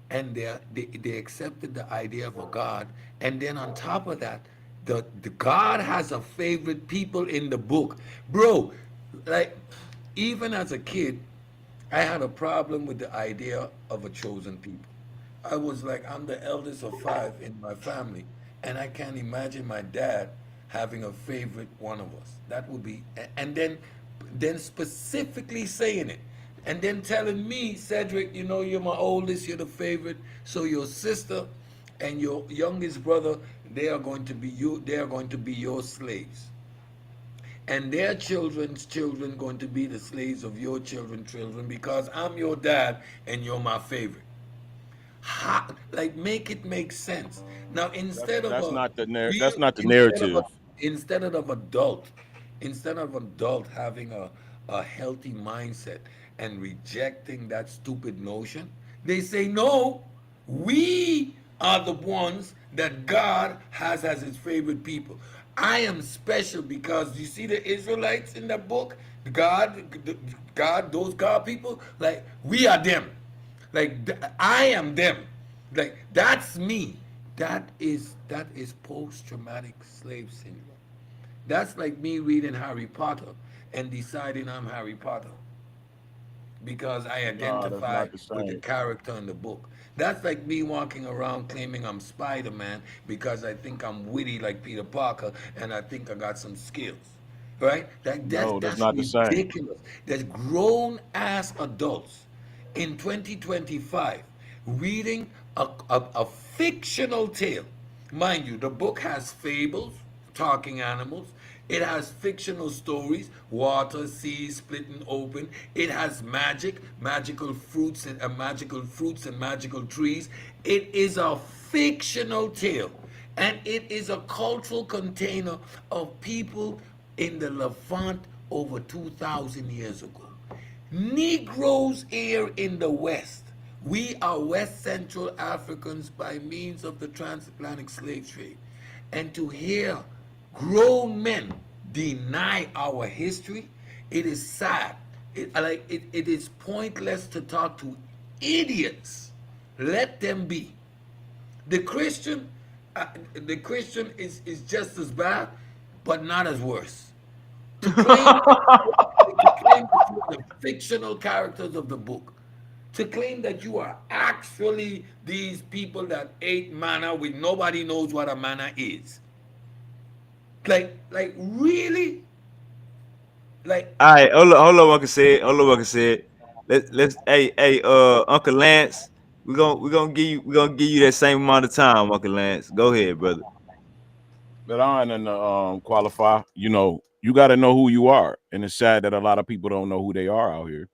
And they accepted the idea of a God. And then on top of that, the God has a favorite people in the book. Bro, like even as a kid, I had a problem with the idea of a chosen people. I was like, I'm the eldest of 5 in my family, and I can't imagine my dad having a favorite one of us. That would be, and then specifically saying it, and then telling me, Cedric, you know, you're my oldest, you're the favorite, so your sister and your youngest brother, they are going to be you, they are going to be your slaves, and their children's children going to be the slaves of your children's children, because I'm your dad and you're my favorite. Like, make it make sense. Now, That's not the that's real, not the narrative. instead of adult, having a healthy mindset and rejecting that stupid notion, they say no. We are the ones that God has as His favorite people. I am special because you see the Israelites in the book, God, those God people, like we are them. Like I am them. Like that's me. That is post-traumatic slave syndrome. That's like me reading Harry Potter and deciding I'm Harry Potter because I No, that's identify not the with the same. character in the book. That's like me walking around claiming I'm Spider-Man because I think I'm witty like Peter Parker and I think I got some skills. Right? No, that's That's not the same. ridiculous. There's grown ass adults in 2025 reading a fictional tale. Mind you, the book has fables, talking animals. It has fictional stories, water, sea splitting open. It has magic, magical fruits and magical trees. It is a fictional tale, and it is a cultural container of people in the Levant over 2,000 years ago. Negroes here in the West. We are West Central Africans by means of the transatlantic slave trade. And to hear grown men deny our history, it is sad. It is pointless to talk to idiots. Let them be. The Christian, the Christian is just as bad, but not as worse. To claim that you are the fictional characters of the book, to claim that you are actually these people that ate manna when nobody knows what a manna is. Like really? Like, All right, hold on, Uncle said. Hold on, Uncle said. Let's hey, Uncle Lance, we're gonna give you that same amount of time, Uncle Lance. Go ahead, brother. That aren't in the qualify. You know, you got to know who you are, and it's sad that a lot of people don't know who they are out here.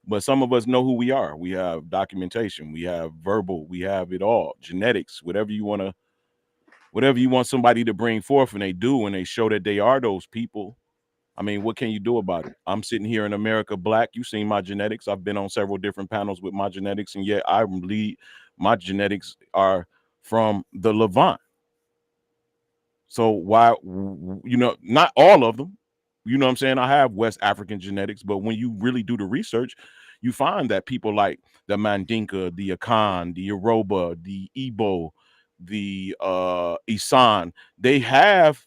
But some of us know who we are. We have documentation. We have verbal. We have it all. Genetics. Whatever you want somebody to bring forth, and they do, and they show that they are those people. I mean, what can you do about it? I'm sitting here in America Black. You've seen my genetics. I've been on several different panels with my genetics, and yet I lead. My genetics are from the Levant. So why, not all of them, you know what I'm saying? I have West African genetics, but when you really do the research, you find that people like the Mandinka, the Akan, the Yoruba, the Igbo, the Isan, they have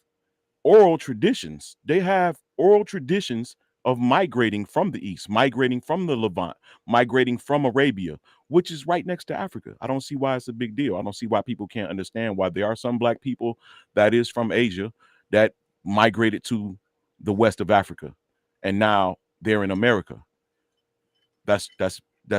oral traditions. They have oral traditions of migrating from the east, migrating from the Levant, migrating from Arabia, which is right next to Africa. I don't see why it's a big deal. I don't see why people can't understand why there are some Black people that is from Asia that migrated to the west of Africa, and now they're in America. That's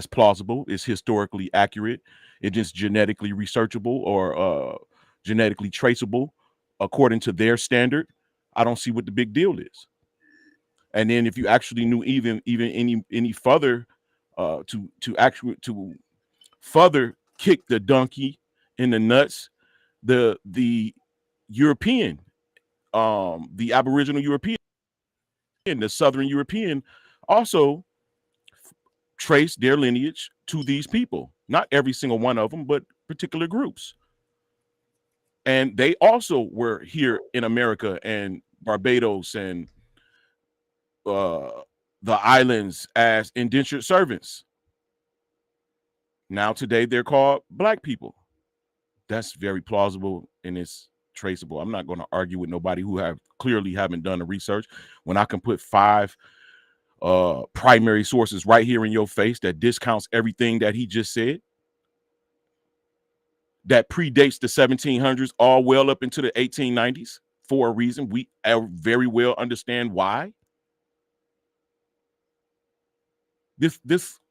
plausible. It's historically accurate. It is genetically researchable or genetically traceable according to their standard. I don't see what the big deal is. And then if you actually knew even any further to further kick the donkey in the nuts, the European, the Aboriginal European, the Southern European also trace their lineage to these people. Not every single one of them, but particular groups. And they also were here in America and Barbados and uh, the islands as indentured servants. Now today they're called Black people. That's very plausible and it's traceable. I'm not going to argue with nobody who have clearly haven't done the research when I can put 5 primary sources right here in your face that discounts everything that he just said. that predates the 1700s, all well up into the 1890s for a reason. We very well understand why. This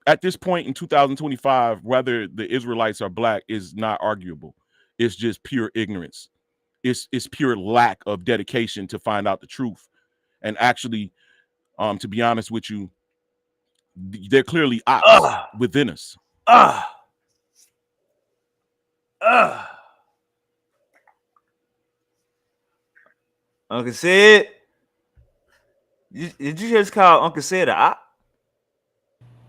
at this point in 2025, whether the Israelites are black is not arguable. It's just pure ignorance. It's pure lack of dedication to find out the truth. And actually, to be honest with you, they're clearly ops Ah, within us. ah, ah. Uncle said, did you just call Uncle said a op?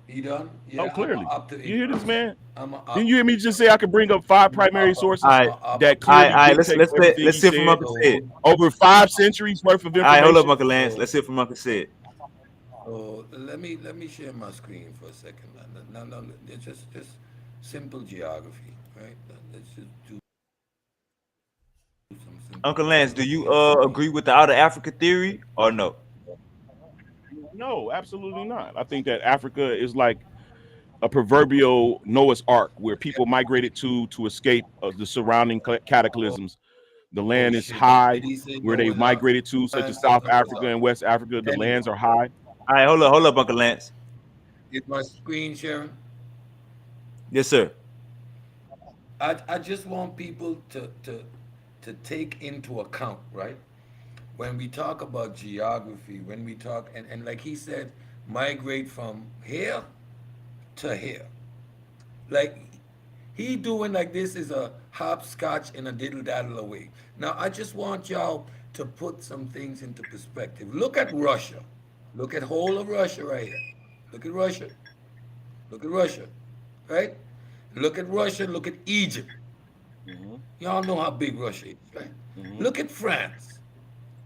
You done? Oh, Yeah, I'm a clearly. up to You hear this, ignorance. man? I'm a Didn't up. you hear me just say I could bring up 5 I'm a primary upper. All sources I'm right, a upper. that all right, clearly all right. dictate everything Let's he hear from said Uncle said. So, over 5 centuries worth of All right, hold up, information? Uncle Lance. so, Let's hear from Uncle said. so let me share my screen for a second. No, it's just simple geography, right? Let's just do some simple Uncle Lance, do you geography on screen. agree with the outer Africa theory or no? No, absolutely not. I think that Africa is like a proverbial Noah's Ark where people migrated to escape the surrounding cataclysms. The Oh land is shit! Did high he say where they Noah's Ark? migrated to, such as 9 South seconds was Africa up. and West Africa. The Anyway, lands are high. All right, hold up, Uncle Lance. is my screen sharing? Yes, sir. I just want people to take into account, right? When we talk about geography, when we talk and like he said, migrate from here to here. Like he doing like this is a hopscotch and a diddle daddle away. Now I just want y'all to put some things into perspective. Look at Russia. Look at whole of Russia right here. Look at Russia. Look at Russia. Right? Look at Russia, look at Egypt. Hmm. Y'all know how big Russia is, right? Hmm. Look at France.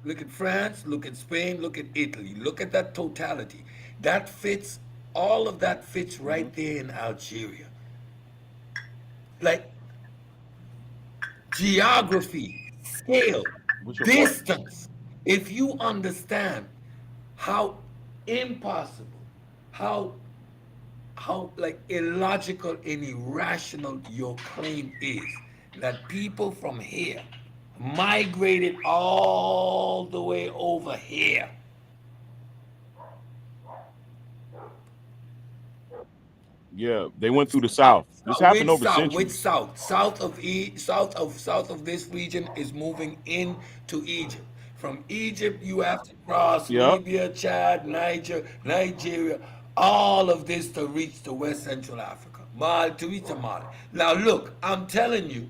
Look at France, look at Spain, look at Italy. Look at that totality. That fits, all of that fits Hmm. right there in Algeria. Like geography, scale, What's your point? distance. If you understand how impossible, how like illogical and irrational your claim is that people from here migrated all the way over here. Yeah, they went through the South. This happened Which over south? Which centuries. south? South of this region is moving into Egypt. From Egypt, you have to cross Yep. Libya, Chad, Nigeria, all of this to reach to West Central Africa, Mali to reach to Mali. Now look, I'm telling you,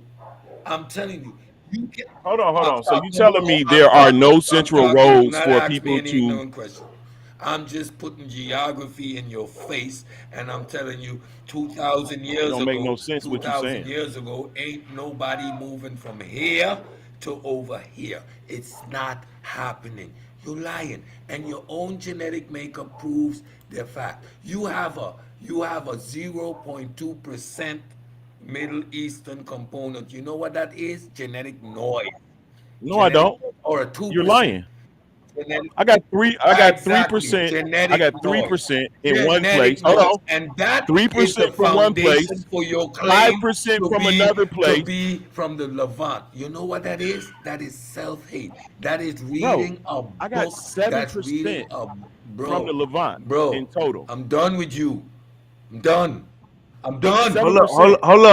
you can Hold on. So you no, telling me I'm there are talking, no I'm central talking. Do roads not for ask me people any to? ignorant question. I'm just putting geography in your face, and I'm telling you, It don't make no sense what you're 2,000 saying. years ago, ain't nobody moving from here to over here. It's not happening. You're lying, and your own genetic makeup proves the fact. You have a 0.2% Middle Eastern component. You know what that is? Genetic noise. No, I Genetic don't. or a You're 2%. lying. Genetic, I got three. I got three exactly. percent. I Genetic got three noise. percent in one Genetic place. Hold noise. on. And that Three is the percent from one foundation place. for your Five claim percent to from be another to place, be from the Levant. You know what that is? That is self-hate. That is bro. reading a I got book. seven That's reading percent a from bro. the Levant Bro, in total. I'm done with you. I'm done. I'm done. Seven Hold up, hold up, percent. hold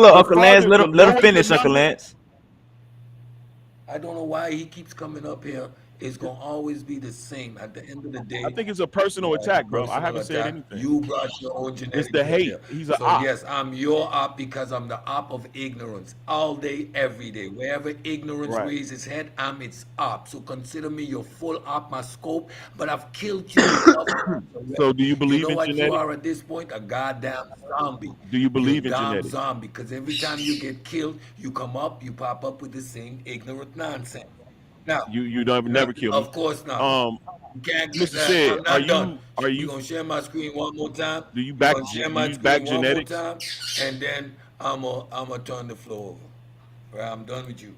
up, The Uncle Lance. farther, Let the him lower the finish, Uncle number. Lance. I don't know why he keeps coming up here. It's gonna always be the same. At the end of the I day, think it's a personal yeah, it's a attack, bro. I personal haven't said attack. anything. You brought your own It's genetics the up hate. here. He's a So op. yes, I'm your op because I'm the op of ignorance all day, every day. Wherever ignorance Right. raises its head, I'm its op. So consider me your full op, my scope. But I've killed you enough. So do you You believe know in what you genetics? are at this point? A goddamn zombie. Do you You're a believe in damn genetics? zombie because every time you get killed, you come up, you pop up with the same ignorant nonsense. Now, You don't never kill me. of course not. Um, You can't get Mr. that. Said, I'm not done. are We're you gonna share my screen one more time. do you We're back gonna share do my you back screen one more genetics? time, and then I'm gonna turn the floor over. Right, I'm done with you.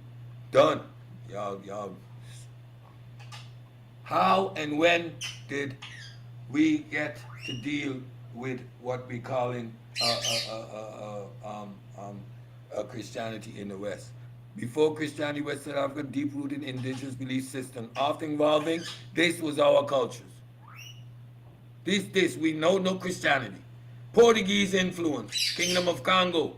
Done. Y'all. How and when did we get to deal with what we calling Christianity in the West. Before Christianity, Western Africa, deep-rooted indigenous belief system, often involving, this was our cultures. This, we know no Christianity. Portuguese influence, Kingdom of Congo.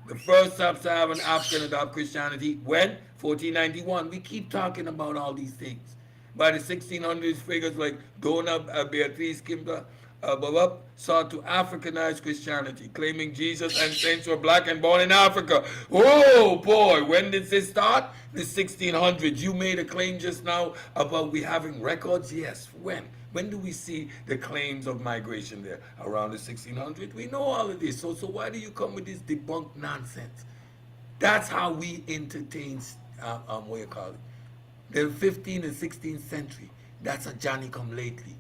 The first sub-Saharan African adopt Christianity when? 1491. We keep talking about all these things. By the 1600s, figures like Dona Beatriz Kimba sought to Africanize Christianity, claiming Jesus and saints were black and born in Africa. Oh boy, when did this start? The 1600s. You made a claim just now about we having records. Yes, when? When do we see the claims of migration there? Around the 1600s? We know all of this. So why do you come with this debunked nonsense? That's how we entertain, what you call it, the 15th and 16th century. That's a Johnny come lately.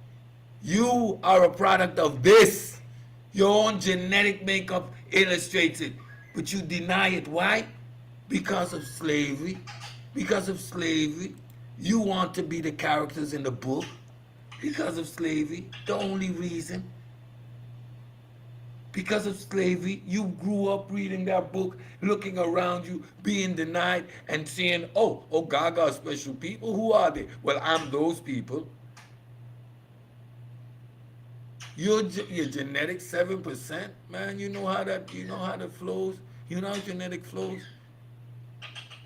You are a product of this. Your own genetic makeup illustrates it. But you deny it. Why? Because of slavery. Because of slavery. You want to be the characters in the book. Because of slavery. The only reason. Because of slavery, you grew up reading that book, looking around you, being denied, and saying, oh, God got special people. Who are they? Well, I'm those people. Your genetic 7%, man. You know how that flows. You know how genetic flows.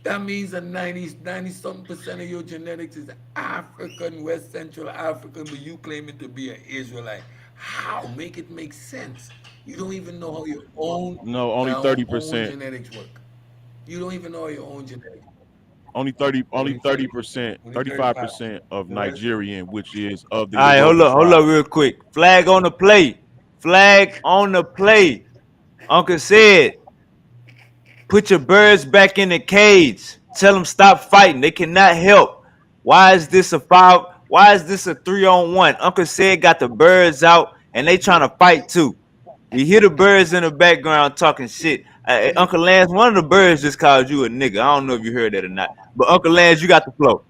That means that 90 something percent of your genetics is African, West Central African, but you claim it to be an Israelite. How? Make it make sense. You don't even know how your own No, only own 30%. genetics work. You don't even know how your own genetics work. Only 30, only Only 30. 30%, Only 35. 35% of The rest. Nigerian, which is of the All right, Yoruba hold up tribe. real quick. Flag on the play. Flag on the play. Uncle said, put your birds back in the cage. Tell them stop fighting. They cannot help. Why is this a five? Why is this a 3-on-1? Uncle said got the birds out and they trying to fight too. We hear the birds in the background talking shit. Uncle Lance, one of the birds just called you a nigga. I don't know if you heard that or not. But Uncle Lance, you got the flow.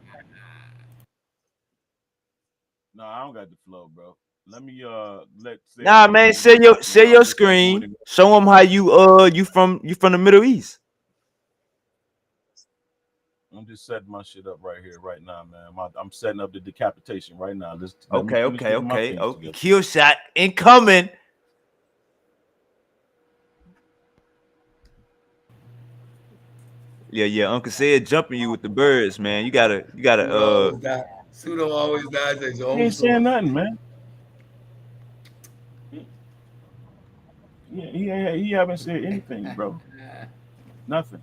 No, I don't got the flow, bro. Let me let say Nah, some man, people what share y'all your just gonna do it. screen. Show them how you from the Middle East. I'm just setting my shit up right here, right now, man. I'm setting up the decapitation right now. Let me Okay, finish okay, getting my okay. things Oh, together. kill shot incoming. Yeah. Uncle said jumping you with the birds, man. You gotta Pseudo always dies at his He own ain't saying source. nothing, man. He haven't said anything, bro. Nothing.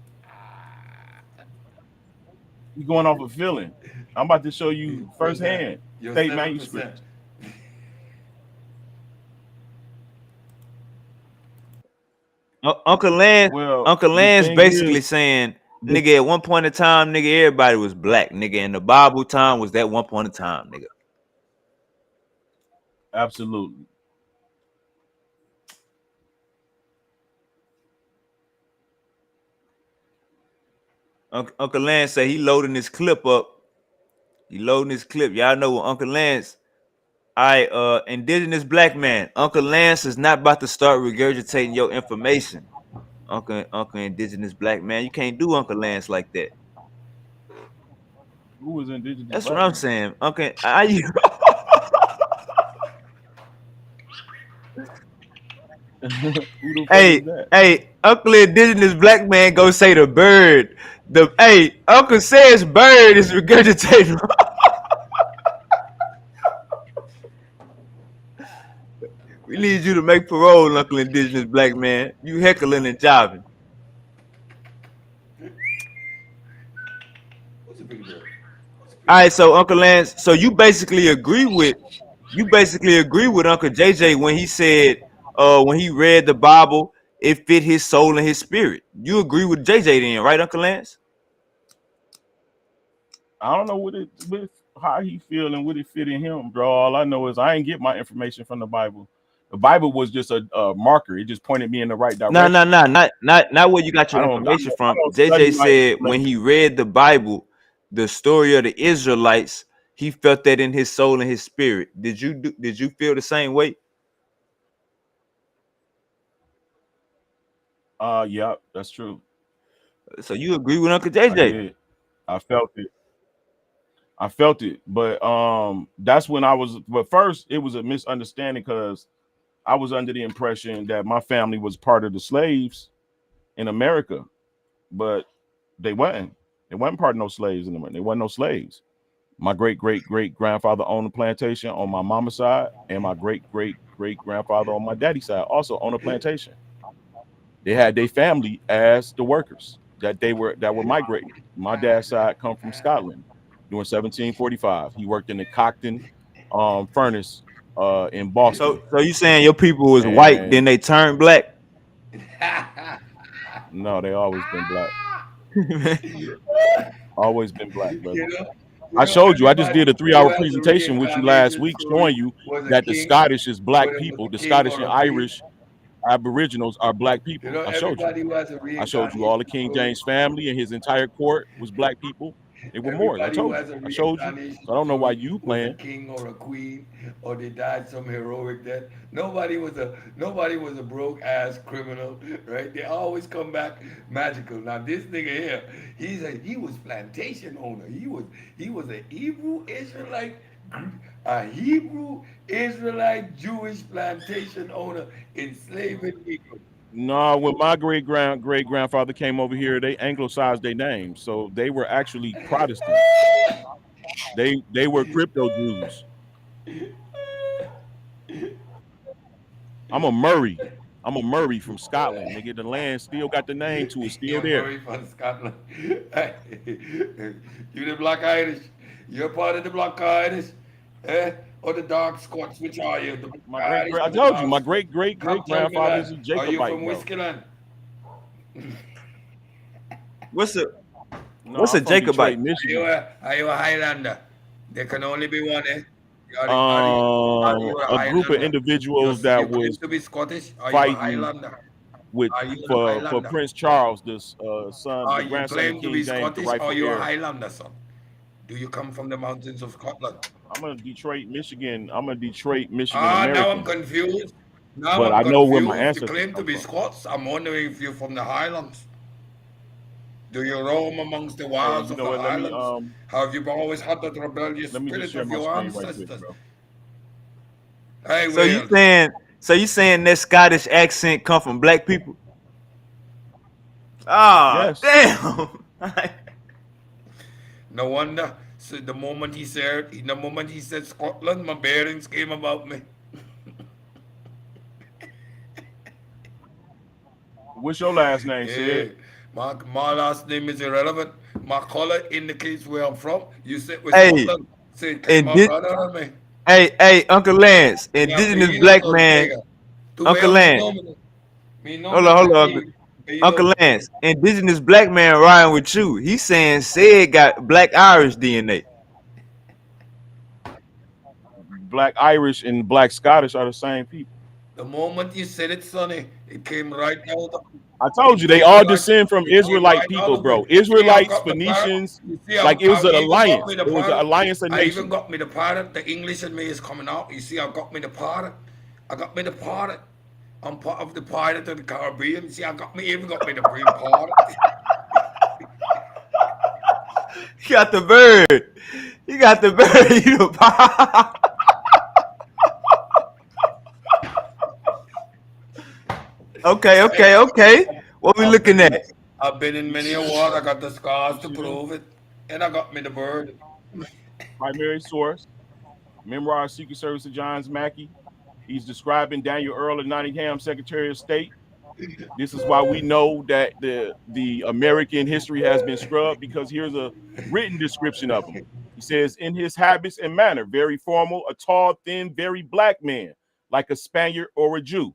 He going off a feeling. I'm about to show you What's that? firsthand Your state 7%. manuscripts. Uncle Lance, Well, Uncle the Lance thing basically is, saying, this, nigga, at one point in time, nigga, everybody was black, nigga, and the Bible time was that one point in time, nigga. absolutely. Uncle Lance say he loading this clip up. He loading this clip. Y'all know what Uncle Lance. Indigenous black man. Uncle Lance is not about to start regurgitating your information. Uncle Indigenous black man. You can't do Uncle Lance like that. Who is indigenous That's what black I'm man? saying. Uncle, Who the fuck is hey, that? Uncle Indigenous black man go say the bird. Uncle says bird is regurgitating. We need you to make parole, Uncle Indigenous black man. You heckling and jiving. What's a pretty bird? All right, so Uncle Lance, so you basically agree with Uncle JJ when he said, when he read the Bible, it fit his soul and his spirit. You agree with JJ then, right, Uncle Lance? I don't know with how he feel and what it fit in him, bro. All I know is I ain't get my information from the Bible. The Bible was just a marker. It just pointed me in the right No, direction. not where you got I your don't. information I from. don't study JJ my said when information. he read the Bible, the story of the Israelites, he felt that in his soul and his spirit. Did you feel the same way? Yeah, that's true. So you agree with Uncle I JJ? did. I felt it. I felt it. But that's when I was. But first, it was a misunderstanding because I was under the impression that my family was part of the slaves in America, but they wasn't. They wasn't part of no slaves in America. They wasn't no slaves. My great great great grandfather owned a plantation on my mama's side, and my great great great grandfather on my daddy's side also owned a plantation. They had their family as the workers that were migrating. My dad's side come from Scotland during 1745. He worked in the Cockton furnace in Boston, So you saying your people was white, then and they turned black? no, they always been black. You Always been black, brother. know, I showed you. I just did a who 3-hour has a presentation with you last reincarnation week showing story you was a that the king, Scottish is black whether it was people. a The king Scottish or and a queen. Irish Aboriginals are black You people. know, I showed you. everybody who has a I showed you all reincarnation the King story. James family and his entire court was black people. They were Moors. I Everybody who told you. has a I showed you. reincarnation So I don't know why story you was a playing. king or a queen, or they died some heroic death. Nobody was a broke ass criminal, right? They always come back magical. Now this nigga here, he was plantation owner. He was a Hebrew Israelite Jewish plantation owner enslaving people. No, when my great grandfather came over here, they anglicized their names, so they were actually Protestants. They were crypto Jews. I'm a Murray. I'm a Murray from Scotland. Nigga, the land still got the name to it, still You're there. Murray from Scotland. You the Black Irish. You're part of the Black Irish. Eh? Or the dark Scots. Which are you? The My Black great Irish great I or the told you, dark my Scots? great great Come great tell me grandfather is that. a Are you Jacobite, from bro. Whiskeyland? What's a No, what's I'm a from Jacobite? Detroit, Are you Michigan. a Highlander? There can only be one, eh? Are you a A group of Highlander? individuals that You claim was to be Scottish? Are you a fighting Highlander? with Are you a for Highlander? Prince Charles, Are the you grandson of claim to King be James, the Scottish? Or rightful you a heir. Highlander, son? Do you come from the mountains of Scotland? I'm a Detroit, Michigan. I'm a Detroit, Michigan Now I'm American, confused. Now but I'm I know where my confused. You ancestors claim to come be from. Scots. I'm wondering if you're from the Highlands. Do you roam amongst the Hey, wilds you of know the what? Highlands? Have you always had that rebellious Let me just spirit share of my your screen right quick, ancestors? bro. Hey, So you Will. saying that Scottish accent come from black people? Ah, Yes, damn. No wonder. So the moment he said Scotland, my bearings came about me. what's your last name, Yeah, Sid? my last name is irrelevant. My color indicates where I'm from. You said with Hey, Scotland. So it came and out did rather on me. hey, Uncle Lance, Me indigenous apellido black son man, pega. Tu Uncle veo Lance. mi nombre Hold está on, Uncle, aquí. Uncle Apellido. Lance. Indigenous black man riding with you. He saying said got black Irish DNA. Black Irish and Black Scottish are the same people. The moment you said it, Sonny, it came right out. I told you It they came all right. descend from It came Israelite right out people, of me. bro. See, I've Israelites, got the parrot. Phoenicians, You see, like it was I've an even got me alliance. the It was an parrot. alliance of I even nations. got me the parrot. The English in me is coming out. You see, I've got me the parrot. I got me the parrot. I'm part of the pirate of the Caribbean. See, even got me the green parrot. He got the bird. He got the bird. You know, okay. What we I've looking been at? I've been in many a war. I got the scars You to see them? prove it, and I got me the bird. Primary source. Memoir of Secret Service of John Mackey. He's describing Daniel Earl of Nottingham, Secretary of State. This is why we know that the American history has been scrubbed, because here's a written description of him. He says, in his habits and manner, very formal, a tall, thin, very black man, like a Spaniard or a Jew.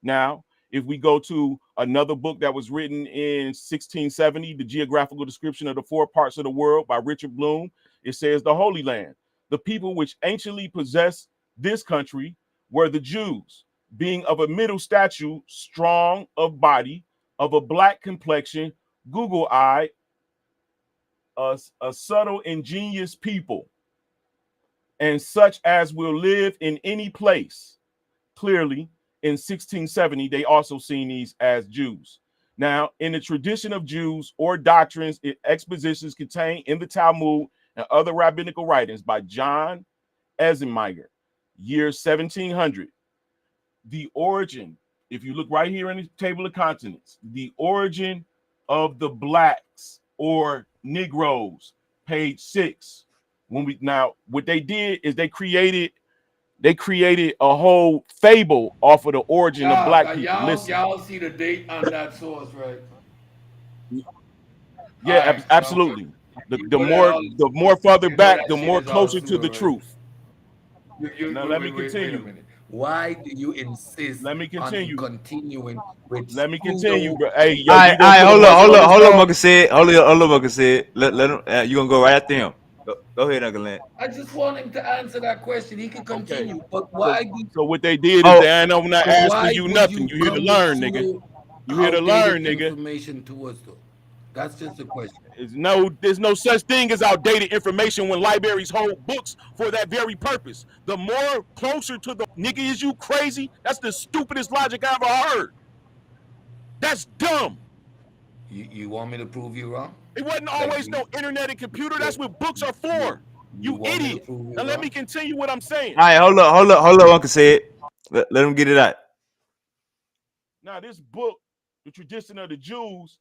Now, if we go to another book that was written in 1670, The Geographical Description of the Four Parts of the World by Richard Bloom, it says the Holy Land. The people which anciently possessed this country were the Jews, being of a middle stature, strong of body, of a black complexion, Google-eyed, a subtle, ingenious people, and such as will live in any place. Clearly, in 1670, they also seen these as Jews. Now, in the tradition of Jews or doctrines, expositions contained in the Talmud and other rabbinical writings by John Eisenmenger, year 1700. The origin, if you look right here in the table of contents, the origin of the blacks or Negroes, page 6. Now, what they did is they created a whole fable off of the origin of black people. Listen. Y'all see the date on that source, right? Yeah, All right, absolutely. You The know that more further you know back, that the shit more is all closer to pseudo, the right? truth. Now let me Wait a continue. minute. Why do you insist Let me on continue. continuing with Let me continue, pseudo? bro. Hey, yo, All you right, gonna put a muzzle on this hold on, dog? Uncle said. Hold on, Uncle said. Let him. You gonna go right after him? Go ahead, Uncle Lance. I just want him to answer that question. He can Okay. continue, but So what they did is Oh, they ain't not asking you would nothing. you You here to come with learn, nigga. pseudo You here to outdated learn, nigga. information to us, though? That's just the question. There's no such thing as outdated information when libraries hold books for that very purpose. The more closer to the nigga, is you crazy? That's the stupidest logic I ever heard. That's dumb. You want me to prove you wrong? It wasn't Like always no internet and computer. That's what books are you, for. you You want me to idiot. prove you Now let me wrong? continue what I'm saying. all right. Hold up, Uncle said. Let him get it out. Now, this book, The Tradition of the Jews,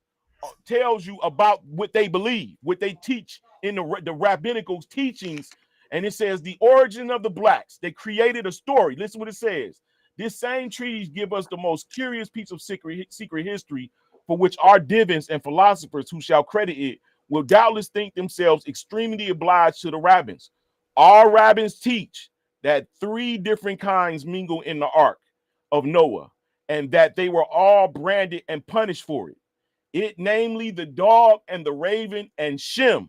tells you about what they believe, what they teach in the rabbinical teachings. And it says the origin of the blacks. They created a story. Listen what it says. This same trees give us the most curious piece of secret history, for which our divins and philosophers who shall credit it will doubtless think themselves extremely obliged to the rabbins. All rabbins teach that 3 different kinds mingle in the ark of Noah, and that they were all branded and punished for it. Namely the dog and the raven and Shem.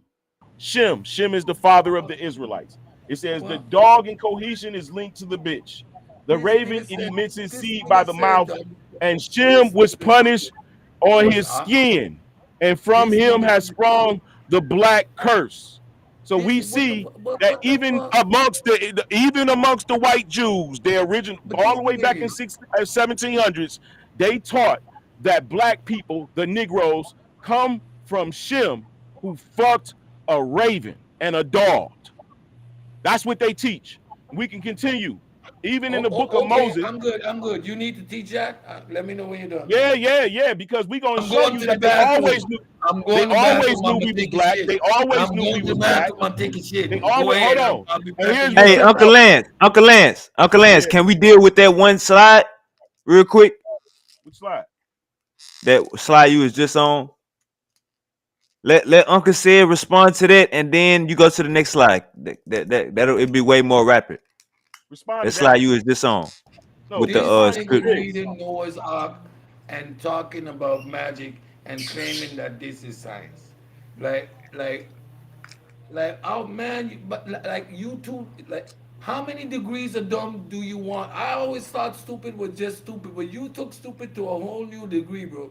Shem is the father of the Israelites. It says the Well, dog in cohesion is linked to the bitch. The this raven, nigga it said, emits his this seed by nigga the said, mouth, dog, and Shem this was nigga punished on was, his skin, and from this him has nigga, sprung the black curse. So we what the, see that what the fuck? even amongst the white Jews, they original But all this the way back nigga in is, 1700s, they taught that black people, the Negroes, come from Shem, who fucked a raven and a dog. That's what they teach. We can continue. Even in the book of okay, Moses, I'm good. You need to teach that? Let me know when you're done. yeah, because we're gonna I'm show going you to the that they always bathroom. knew I'm going to the bathroom. I'm we gonna was take a black. shit. They always I'm knew we going to the was black. bathroom. I'm taking shit. They Go always ahead. hold on. I'll be And back here's when you're what Hey, done. check Uncle Lance, Yeah, can we deal with that one slide real quick? which slide? That slide you was just on. Let Uncle said respond to that, and then you go to the next slide. That'll it'll be way more rapid. Respond That to that slide one. you was just on No, with the This respond to nigga script. this. reading Noah's Ark and talking about magic and claiming that this is science. Like, like, oh man, but like you two, like, how many degrees of dumb do you want? I always thought stupid was just stupid, but you took stupid to a whole new degree, bro.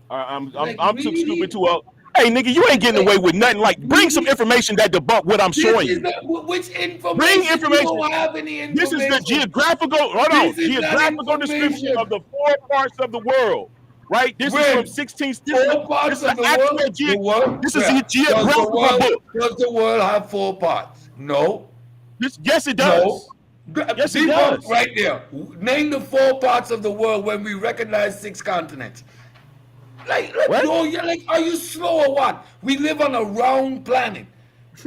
Like, I'm too stupid really? to hey nigga, you ain't getting Like, away with nothing. Like bring some really? information that debunk what I'm This showing is you. not, which Bring information? You information. don't have any This is the information. geographical, hold This on, is not geographical description of information. the 4 parts of the world, right? This is from When 16th. four parts This is an of the actual world, the world, this is a where geographical book. does the world have 4 parts? No, Yes, it no. does. Yes, it Debunk does. right there. Name the 4 parts of the world when we recognize 6 continents. Like, What? no, you're like, are you slow or what? We live on a round planet.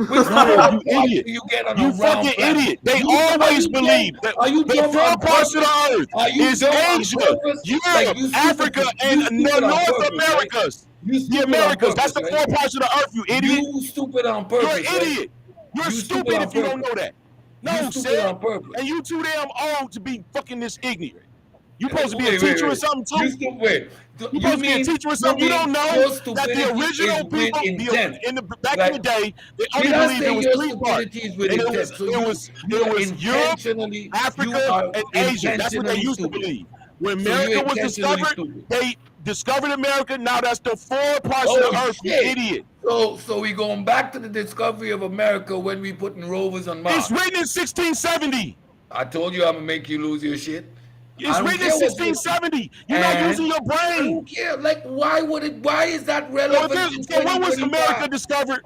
Which No, 4 you parts idiot. do you get on a You round fucking planet? idiot. They Are always you dumb? believe that Are you the dumb four on parts of purpose? the earth Are you is dumb on Asia, purpose? Like Europe, you stupid. Africa, and You the stupid on North purpose, right? Americas. You The stupid on Americas. That's purpose, the right? 4 parts of the earth, you idiot. You stupid on You're an purpose, right? idiot. You're You stupid stupid on if you don't purpose. know that. You No, stupid said. on purpose. And you too damn old to be fucking this ignorant. You supposed to be a Wait, teacher or wait. something You too? stupid. Wait. You You supposed to be a mean teacher or something? You don't know your that the stupidity is original with people, intent? back in Like, the day, they did only I believed say it was your 3 parts, stupidity is with and intent? So you it are was Europe, intentionally you Africa, are and Asia. That's what they intentionally used to stupid. believe. When So you're America was intentionally discovered, stupid. they discovered America. Now that's the 4 parts of Oh the earth. You shit. idiot. So we going back to the discovery of America when we putting rovers on It's Mars. written in 1670. I told you I'm gonna make you lose your shit. I It's don't written in care what. 1670. You're not And using your I brain. don't care. Like, why would it? Why is that relevant in So when was America 2025? discovered?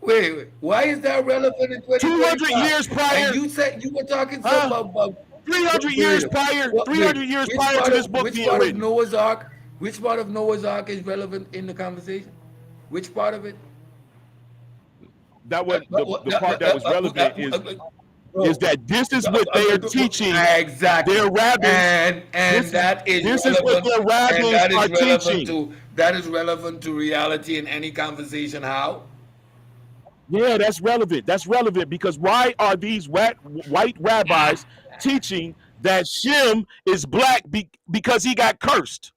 Wait. Why is that relevant in 200 2025? years And prior, you said you were talking huh? something about 300 wait, years prior, wait. 300 years prior to this book Which being part of written. Noah's Ark? Which part of Noah's Ark is relevant in the conversation? Which part of it? That what the part that was relevant is that this is what they are teaching Exactly, their rabbins. and that is This is what relevant, their and rabbins are teaching. that is relevant to reality in any conversation. How? Yeah, that's relevant. That's relevant because why are these white rabbis teaching that Shem is black because he got cursed?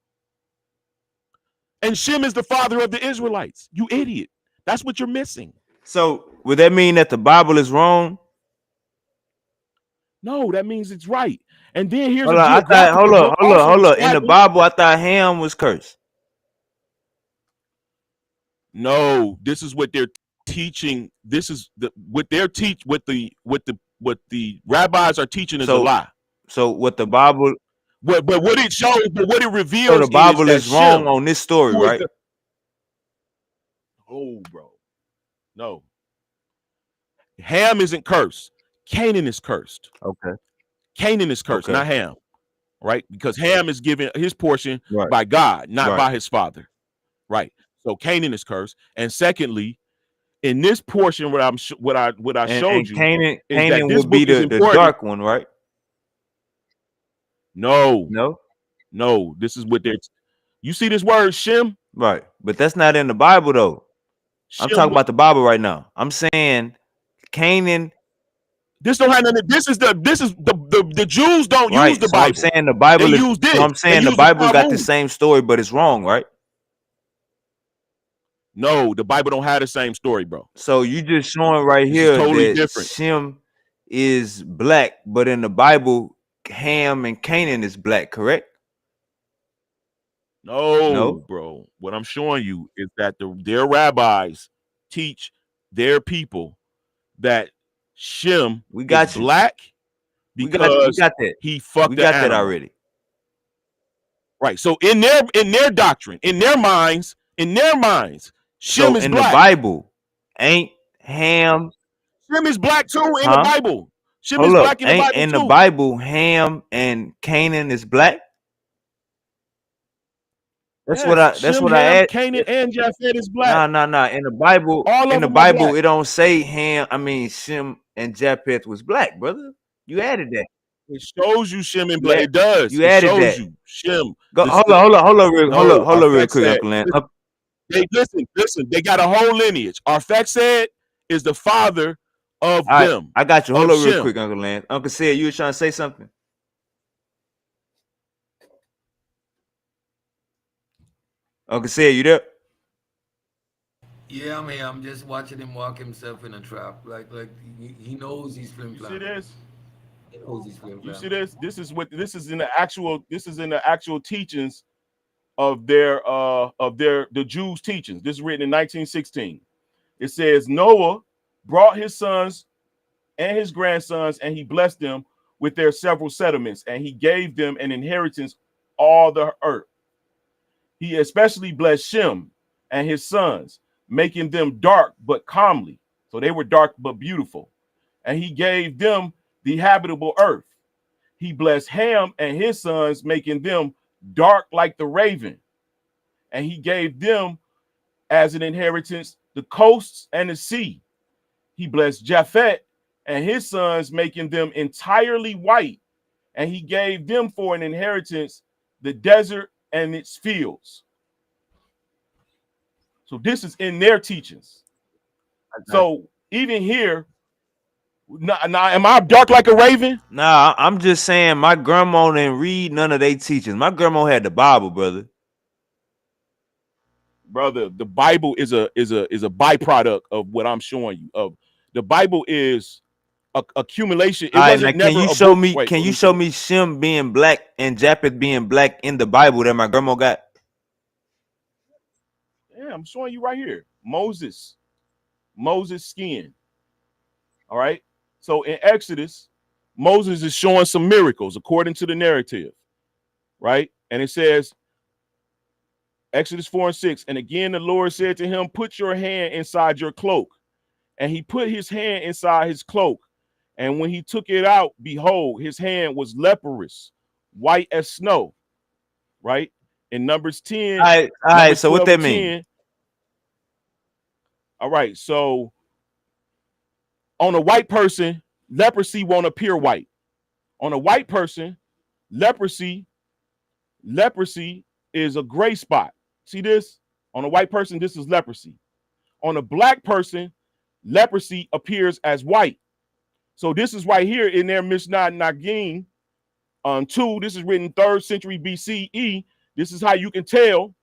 And Shem is the father of the Israelites. You idiot. That's what you're missing. So would that mean that the Bible is wrong? No, that means it's right. And then here's Hold a on, I thought, geographical book also hold up. In the describing. Bible, I thought Ham was cursed. No, this is what they're teaching. This is what the rabbis are teaching is a lie. So what the Bible, But what it shows, but what it so reveals the Bible that is wrong Shem, on this story, who is right? bro, no, Ham isn't cursed. Canaan is cursed. Okay. Canaan is cursed, Okay. not Ham, right? Because Ham is given his portion Right. by God, not Right. by his father, right? So Canaan is cursed. And secondly, in this portion, what I showed you Canaan is that this would be book is the important. dark one, right? No, this is what they're. You see this word Shem? Right. But that's not in the Bible though. I'm Shem talking about the Bible right now. I'm saying Canaan. This don't have nothing. This is the Jews don't Right. use the So I'm Bible. saying the Bible They is. use this. So I'm saying the use Bible got the Talmud. same story, but it's wrong, right? No, the Bible don't have the same story, bro. So you just showing right This here is totally that different. Shem is black, but in the Bible, Ham and Canaan is black, correct? No, bro. What I'm showing you is that their rabbis teach their people that Shem is black because we got that. he fucked We the got animal. that already. Right. So in their doctrine, in their minds, Shem So is in black. the Bible, ain't Ham? Shem is black too in the Bible. Shem is Hold black up. in the Ain't Bible in too. the Bible Ham and Canaan is black? That's what I Shem, asked. Ham, Canaan, and Japheth is black. Nah. In the Bible, All of them are black. it don't say Shem and Japheth was black, brother. You added that. It shows you Shem and black. It does. You it added shows that. you Shem. Hold on, real quick, Uncle Lance. Listen. They got a whole lineage. Arphaxad is the father of them. I got you. Hold on, real Shem. quick, Uncle Lance. Uncle said you were trying to say something. Uncle said you there? Yeah, I'm here. I'm just watching him walk himself in a trap. Like he knows he's flim You see this? He knows he's flim You see this? This is in the actual teachings of the Jews' teachings. This is written in 1916. It says Noah brought his sons and his grandsons, and he blessed them with their several settlements, and he gave them an inheritance all the earth. He especially blessed Shem and his sons, making them dark but comely. So they were dark but beautiful. And he gave them the habitable earth. He blessed Ham and his sons, making them dark like the raven. And he gave them as an inheritance the coasts and the sea. He blessed Japheth and his sons, making them entirely white. And he gave them for an inheritance the desert and its fields. So this is in their teachings. So even here, now am I dark like a raven? Nah, I'm just saying my grandma didn't read none of their teachings. My grandma had the Bible, brother. Brother, the Bible is a byproduct of what I'm showing you. Of the Bible is accumulation. It wasn't never. Can you show me Shem being black and Japheth being black in the Bible that my grandma got? Yeah, I'm showing you right here. Moses skin. All right. So in Exodus, Moses is showing some miracles according to the narrative. right? And it says, Exodus 4:6, and again the Lord said to him, put your hand inside your cloak. And he put his hand inside his cloak. And when he took it out, behold, his hand was leprous, white as snow, right? In Numbers 10, All right. Numbers So what 12 that and mean? 10. All right. So on a white person, leprosy won't appear white. On a white person, leprosy is a gray spot. See this? On a white person, this is leprosy. On a black person, leprosy appears as white. So this is right here in their Mishnah Nagin 2. This is written 3rd century BCE. This is how you can tell.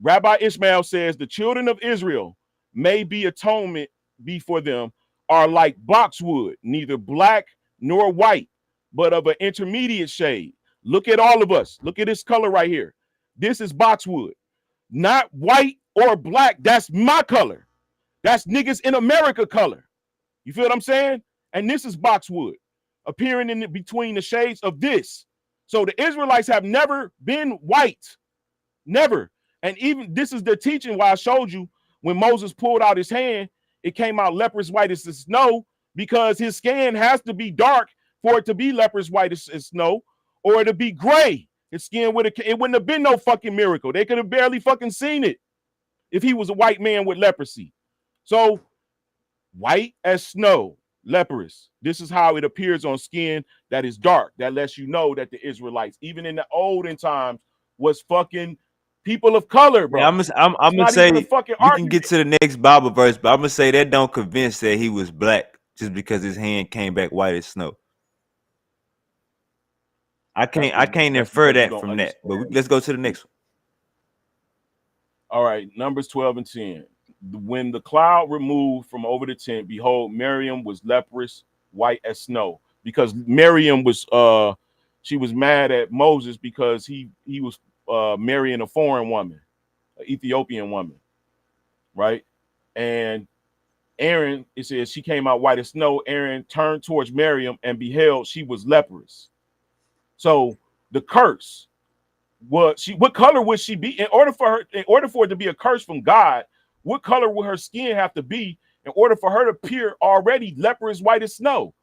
Rabbi Ishmael says the children of Israel may be atonement before them are like boxwood, neither black nor white, but of an intermediate shade. Look at all of us. Look at this color right here. This is boxwood, not white or black. That's my color. That's niggas in America color. You feel what I'm saying? And this is boxwood, appearing in between the shades of this. So the Israelites have never been white, never. And even this is the teaching why I showed you when Moses pulled out his hand, it came out leprous white as snow, because his skin has to be dark for it to be leprous white as snow, or to be gray. His skin it wouldn't have been no fucking miracle. They could have barely fucking seen it if he was a white man with leprosy. So white as snow, leprous. This is how it appears on skin that is dark. That lets you know that the Israelites, even in the olden times, was fucking people of color, bro. Yeah, I'm gonna not even a say fucking we can argument. get to the next Bible verse, but I'm gonna say that don't convince that he was black just because his hand came back white as snow. I can't infer that from that. But let's go to the next one. All right, Numbers 12 and 10. When the cloud removed from over the tent, behold, Miriam was leprous, white as snow. Because Miriam was she was mad at Moses because he was marrying a foreign woman, an Ethiopian woman, right? And Aaron, it says she came out white as snow. Aaron turned towards Miriam and beheld she was leprous. So the curse, what color would she be in order for it to be a curse from God? What color would her skin have to be in order for her to appear already leprous white as snow?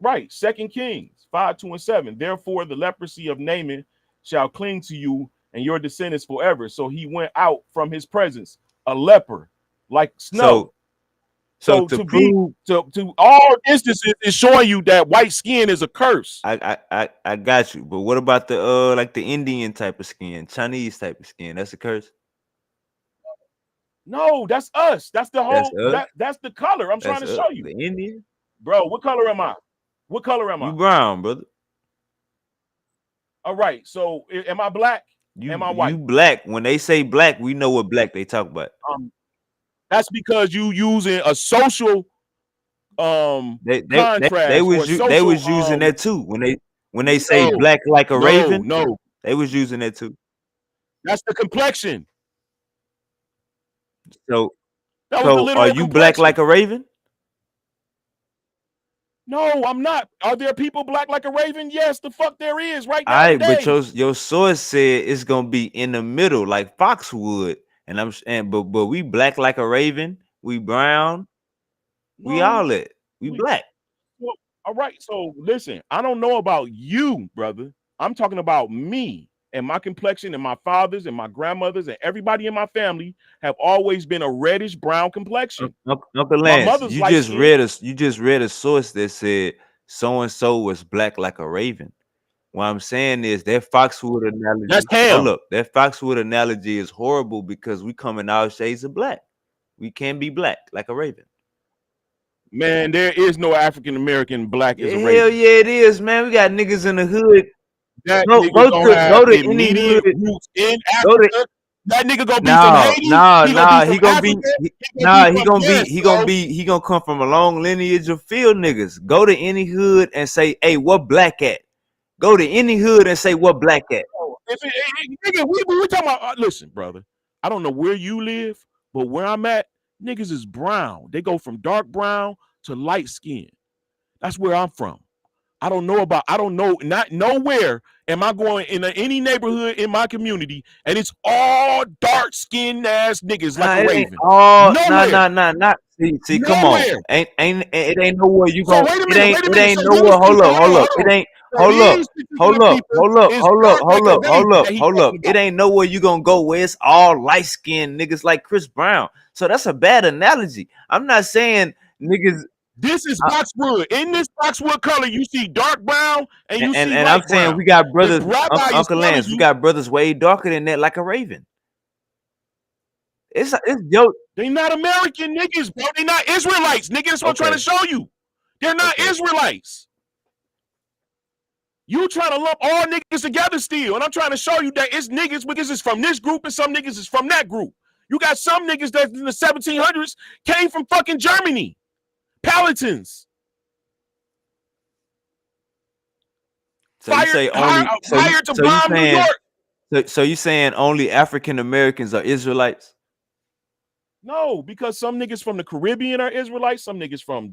Right, 2 Kings 5:2-7. Therefore the leprosy of Naaman shall cling to you and your descendants forever. So he went out from his presence a leper like snow. So to prove to all instances is showing you that white skin is a curse. I got you. But what about the like the Indian type of skin, Chinese type of skin? That's a curse? No, that's us. That's the whole that's the color. I'm trying to show you. The Indian? Bro, what color am I? What color am I? You brown, brother. All right. So am I black? Am I white? You black. When they say black, we know what black they talk about. That's because you using a social contrast. They was using that too. When they say black like a raven, no, they was using that too. That's the complexion. So that was the literal are you black like a raven? No, I'm not. Are there people black like a raven? Yes, the fuck there is right now. All right, but your source said it's gonna be in the middle like foxwood, but we black like a raven. We brown. No, we all it. We black. Well, all right. So listen, I don't know about you, brother. I'm talking about me and my complexion, and my fathers and my grandmothers and everybody in my family have always been a reddish brown complexion. Uncle Lance, you just read a source that said so and so was black like a raven. What I'm saying is that foxwood analogy. That's him. Oh, look, that foxwood analogy is horrible because we come in all shades of black. We can be black like a raven. Man, there is no African American black as a raven. Hell yeah, it is, man. We got niggas in the hood. That go to any hood. Roots in Africa. That nigga gonna be from Haiti. He gonna come from a long lineage of field niggas. Go to any hood and say, hey, what black at? Go to any hood and say what black at. Nigga, we talking about. Listen, brother. I don't know where you live, but where I'm at, niggas is brown. They go from dark brown to light skin. That's where I'm from. I don't know, not nowhere am I going in any neighborhood in my community and it's all dark skinned ass niggas like a It ain't raven. all Nowhere. not. See, come on. Nowhere. It ain't nowhere you So gon' wait a it minute. ain't So nowhere. these people, Hold up. It ain't So these particular people is dark like a raven that he talking It about. ain't nowhere you gonna go where it's all light skinned niggas like Chris Brown. So that's a bad analogy. I'm not saying niggas. This is Boxwood. In this Boxwood color, you see dark brown and you see And I'm light saying brown. we got The brothers, rabbi is Uncle telling Lance, we you got brothers way darker than that, like a raven. It's yo. they not American niggas, bro. They not Israelites, nigga. That's what I'm trying to show you. They're not Israelites. You trying to lump all niggas together still, and I'm trying to show you that it's niggas because it's from this group and some niggas is from that group. You got some niggas that in the 1700s came from fucking Germany, Palatins. So you say only hired to bomb New York. So you saying only African Americans are Israelites? No, because some niggas from the Caribbean are Israelites. Some niggas from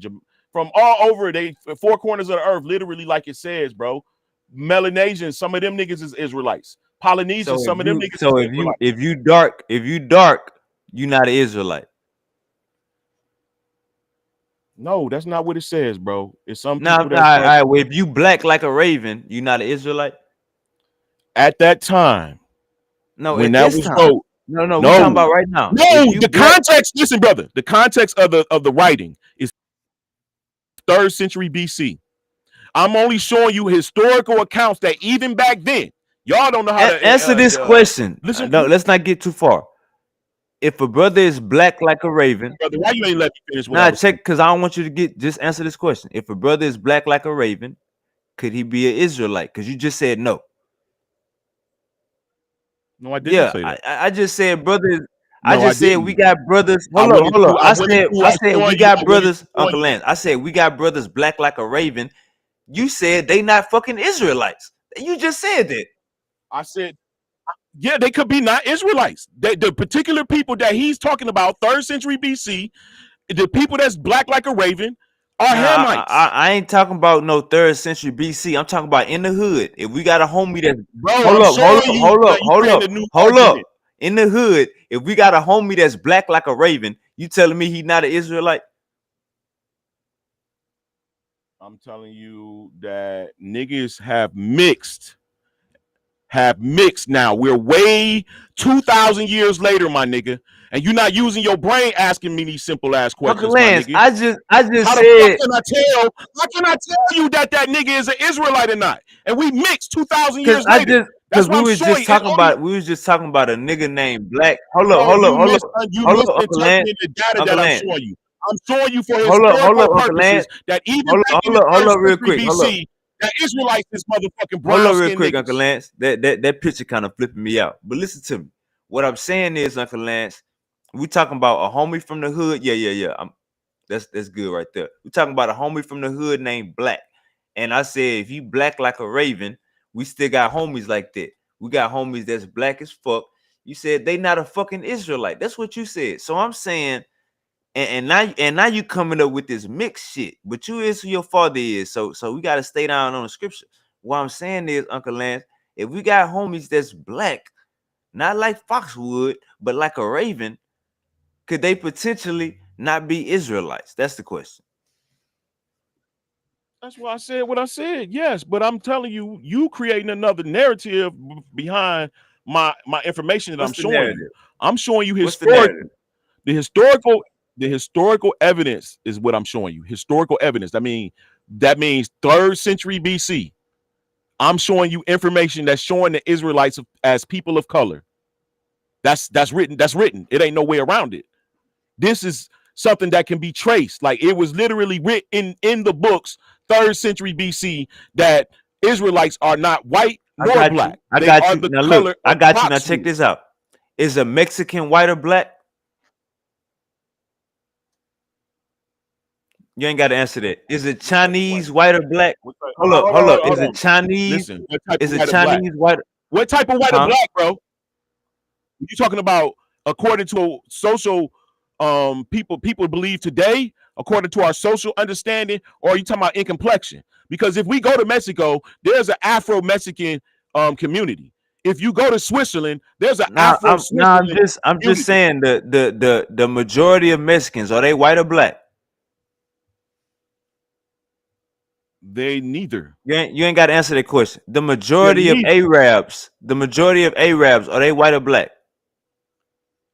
all over they four corners of the earth, literally like it says, bro. Melanesians, some of them niggas is Israelites. Polynesians, some of them niggas. So if you dark, you not an Israelite. No, that's not what it says, bro. It's some Nah, people all right. Well, if you black like a raven, you not an Israelite. At that time, no, when at that this was time, wrote, no, we talking about right now. No, the context. Listen, brother. The context of the writing is 3rd century BC. I'm only showing you historical accounts that even back then, y'all don't know how to answer this question. Listen, no, let's not get too far. If a brother is black like a raven, brother, why you ain't let me finish? Nah, check, because I don't want you to just answer this question. If a brother is black like a raven, could he be an Israelite? Because you just said no. No, I didn't say that. I just said brothers. No, I just said we got brothers. Hold up. I said we got brothers, Uncle Lance. I said we got brothers black like a raven. You said they not fucking Israelites. You just said that. I said, yeah, they could be not Israelites. The particular people that he's talking about, 3rd century BC, the people that's black like a raven are Hamites. I ain't talking about no 3rd century BC. I'm talking about in the hood. If we got a homie that's hold up. In the hood, if we got a homie that's black like a raven, you telling me he not an Israelite? I'm telling you that niggas have mixed now. We're way 2,000 years later, my nigga, and you're not using your brain asking me these simple ass questions, Uncle Lance, my nigga. I just how said. How can I tell you that nigga is an Israelite or not? And we mixed 2,000 years later. Because we was just talking about a nigga named Black. Hold up, Uncle Lance. The data that I'm showing you. I'm showing you for historical purposes that even back in the 3rd century BC, that Israelites is motherfucking brown. Hold up real quick, Uncle Lance. That picture kind of flipping me out. But listen to me. What I'm saying is, Uncle Lance, we talking about a homie from the hood. Yeah. That's good right there. We talking about a homie from the hood named Black. And I said, if you black like a raven, we still got homies like that. We got homies that's black as fuck. You said they not a fucking Israelite. That's what you said. So I'm saying, and now you coming up with this mixed shit. But you is who your father is. So we gotta stay down on the scripture. What I'm saying is, Uncle Lance, if we got homies that's black, not like Foxwood, but like a raven, could they potentially not be Israelites? That's the question. That's why I said what I said. Yes, but I'm telling you, you creating another narrative behind my information that I'm showing you. I'm showing you the historical evidence is what I'm showing you. Historical evidence. That means 3rd century BC. I'm showing you information that's showing the Israelites as people of color. That's written. That's written. It ain't no way around it. This is something that can be traced. Like it was literally written in the books, 3rd century BC, that Israelites are not white nor black. I got you. Now look, I got you. Now check this out. Is a Mexican white or black? You ain't got to answer that. Is it Chinese white or black? Hold up. Is it Chinese? Listen, is it Chinese white? What type of white or black, bro? You talking about according to social people believe today? according to our social understanding, or are you talking about in complexion? Because if we go to Mexico, there's an Afro-Mexican community. If you go to Switzerland, there's an Afro-Switzerland I'm just community. saying the majority of Mexicans, are they white or black? They neither. You ain't got to answer that question. The They're majority of neither. Arabs, are they white or black?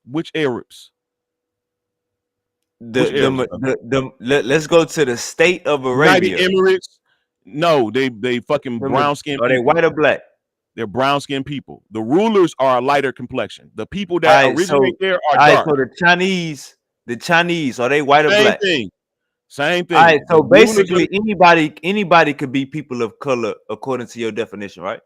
Which Arabs? The Which the Arabs, ma- brother? let's go to the state of United Arabia. Emirates. No, they fucking brown skinned Are they people. white or black? They're brown skinned people. The rulers are a lighter complexion. The people All that right, originate there are all right, dark. so the Chinese, are they white or Same black? thing. Same All right, thing. The so rulers of basically anybody could be people of color according to your definition, right?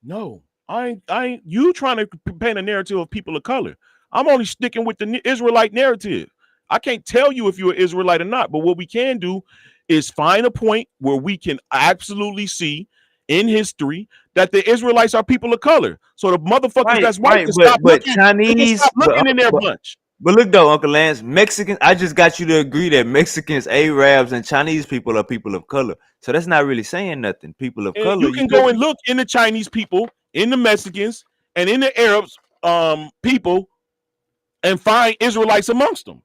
no, I ain't. You trying to paint a narrative of people of color? I'm only sticking with the Israelite narrative. I can't tell you if you're an Israelite or not, but what we can do is find a point where we can absolutely see in history that the Israelites are people of color. So the motherfuckers that's white Right, can stop but looking. They can Chinese, stop looking in their bunch. but look though, Uncle Lance, Mexicans, I just got you to agree that Mexicans, Arabs, and Chinese people are people of color. So that's not really saying nothing. People of And color, you you can feel go me? and look in the Chinese people, in the Mexicans, and in the Arabs people, and find Israelites amongst them.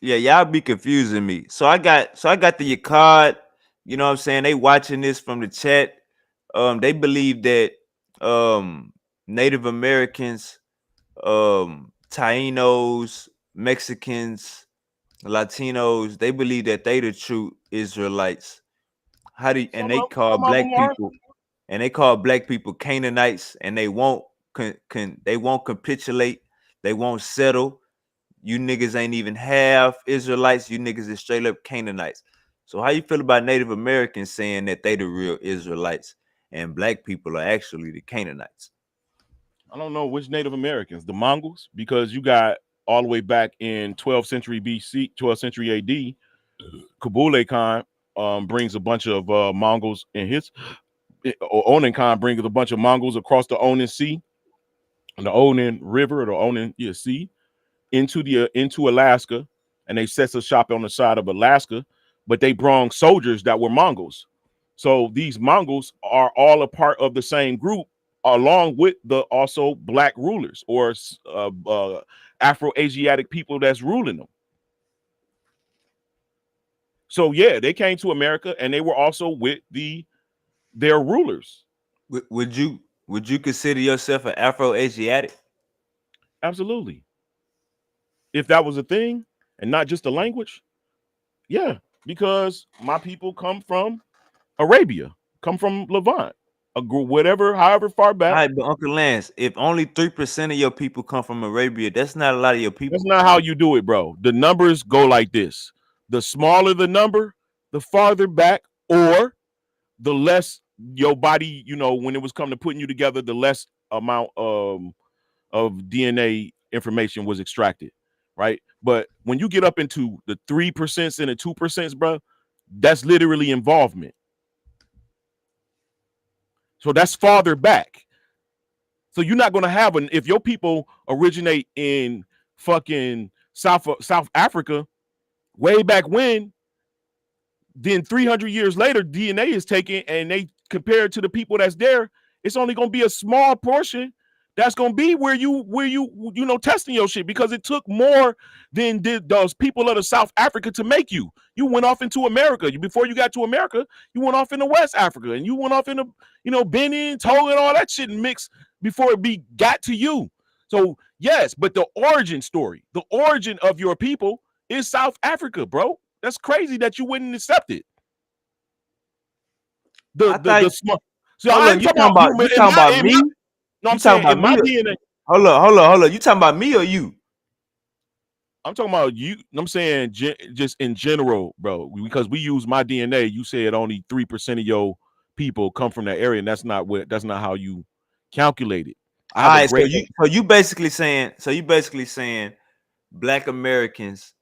Yeah, y'all be confusing me. So I got the Yakad, you know what I'm saying? They watching this from the chat. They believe that Native Americans, Tainos, Mexicans, Latinos, they believe that they the true Israelites. And they call Some of black them are. people Canaanites, and they won't they won't capitulate, they won't settle. You niggas ain't even half Israelites. You niggas is straight up Canaanites. So how you feel about Native Americans saying that they the real Israelites and black people are actually the Canaanites? I don't know which Native Americans, the Mongols, because you got all the way back in 12th century BC, 12th century AD, Kublai Khan brings a bunch of Mongols in his, or Onan Khan brings a bunch of Mongols across the Onan Sea, the Onan River, or the Onan Sea, into Alaska, and they set a shop on the side of Alaska, but they brought soldiers that were Mongols. So these Mongols are all a part of the same group, along with the also black rulers or Afro-Asiatic people that's ruling them. So yeah, they came to America and they were also with their rulers. Would you consider yourself an Afro-Asiatic? Absolutely. If that was a thing and not just a language, yeah, because my people come from Arabia, come from Levant, whatever, however far All back. right, but Uncle Lance, if only 3% of your people come from Arabia, that's not a lot of your people. That's not how you do it, bro. The numbers go like this: the smaller the number, the farther back, or the less your body, when it was coming to putting you together, the less amount of DNA information was extracted, right? But when you get up into the 3% and the 2%, bro, that's literally involvement. So that's farther back. So you're not going to have if your people originate in fucking South Africa way back when, then 300 years later, DNA is taken and they compare it to the people that's there. It's only going to be a small portion that's going to be where you testing your shit, because it took more than did those people of the South Africa to make you. You went off into America. Before you got to America, you went off into West Africa, and you went off into Benin, Togo, and all that shit mixed before it got to you. So yes, but the origin story, the origin of your people is South Africa, bro. That's crazy that you wouldn't accept it. The small. So I'm You talking about you talking about me? No, I'm saying in my DNA. Hold on. You talking about me or you? I'm talking about you. I'm saying just in general, bro. Because we use my DNA. You said only 3% of your people come from that area, and that's not how you calculate it. I have a great. So you basically saying Black Americans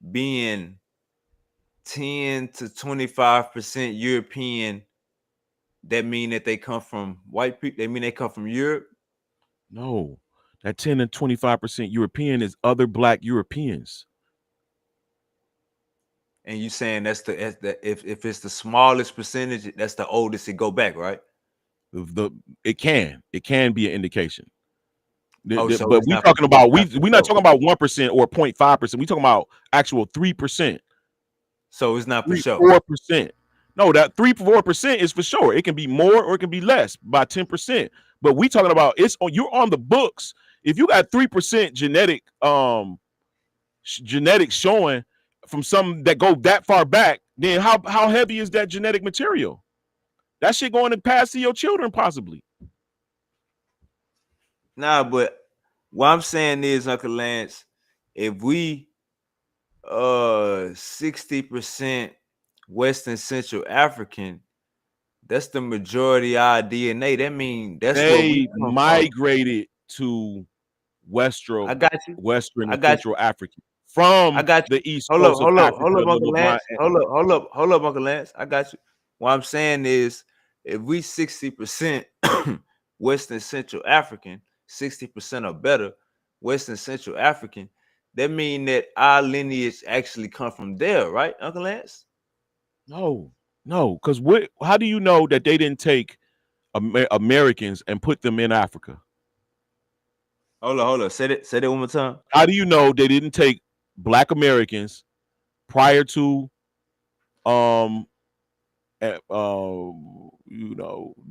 being 10 to 25% European, that mean that they come from white people? They mean they come from Europe? No, That 10 and 25% European is other black Europeans. And you saying that's the if it's the smallest percentage, that's the oldest it go back, right? It can be an indication. So But it's we not for, talking about it's not for we're not sure. talking about 1% or 0.5%. We talking about actual 3%. So it's not for sure. 4%. No, that 3-4% is for sure. It can be more or it can be less by 10%. But we talking about you're on the books. If you got 3% genetics showing from some that go that far back, then how heavy is that genetic material? That shit going to pass to your children possibly. Nah, but what I'm saying is, Uncle Lance, if we 60% Western Central African, that's the majority of our DNA. That means that's where we They come from. migrated to I got you. Western I and got you. Central Africa from I got you. the east Hold coast of Africa. up, Uncle the Lance. Levant. Hold up, Uncle Lance. I got you. What I'm saying is, if we 60% Western Central African, 60% or better Western Central African, that means that our lineage actually come from there, right, Uncle Lance? No, because how do you know that they didn't take Americans and put them in Africa? Hold on. Say that one more time. How do you know they didn't take Black Americans prior to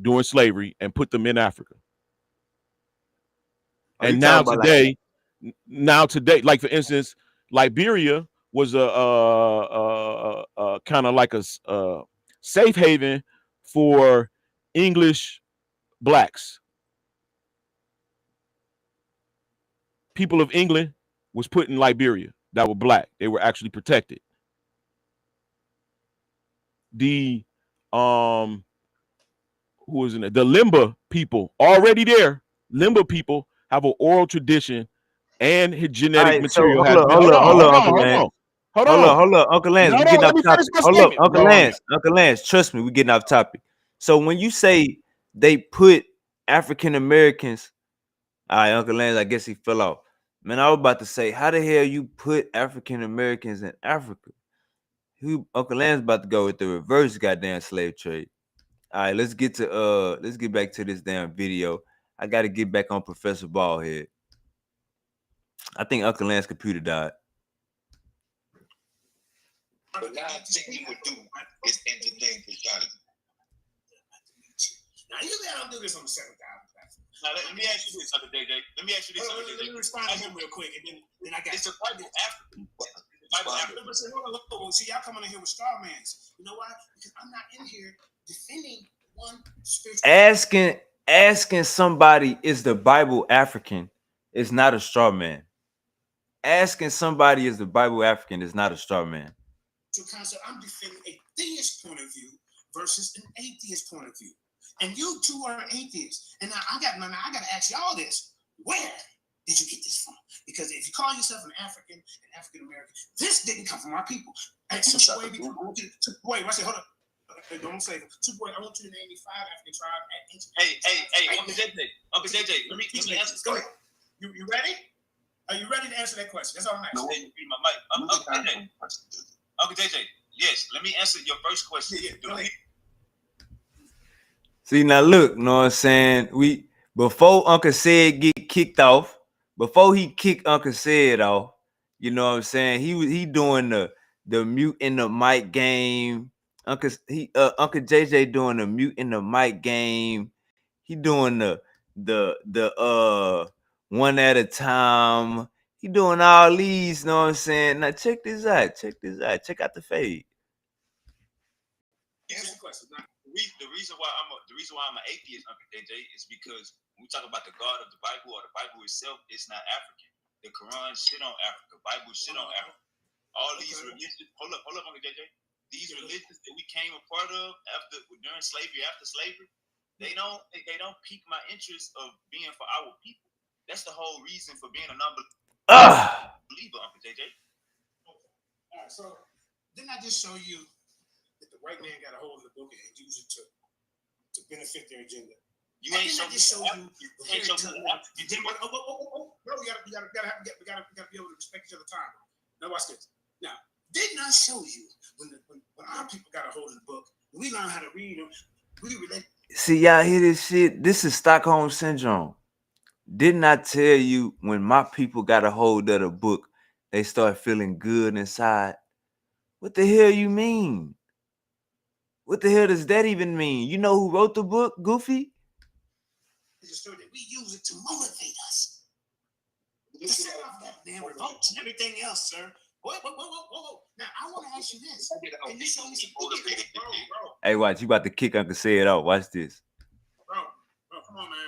doing slavery and put them in Africa? And now today, like for instance, Liberia was a kind of like a safe haven for English blacks. People of England was put in Liberia that were black. They were actually protected. The who was in it? The Limba people already there. Limba people have an oral tradition and his genetic material has been. Hold on, Uncle Lance. Hold on, Uncle Lance. We Let getting off me topic. finish my Hold up, statement. Uncle Lance. Trust me, we getting off topic. So when you say they put African Americans, all right, Uncle Lance, I guess he fell off. Man, I was about to say, how the hell you put African Americans in Africa? Uncle Lance about to go with the reverse goddamn slave trade. All right, let's get back to this damn video. I got to get back on Professor Ballhead. I think Uncle Lance's computer died. The last thing he would do is entertain Christianity. Now, usually I don't do this on the 7,000 platform. Now, let me ask you this, Uncle JJ. Let me respond to him real quick, and then I got it's a Bible African. See, y'all coming in here with straw mans. You know why? Because I'm not in here defending one spiritual. Asking somebody, is the Bible African, is not a straw man. Asking somebody, is the Bible African, is not a straw man. Concept, I'm defending a theist point of view versus an atheist point of view. And you two are atheists. And now I got to ask y'all this. Where did you get this from? Because if you call yourself an African American, this didn't come from our people. And SupaWavvy, wait, hold up. Don't say it. SupaWavvy, I want you to name me 5 African tribes. Hey, Uncle JJ, let me answer. Go ahead. You ready? Are you ready to answer that question? That's all I'm asking. My mic. Uncle JJ, yes, let me answer your first question. Go ahead. See, now look, know what I'm saying? Before Uncle Said get kicked off, before he kicked Uncle Said off, you know what I'm saying? He doing the mute in the mic game. Uncle JJ doing the mute in the mic game. He doing the one at a time. He doing all these, know what I'm saying? Now check this out. Check out the fade. Answer the question. The reason why I'm an atheist, Uncle JJ, is because when we talk about the God of the Bible or the Bible itself, it's not African. The Quran shit on Africa. Bible shit on Africa. All these religions. Hold up, Uncle JJ. These religions that we came a part of during slavery, after slavery, they don't pique my interest of being for our people. That's the whole reason for being a non-believer, Uncle JJ. All right, so didn't I just show you that the white man got a hold of the book and used it to benefit their agenda? You ain't show me. You ain't show me. Bro, we gotta be able to respect each other's time. Now watch this. Now, didn't I show you when our people got a hold of the book, we learned how to read them, we relate. See, y'all hear this shit? This is Stockholm Syndrome. Didn't I tell you when my people got a hold of the book, they start feeling good inside? What the hell you mean? What the hell does that even mean? You know who wrote the book, Goofy? It's a story that we use it to motivate us. To set off that damn revolt and everything else, sir. Whoa. Now, I want to ask you this. Can you show me some motivated, bro? Hey, watch, you about to kick Uncle Say It out. Watch this. Bro, come on, man.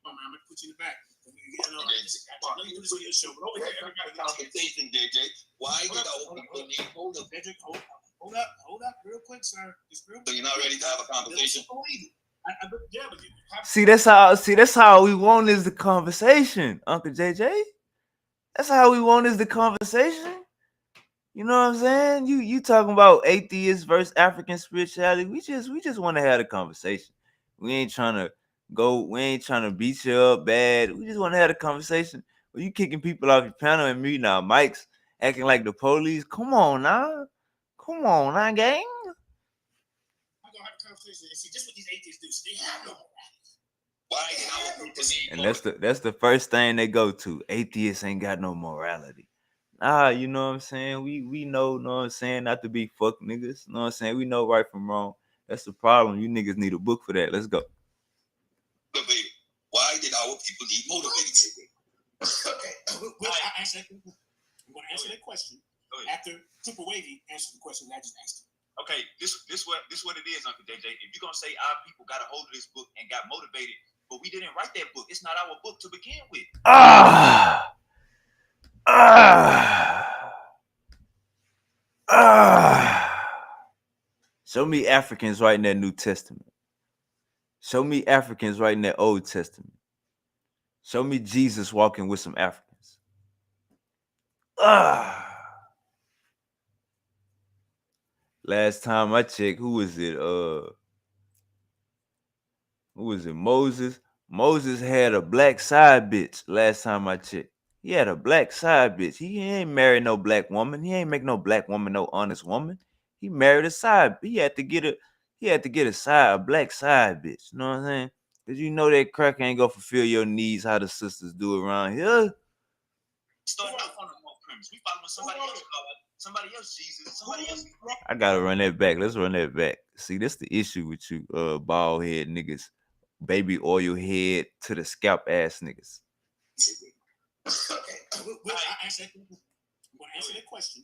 I'm going to put you in the back. Let me do this video show. But over here, everybody got Conversation, JJ. Why did our people need motivation? Hold up, real quick, sir. Just real quick. So you're not ready to have a conversation? Yeah, but you have That's how we want is the conversation, Uncle JJ. That's how we want is the conversation. You know what I'm saying? You talking about atheist versus African spirituality. We just want to have a conversation. We ain't trying to beat you up bad. We just want to have a conversation. Well, you kicking people off your panel and muting our mics, acting like the police. Come on now, gang. I'm gonna have a conversation and see just what these atheists do. So they have no morality. Why did our people need And that's the first thing they go to. Atheists ain't got no morality. You know what I'm saying? We know what I'm saying, not to be fuck niggas. You know what I'm saying? We know right from wrong. That's the problem. You niggas need a book for that. Let's go. motivated? Why did our people need motivated? Okay. I'm going to answer that question after SupaWavvy answers the question that I just asked him. Okay, this what it is, Uncle JJ. If you're gonna say our people got a hold of this book and got motivated, but we didn't write that book. It's not our book to begin with. Show me Africans writing that New Testament. Show me Africans writing that Old Testament. Show me Jesus walking with some Africans. Last time I checked, who was it? Moses? Moses had a black side bitch last time I checked. He had a black side bitch. He ain't married no black woman. He ain't make no black woman no honest woman. He married a side. He had to get a black side bitch. You know what I'm saying? Cause you know that crack ain't gonna fulfill your needs how the sisters do around here. Starting off on the wrong premise. We following somebody else, Jesus, somebody else. I gotta run that back. Let's run that back. See, that's the issue with you, bald head niggas, baby oil head to the scalp ass niggas. Okay. I'm going to answer that question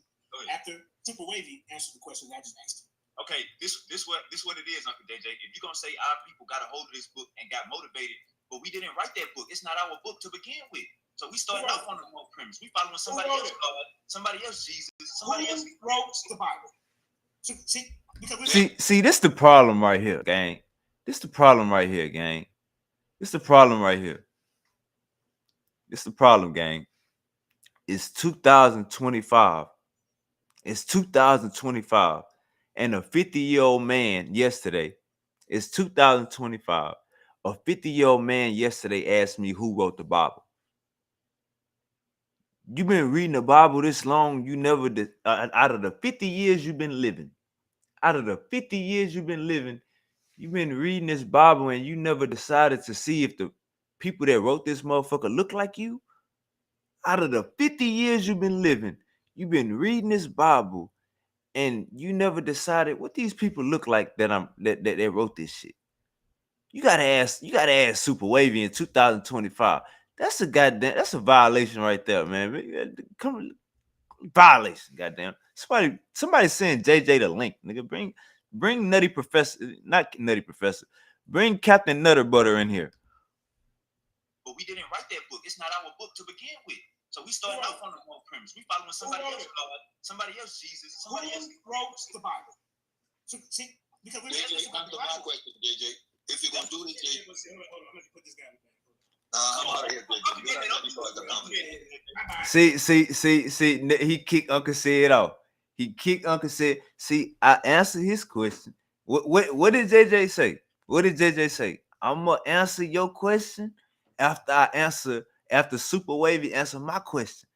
after SupaWavvy answers the question that I just asked him. Okay, this what it is, Uncle JJ. If you're gonna say our people got a hold of this book and got motivated, but we didn't write that book. It's not our book to begin with. So we started off on the wrong premise. We following somebody else, Jesus, somebody else wrote the Bible. See, this the problem right here, gang. This the problem right here, gang. This the problem right here. This the problem, gang. It's 2025. It's 2025. And a 50-year-old man yesterday, it's 2025. A 50-year-old man yesterday asked me who wrote the Bible. You've been reading the Bible this long, you never did. Out of the 50 years you've been living, you've been reading this Bible and you never decided to see if the people that wrote this motherfucker look like you. Out of the 50 years you've been living, you've been reading this Bible and you never decided what these people look like that wrote this shit. You gotta ask SupaWavvy in 2025. That's a violation right there, man. Come violation, goddamn. Somebody send JJ the link, nigga. Bring Nutty Professor, not Nutty Professor. Bring Captain Nutter Butter in here. But we didn't write that book. It's not our book to begin with. So we started off on the wrong premise. We following somebody else, Jesus, somebody else wrote the Bible. So, see, because we're JJ, answer my question, JJ. If you're gonna do this, JJ. Hold on, I'm gonna put this guy in the back. I'm out of here, JJ. You're not ready for the See, conversation. he kicked Uncle Said off. He kicked Uncle Said. See, I answered his question. What did JJ say? What did JJ say? I'm gonna answer your question after after SupaWavvy answer my question.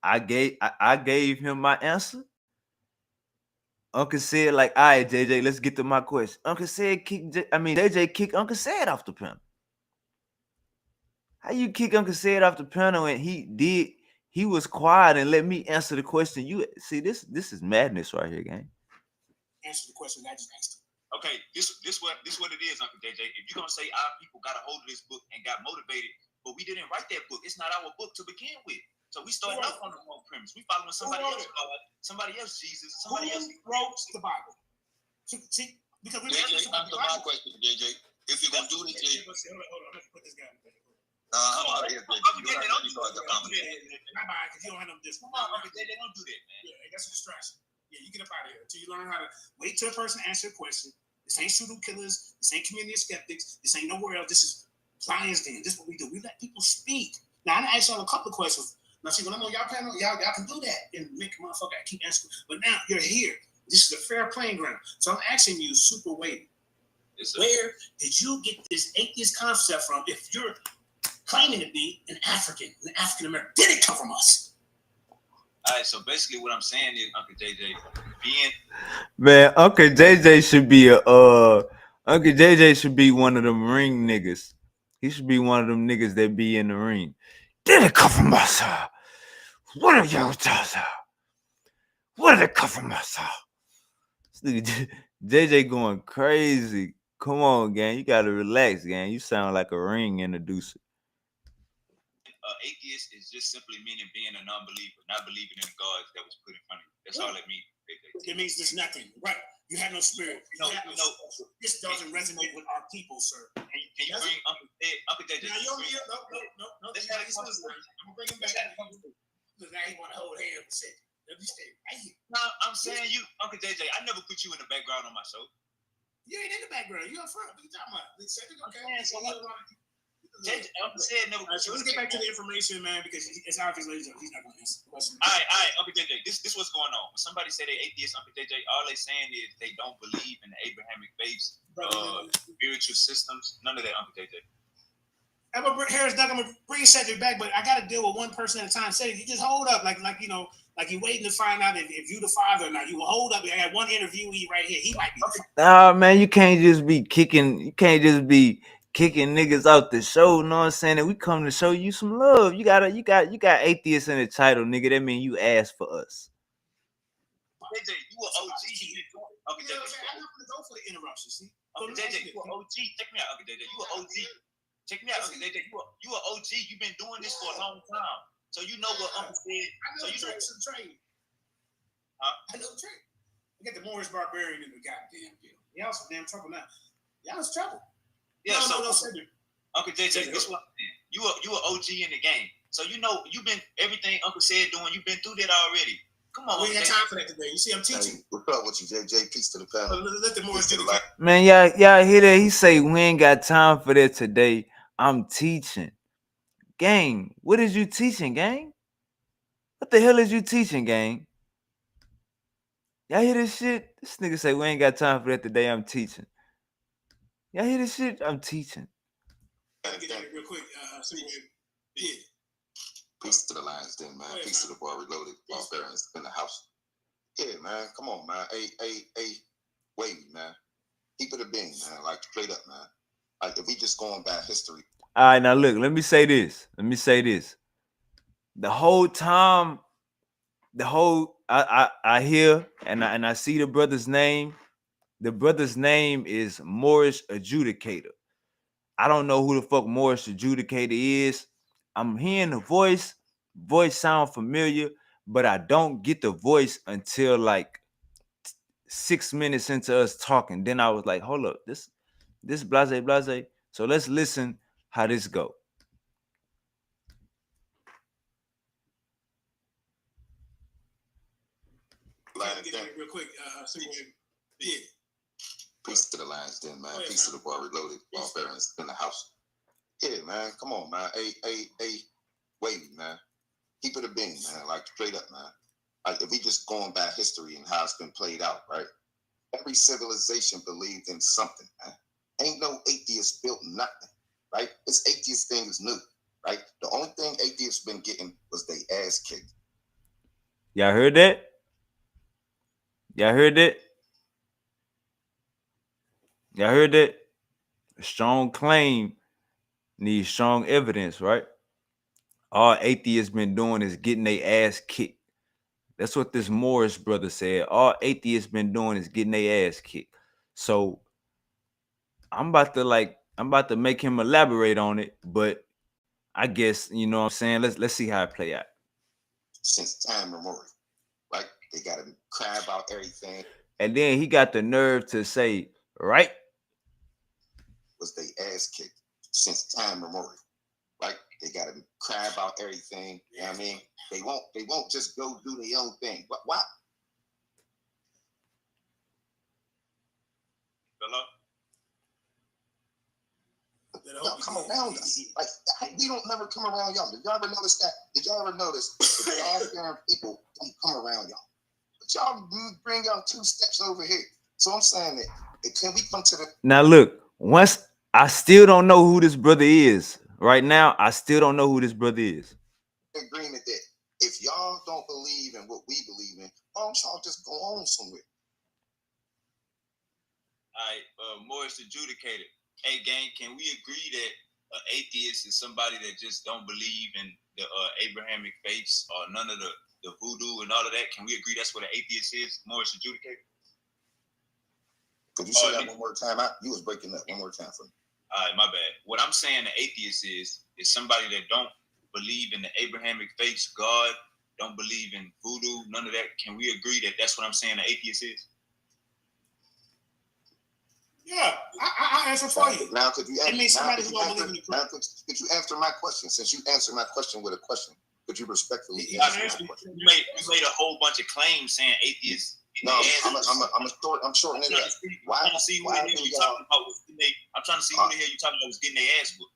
I gave him my answer. Uncle said, like, all right, JJ, let's get to my question. Uncle said JJ kicked Uncle said off the panel. How you kick Uncle said off the panel and he was quiet and let me answer the question? You see, this is madness right here, gang. Answer the question I just asked him. Okay, this what it is, Uncle JJ. If you're gonna say our people got a hold of this book and got motivated, but we didn't write that book. It's not our book to begin with. So we started off on the wrong premise. We following somebody else, somebody else Jesus, somebody else wrote the Bible. See, because we JJ, answer my question, JJ. If you're gonna do this, JJ. Hold on, I'm gonna put this guy in the I'm out of here, JJ. Don't do that. Bye-bye, because you don't have no discipline. Come on, Uncle JJ, don't do that, man. Yeah, that's a distraction. Yeah, you get up out of here until you learn how to wait till a person answer a question. This ain't pseudo killers. This ain't community of skeptics. This ain't nowhere else. This is Lions Den. This is what we do. We let people speak. Now, I asked y'all a couple of questions. Now, see, when I'm on y'all panel, y'all can do that and make a motherfucker keep answering. But now you're here. This is a fair playing ground. So I'm asking you, SupaWavvy, where did you get this atheist concept from? If you're claiming to be an African American, did it come from us? All right, so basically what I'm saying is, Uncle JJ, Man, Uncle JJ should be one of them ring niggas. He should be one of them niggas that be in the ring. Did it come from us? What are y'all talking? Where did it come from us? This nigga JJ going crazy. Come on, gang. You gotta relax, gang. You sound like a ring introducer. Atheist is just simply meaning being a non-believer, not believing in the God that was put in front of you. That's all it means. It means there's nothing, right? You have no spirit. This doesn't resonate with our people, sir. Can you bring Uncle JJ? No. I'm gonna bring him back. Because now he want to hold hands and say, "Let me stay right here." No, I'm saying you, Uncle JJ. I never put you in the background on my show. You ain't in the background. You up front. What you talking about? Uncle said never. So let's get back to the information, man, because it's obvious he's not going to answer the question. All right, Uncle JJ. This what's going on. When somebody say they atheist, Uncle JJ, all they saying is they don't believe in the Abrahamic faiths, spiritual systems. None of that, Uncle JJ. Harris, I'm gonna bring your subject back, but I got to deal with one person at a time. Say, you just hold up, like you're waiting to find out if you the father or not. You will hold up. I got one interviewee right here. He might be. Nah, man, you can't just be kicking. You can't just be kicking niggas out the show. You know what I'm saying? And we come to show you some love. You got atheists in the title, nigga. That mean you asked for us. JJ, you an OG. Okay, JJ, I'm not gonna go for the interruption. See, Uncle JJ, you an OG. Check me out, Uncle JJ. You an OG. Check me out, Uncle JJ. You an OG. You've been doing this for a long time, so you know what Uncle said. I know the trade. I know the trade. We got the Morris Barbarian in the goddamn deal. Y'all some damn trouble now. Y'all in trouble. Yeah, no, Uncle JJ, this one, you an OG in the game. So you know you've been everything Uncle said doing, you've been through that already. Come on. We ain't got time for that today. You see, I'm teaching. Hey, what's up with you, JJ? Peace to the panel. Let the Morris do the Man, y'all hear that? He say we ain't got time for that today. I'm teaching. Gang, what is you teaching, gang? What the hell is you teaching, gang? Y'all hear this shit? This nigga say we ain't got time for that today. I'm teaching. Y'all hear this shit? I'm teaching. Get that real quick. Yeah. Peace to the Lions Den, man. Peace to the Bar Reloaded. Barbarians in the house. Yeah, man. Come on, man. Wavy, man. Keep it a being, man. Like, straight up, man. Like, if we just going by history. All right, now look. Let me say this. The whole time, I hear and I see the brother's name. The brother's name is Morris Adjudicator. I don't know who the fuck Morris Adjudicator is. I'm hearing the voice. Voice sound familiar, but I don't get the voice until like 6 minutes into us talking. Then I was like, hold up, this blase. So let's listen how this go. Real quick, yeah. Peace to the Lions Den, man. Peace to the Bar Reloaded. Barbarians in the house. Yeah, man. Come on, man. Wavy, man. Keep it a being, man. Like, straight up, man. Like, if we just going by history and how it's been played out, right? Every civilization believed in something, man. Ain't no atheist built nothing, right? This atheist thing is new, right? The only thing atheists been getting was they ass kicked. Y'all heard that? Y'all heard that? Y'all heard that? A strong claim needs strong evidence, right? All atheists been doing is getting their ass kicked. That's what this Morris brother said. All atheists been doing is getting their ass kicked. So I'm about to make him elaborate on it, but I guess, you know what I'm saying, let's see how it play out. Since time immemorial, right? They gotta cry about everything. And then he got the nerve to say, right? Was they ass kicked since time immemorial, right? They gotta cry about everything. You know what I mean? They won't just go do their own thing. But why? Hello? Y'all come around us. Like we don't never come around y'all. Did y'all ever notice that? Did y'all ever notice the God-fearing people don't come around y'all? But y'all bring y'all 2 steps over here. So I'm saying that can we come to the Now look, once I still don't know who this brother is. Right now, I still don't know who this brother is. agreement that if y'all don't believe in what we believe in, why don't y'all just go on somewhere? All right, Morris adjudicated. Hey, gang, can we agree that an atheist is somebody that just don't believe in the Abrahamic faiths or none of the voodoo and all of that? Can we agree that's what an atheist is? Morris adjudicated. Could you say that one more time? You was breaking up one more time for me. All right, my bad. What I'm saying an atheist is somebody that don't believe in the Abrahamic faiths, God, don't believe in voodoo, none of that. Can we agree that that's what I'm saying an atheist is? Yeah, I answer for you. Now, could you answer? It means somebody who don't believe in the now, could you answer my question? Since you answered my question with a question, could you respectfully You answer my question? made a whole bunch of claims saying atheists. No, I'm shortening it up. I'm trying to see who the hell you talking about was getting I'm trying to see who the hell you talking about was getting their ass whooped.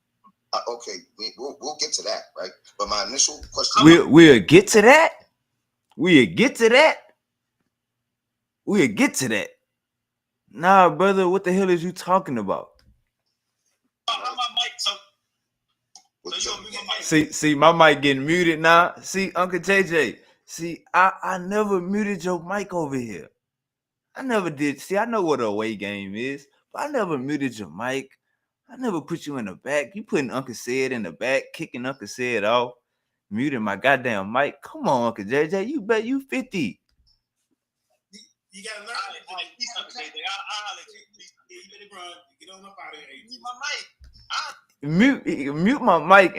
Okay, we'll get to that, right? But my initial question. We'll get to that. We'll get to that. We'll get to that. Nah, brother, what the hell is you talking about? How my mic? So you don't mute my mic. See, my mic getting muted now. See, Uncle JJ. See, I never muted your mic over here. I never did. See, I know what a away game is, but I never muted your mic. I never put you in the back. You putting Uncle Said in the back, kicking Uncle Said off, muting my goddamn mic. Come on, Uncle JJ. You bet you 50. You gotta learn. I'll let you. You better run. Get on up out of here. Mute my mic. Mute my mic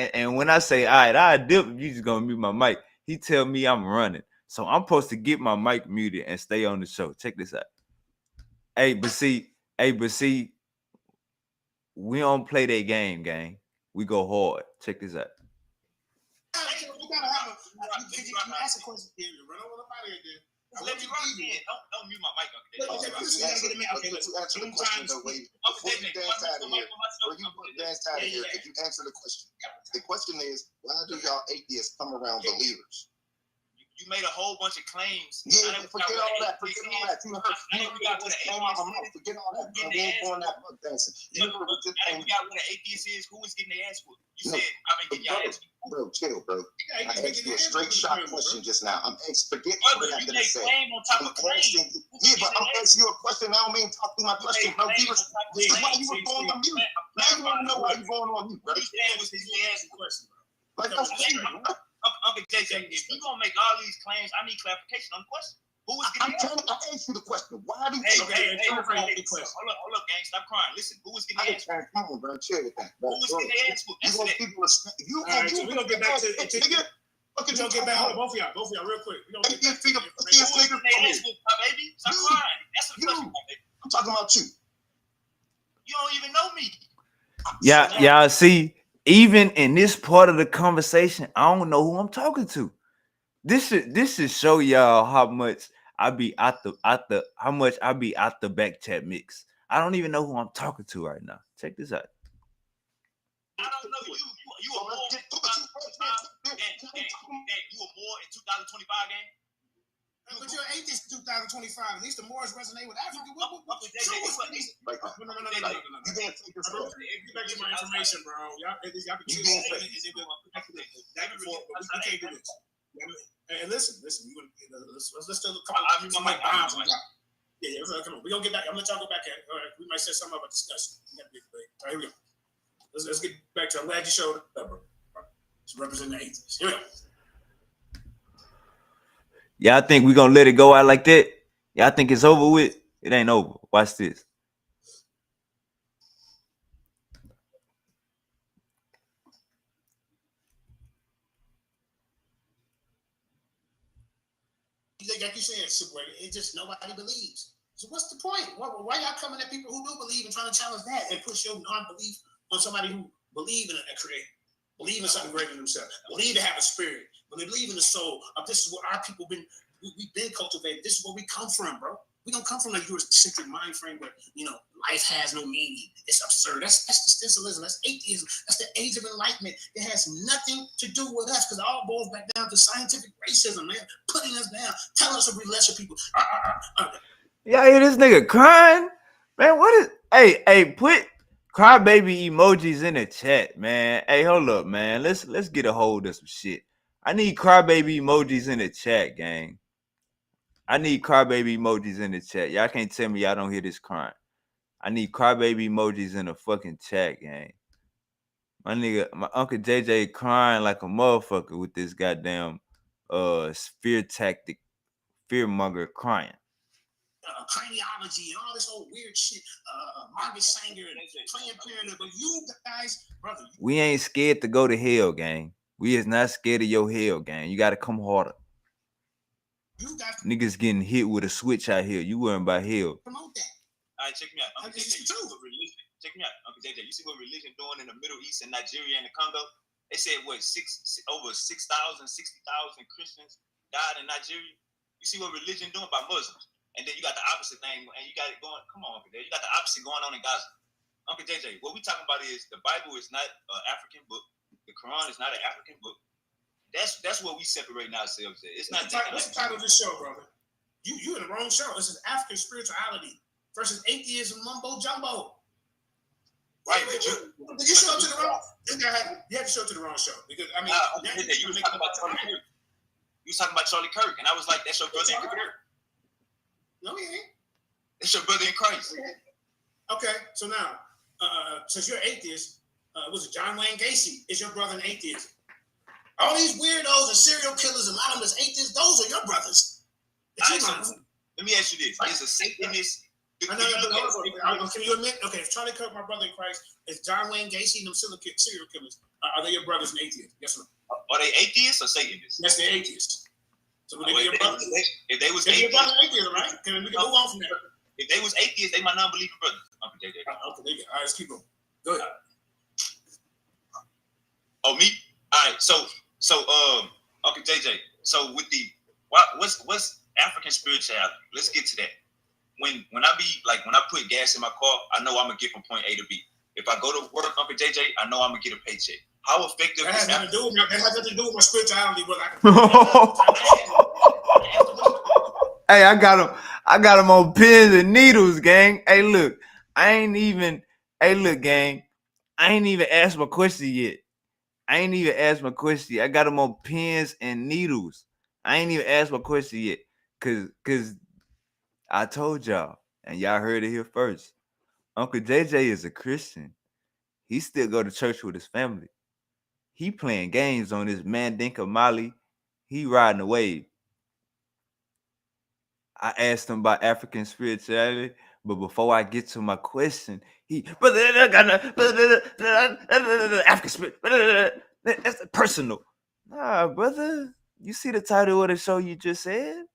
and when I say all right, I dip, you just gonna mute my mic. He tell me I'm running. So I'm supposed to get my mic muted and stay on the show. Check this out. Hey, but see, we don't play that game, gang. We go hard. Check this out. You gotta have you ask a question. Run on up out of here. Let me rock in. Don't mute my mic. Okay, Could you answer the question though, wait? Before you dance out of here, could you answer the question? The question is, why do y'all atheists come around believers? You made a whole bunch of claims. Yeah, forget all that. Forget all that. You just came out of my mouth. Forget all that. I won't go on that book dancing. You never just came. You got what an atheist is. Who is getting their ass whooped? You said I've been getting your ass whooped. Bro, chill, bro. I asked you a straight shot question just now. I'm forget what I had to say. Yeah, but I'm asking you a question. I don't mean talk through my question, bro. This is why you were going on mute. Now you want to know why you're going on mute, bro. Like that's crazy, bro. Uncle JJ, if you're gonna make all these claims, I need clarification on the question. Who is getting I'm trying to ask you the question. Why do you hold up, gang, stop crying. Listen, who is getting their ass whooped? come on, bro, chill with that. Bro. Who is getting their ass whooped? You gonna keep respect. You gonna get back to it. We're gonna get back. Hold on, both of y'all, real quick. We're gonna get back to it. Who is getting their ass whooped, my baby? Stop crying. Answer the question, my baby. I'm talking about you. You don't even know me. Yeah, see, even in this part of the conversation, I don't know who I'm talking to. This should show y'all how much I be out the back chat mix. I don't even know who I'm talking to right now. Check this out. I don't know you. You were born in 2025. You were born in 2025, gang. But you're an atheist in 2025. At least the Moors resonate with Africa. You can't take this. Get back to my information, bro. Y'all can choose back and forth, but we can't do this. And listen. Let's do a couple of bombs. Yeah, come on. We're gonna get back. I'm gonna let y'all go back at it. All right, we might set something up a discussion. All right, here we go. Let's get back to. I'm glad you showed up, bro. Let's represent the atheists. Here we go. Y'all think we gonna let it go out like that? Y'all think it's over with? It ain't over. Watch this. Like you said, SupaWavvy, it just nobody believes. So what's the point? Why y'all coming at people who do believe and trying to challenge that and push your non-belief on somebody who believe in a creator, believe in something greater than themselves, believe to have a spirit, believe in the soul? This is what our people we've been cultivated. This is where we come from, bro. We don't come from a Eurocentric mind frame where life has no meaning. It's absurd. That's existentialism. That's atheism. That's the age of enlightenment. It has nothing to do with us because it all boils back down to scientific racism, man. Putting us down, telling us to be lesser people. Y'all hear this nigga crying? Man, what is... Hey, put crybaby emojis in the chat, man. Hey, hold up, man. Let's get a hold of some shit. I need crybaby emojis in the chat, gang. I need crybaby emojis in the chat. Y'all can't tell me y'all don't hear this crying. I need crybaby emojis in the fucking chat, gang. My Uncle JJ crying like a motherfucker with this goddamn fear tactic, fearmonger crying. Craniology and all this old weird shit, Margaret Sanger and Planned Parenthood, but you guys, brother. We ain't scared to go to hell, gang. We is not scared of your hell, gang. You gotta come harder. Niggas getting hit with a switch out here. You worrying about hell. Promote that. All right, check me out. Uncle JJ, check me out. Uncle JJ, you see what religion doing in the Middle East and Nigeria and the Congo? They said over 6,000, 60,000 Christians died in Nigeria. You see what religion doing by Muslims? And then you got the opposite thing, and you got it going. Come on, Uncle JJ. You got the opposite going on in Gaza. Uncle JJ, what we talking about is the Bible is not an African book. The Quran is not an African book. That's what we separating ourselves at. It's not. What's the title of this show, brother? You in the wrong show. This is African spirituality versus atheism mumbo jumbo. Right? Did you show up to the wrong? You had to show up to the wrong show because I mean, you was talking about Charlie Kirk. You was talking about Charlie Kirk, and I was like, "That's your brother in Christ." No, he ain't. That's your brother in Christ. Okay, so now, since you're atheist, was it John Wayne Gacy is your brother in atheism? All these weirdos and serial killers and anonymous atheists, those are your brothers. Let me ask you this: is a Satanist? Can you admit? Okay, if Charlie Kirk, my brother in Christ, is John Wayne Gacy and them serial killers, are they your brothers and atheists? Yes or no? Are they atheists or Satanists? Yes, they're atheists. So would they be your brothers? If they was atheists, right? Can we move on from there? If they was atheists, they my non-believing brothers. Uncle JJ. Okay, all right, let's keep going. Go ahead. Oh, me? All right. So, Uncle JJ. So with the what's African spirituality? Let's get to that. When I put gas in my car, I know I'm gonna get from point A to B. If I go to work, Uncle JJ, I know I'm gonna get a paycheck. How effective? That has nothing to do with my spirituality, but Hey, I got him on pins and needles, gang. Hey, look, gang, I ain't even asked my question yet. I got him on pins and needles. I ain't even asked my question yet. Cause I told y'all, and y'all heard it here first. Uncle JJ is a Christian. He still go to church with his family. He playing games on his Mandinka Mali. He riding a wave. I asked him about African spirituality, but before I get to my question, African spirit, that's personal. Nah, brother, you see the title of the show you just said?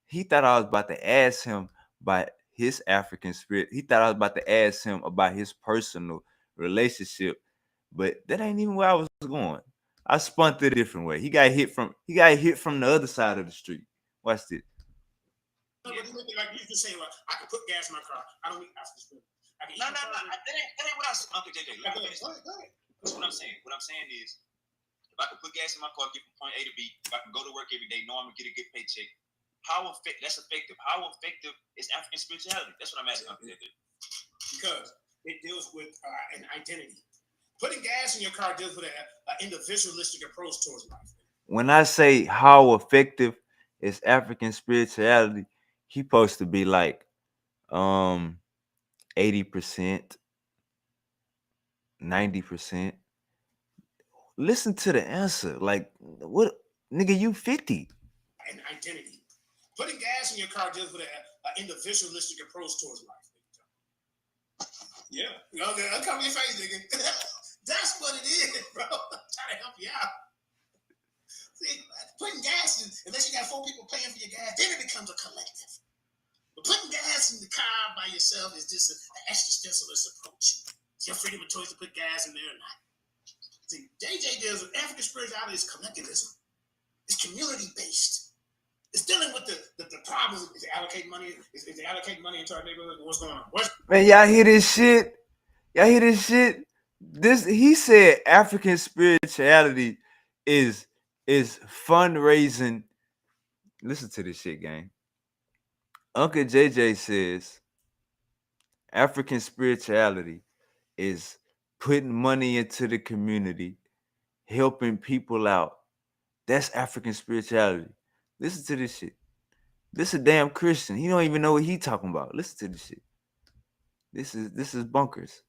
He thought I was about to ask him about his African spirit. He thought I was about to ask him about his personal relationship, but that ain't even where I was going. I spun it a different way. He got hit from the other side of the street. Watch this. Like you just saying, well, I can put gas in my car. I don't need African spirit. No. That ain't what I said, Uncle JJ. That's what I'm saying. What I'm saying is, if I can put gas in my car, get from point A to B, if I can go to work every day, know I'm gonna get a good paycheck. That's effective. How effective is African spirituality? That's what I'm asking. Because it deals with an identity. Putting gas in your car deals with an individualistic approach towards life. When I say how effective is African spirituality, he supposed to be like 80%, 90%. Listen to the answer. Like, what, nigga, you 50. An identity. Putting gas in your car deals with an individualistic approach towards life. Yeah. Okay, I'll cover your face, nigga. That's what it is, bro. I'm trying to help you out. See, putting gas in, unless you got 4 people paying for your gas, then it becomes a collective. But putting gas in the car by yourself is just an existentialist approach. It's your freedom of choice to put gas in there or not. See, JJ deals with African spirituality is collectivism. It's community-based. It's dealing with the problems. Is they allocate money? Is they allocate money into our neighborhood? What's going on? Man, y'all hear this shit? Y'all hear this shit? He said African spirituality is fundraising. Listen to this shit, gang. Uncle JJ says African spirituality is putting money into the community, helping people out. That's African spirituality. Listen to this shit. This is a damn Christian. He don't even know what he talking about. Listen to this shit. This is bunkers.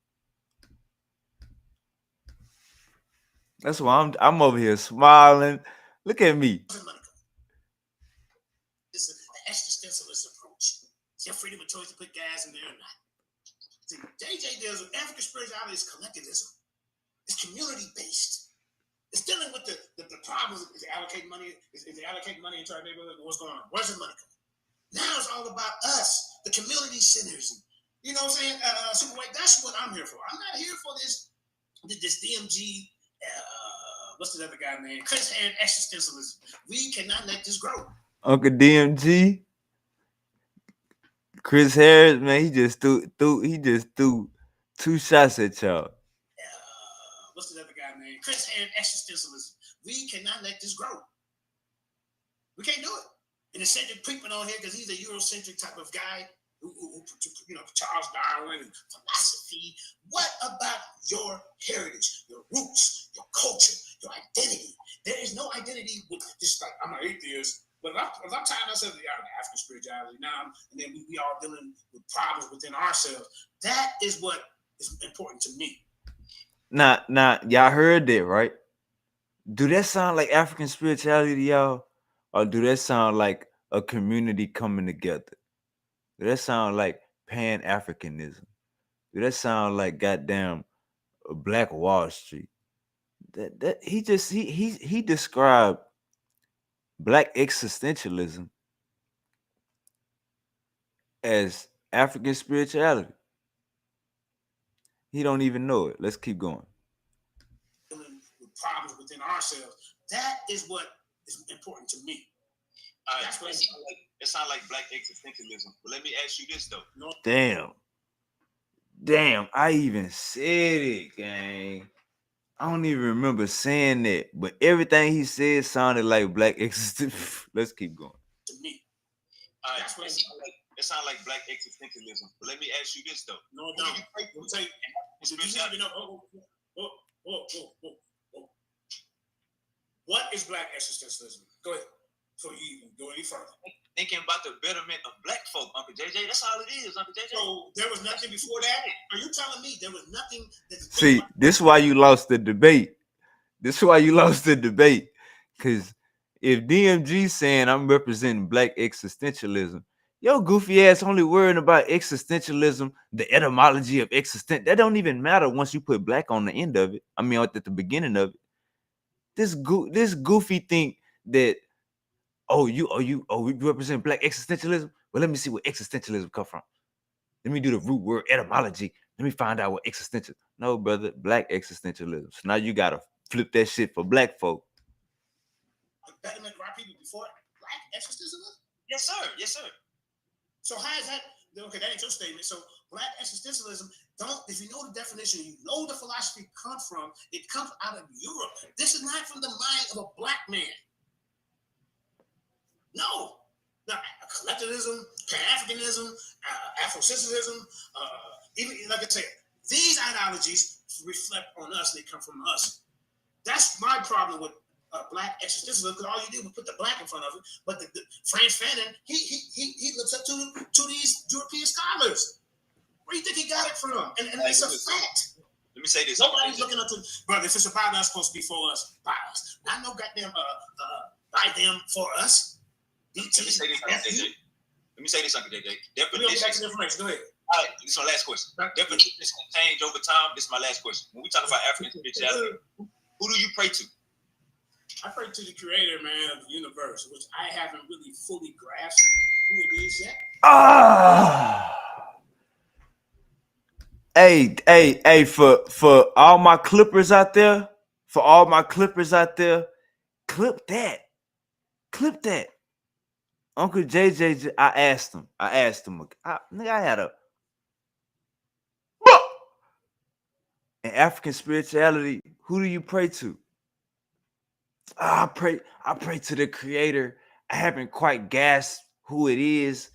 That's why I'm over here smiling. Look at me. It's an existentialist approach. It's your freedom of choice to put gas in there or not. See, JJ deals with African spirituality is collectivism. It's community-based. It's dealing with the problems. Is they allocate money? Is they allocate money into our neighborhood? What's going on? Where's the money coming? Now it's all about us, the community centers. You know what I'm saying? SupaWavvy, that's what I'm here for. I'm not here for this DMG. What's the other guy, man? Chris Harris existentialism. We cannot let this grow. Uncle DMG, Chris Harris, man, he just threw 2 shots at y'all. What's the other guy, man? Chris Harris existentialism. We cannot let this grow. We can't do it. And instead of creeping on here because he's a Eurocentric type of guy, who Charles Darwin and philosophy. What about your heritage, your roots, your culture, your identity? There is no identity with just like I'm an atheist, but if I'm tying ourselves to African spirituality now, and then we all dealing with problems within ourselves. That is what is important to me. Now, y'all heard that, right? Do that sound like African spirituality to y'all? Or do that sound like a community coming together? Do that sound like Pan-Africanism? Do that sound like goddamn Black Wall Street? That he described Black existentialism as African spirituality. He don't even know it. Let's keep going. With problems within ourselves. That is what is important to me. That's what it sounds like Black existentialism. But let me ask you this though. No. Damn, I even said it, gang. I don't even remember saying that, but everything he said sounded like Black existentialism. Let's keep going. To me. That's what it sounds like Black existentialism. But let me ask you this though. No, don't. What is Black existentialism? Go ahead. Before you even go any further. Thinking about the betterment of Black folk, Uncle JJ. That's all it is, Uncle JJ. So there was nothing before that? Are you telling me there was nothing? See, this is why you lost the debate. Because if DMG saying I'm representing Black existentialism, yo goofy ass only worrying about existentialism, the etymology of existent. That don't even matter once you put Black on the end of it. I mean, at the beginning of it. This goofy think that we represent Black existentialism. Well, let me see where existentialism come from. Let me do the root word etymology. Let me find out what existential. No, brother, Black existentialism. So now you gotta flip that shit for Black folk. Betterment of our people before Black existentialism? Yes, sir. Yes, sir. So how is that? Okay, that ain't your statement. So Black existentialism, if you know the definition, you know the philosophy comes from, it comes out of Europe. This is not from the mind of a Black man. No. collectivism, Pan-Africanism, Afrocentricism, even like I said, these ideologies reflect on us. They come from us. That's my problem with black existentialism, because all you do is put the black in front of it. But the Franz Fanon, he looks up to these European scholars. Where do you think he got it from? And it's a fact. Let me say this. Nobody's looking up to, brother. If it's about us, supposed to be for us, by us. Not no goddamn by them for us. Let me say this, Uncle JJ. Let me say this, Uncle JJ. Definition. Information. Go ahead. All right, this is my last question. Definitions can change over time. This is my last question. When we talk about African spirituality, who do you pray to? I pray to the creator, man, of the universe, which I haven't really fully grasped who it is yet. Hey, for all my clippers out there, clip that. Uncle JJ, I asked him, nigga, I had in African spirituality, who do you pray to? I pray to the creator. I haven't quite gasped who it is.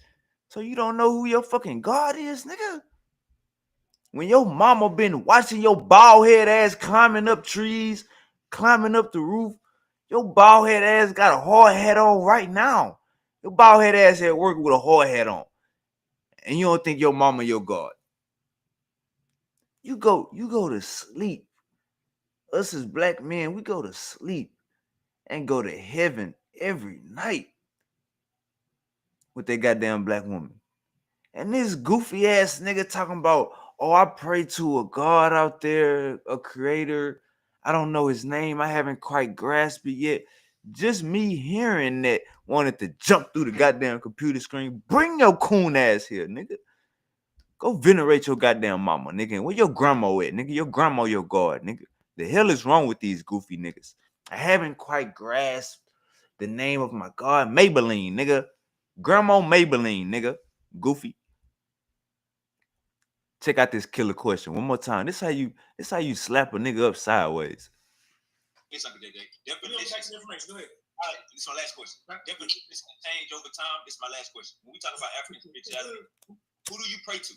So you don't know who your fucking God is, nigga? When your mama been watching your bald head ass climbing up trees, climbing up the roof, your bald head ass got a hard hat on right now. Your bald head ass at work with a hard hat on. And you don't think your mama your God. You go to sleep. Us as black men, we go to sleep and go to heaven every night with that goddamn black woman. And this goofy ass nigga talking about, oh, I pray to a God out there, a creator. I don't know his name. I haven't quite grasped it yet. Just me hearing that wanted to jump through the goddamn computer screen. Bring your coon ass here, nigga. Go venerate your goddamn mama, nigga. Where your grandma at, nigga? Your grandma your God, nigga. The hell is wrong with these goofy niggas? I haven't quite grasped the name of my God. Maybelline, nigga. Grandma Maybelline, nigga. Goofy. Check out this killer question one more time. This how you slap a nigga up sideways. Yes, Uncle JJ. Definitions. Go ahead. All right, this is my last question. Definitions can change over time. This is my last question. When we talk about African spirituality, who do you pray to?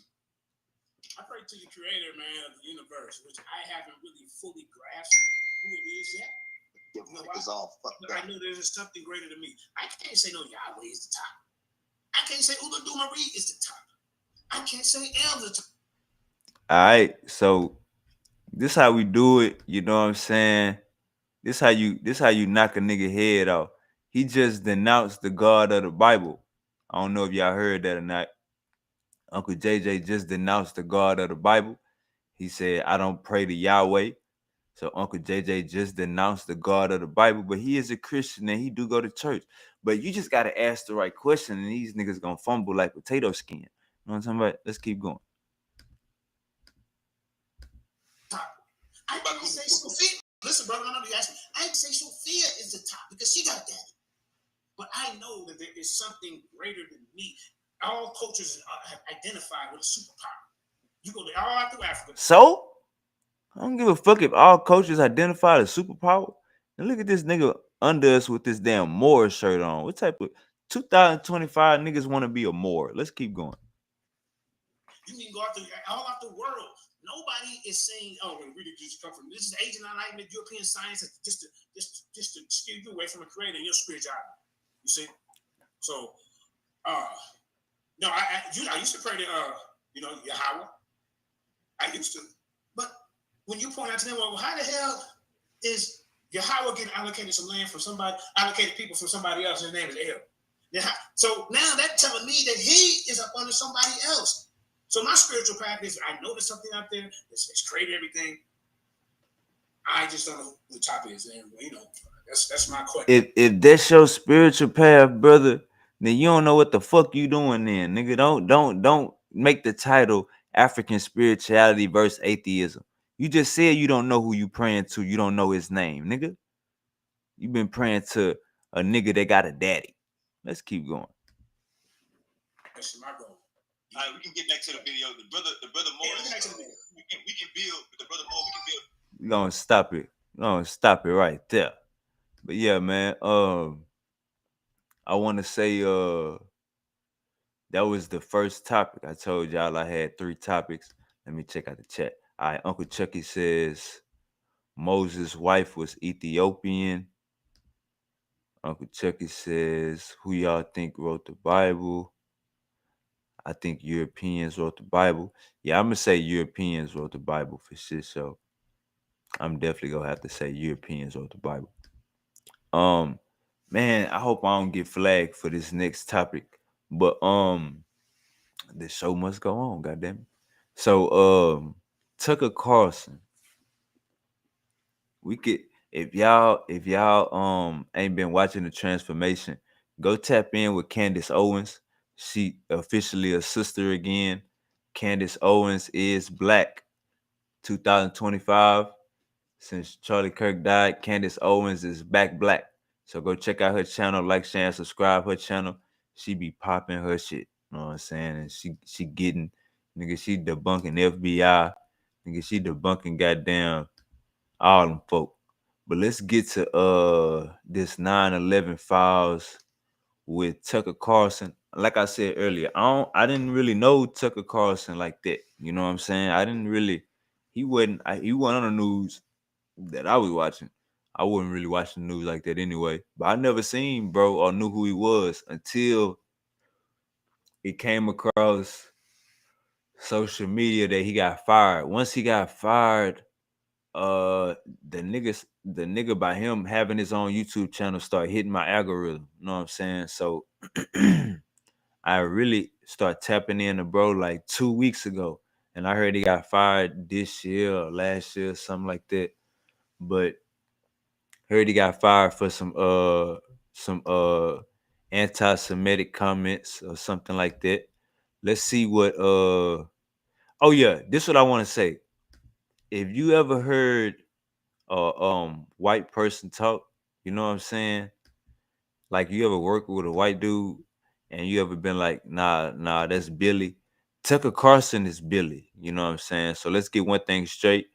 I pray to the creator, man, of the universe, which I haven't really fully grasped who it is yet. I know there's something greater than me. I can't say no Yahweh is the top. I can't say Uladumari is the top. I can't say El is the top. All right, so this how we do it. You know what I'm saying? This how you knock a nigga head off. He just denounced the God of the Bible. I don't know if y'all heard that or not. Uncle JJ just denounced the God of the Bible. He said, I don't pray to Yahweh. So Uncle JJ just denounced the God of the Bible, but he is a Christian and he do go to church. But you just got to ask the right question, and these niggas going to fumble like potato skin. You know what I'm talking about? Let's keep going. I can't say Sophia. Listen, brother, I know you asked me. I can say Sophia is the top because she got daddy. But I know that there is something greater than me. All cultures have identified with a superpower. You go all out through Africa. So? I don't give a fuck if all cultures identify as superpower. And look at this nigga under us with this damn Moor shirt on. What type of 2025 niggas want to be a Moor? Let's keep going. You can go all out the world. Nobody is saying, "Oh, we really just come from this is Asian enlightenment, European science, just to steer you away from the creator and your spirituality." You see, so no, I used to pray to Yahweh. I used to, but when you point out to them, well, how the hell is Yahweh getting allocated some land from somebody, allocated people from somebody else? His name is El. So now that's telling me that he is up under somebody else. So my spiritual path is, I know there's something out there that's created everything. I just don't know who the top is. And, that's my question. If that's your spiritual path, brother, then you don't know what the fuck you doing then, nigga. Don't make the title African spirituality versus atheism. You just said you don't know who you praying to. You don't know his name, nigga. You been praying to a nigga that got a daddy. Let's keep going. That's my goal. All right, we can get back to the video. The brother Morris. We can build with the brother Moore. We can build. We're gonna stop it. We're gonna stop it right there. But yeah, man. I want to say That was the first topic. I told y'all I had 3 topics. Let me check out the chat. All right, Uncle Chucky says Moses' wife was Ethiopian. Uncle Chucky says, who y'all think wrote the Bible? I think Europeans wrote the Bible. Yeah, I'm going to say Europeans wrote the Bible for shit, so I'm definitely going to have to say Europeans wrote the Bible. Man, I hope I don't get flagged for this next topic, but the show must go on, goddamn it. So Tucker Carlson, we could if y'all ain't been watching the transformation, go tap in with Candace Owens. She officially a sister again. Candace Owens is black. 2025. Since Charlie Kirk died, Candace Owens is back black. So go check out her channel, like, share, and subscribe her channel. She be popping her shit. You know what I'm saying? And she getting, nigga, she debunking FBI. Nigga, she debunking goddamn all them folk. But let's get to this 9/11 files with Tucker Carlson. Like I said earlier, I didn't really know Tucker Carlson like that. You know what I'm saying? I didn't really. He wasn't on the news that I was watching. I wasn't really watching the news like that anyway. But I never seen bro or knew who he was until it came across social media that he got fired. Once he got fired, the nigga by him having his own YouTube channel start hitting my algorithm. You know what I'm saying? So I really start tapping into bro like 2 weeks ago. And I heard he got fired this year or last year, something like that. But heard he got fired for some anti-Semitic comments or something like that. Let's see what oh yeah, this is what I want to say. If you ever heard white person talk, you know what I'm saying? Like you ever work with a white dude and you ever been like, nah, that's Billy. Tucker Carlson is Billy, you know what I'm saying? So let's get one thing straight.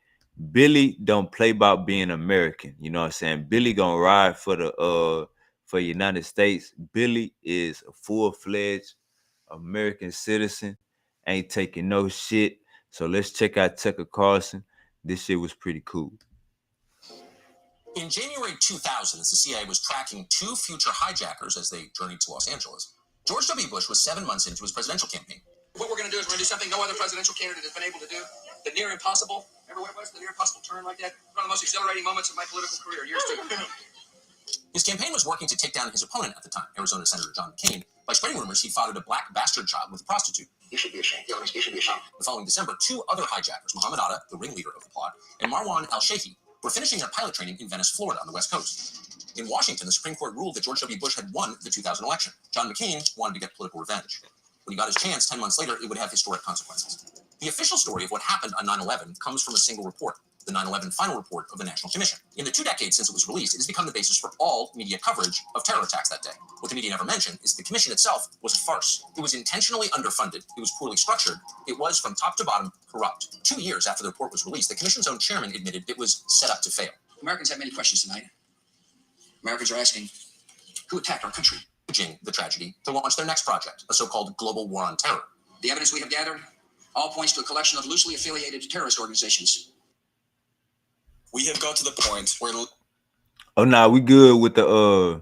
Billy don't play about being American, you know what I'm saying? Billy gonna ride for United States. Billy is a full-fledged American citizen, ain't taking no shit. So let's check out Tucker Carlson. This shit was pretty cool. In January 2000, as the CIA was tracking 2 future hijackers as they journeyed to Los Angeles, George W. Bush was 7 months into his presidential campaign. What we're going to do is we're going to do something no other presidential candidate has been able to do. The near impossible. Remember what it was? The near impossible turn like that? One of the most exhilarating moments of my political career. Yours too. His campaign was working to take down his opponent at the time, Arizona Senator John McCain, by spreading rumors he fathered a black bastard child with a prostitute. You should be ashamed. You should be ashamed. The following December, 2 other hijackers, Muhammad Atta, the ringleader of the plot, and Marwan al-Sheikhi, were finishing their pilot training in Venice, Florida, on the West Coast. In Washington, the Supreme Court ruled that George W. Bush had won the 2000 election. John McCain wanted to get political revenge. When he got his chance 10 months later, it would have historic consequences. The official story of what happened on 9/11 comes from a single report, the 9/11 final report of the National Commission. In the 2 decades since it was released, it has become the basis for all media coverage of terror attacks that day. What the media never mentioned is the commission itself was a farce. It was intentionally underfunded. It was poorly structured. It was, from top to bottom, corrupt. 2 years after the report was released, the commission's own chairman admitted it was set up to fail. Americans have many questions tonight. Americans are asking, who attacked our country? The tragedy to launch their next project, a so-called global war on terror. The evidence we have gathered all points to a collection of loosely affiliated terrorist organizations. We have got to the point where... Oh nah, we good with the oh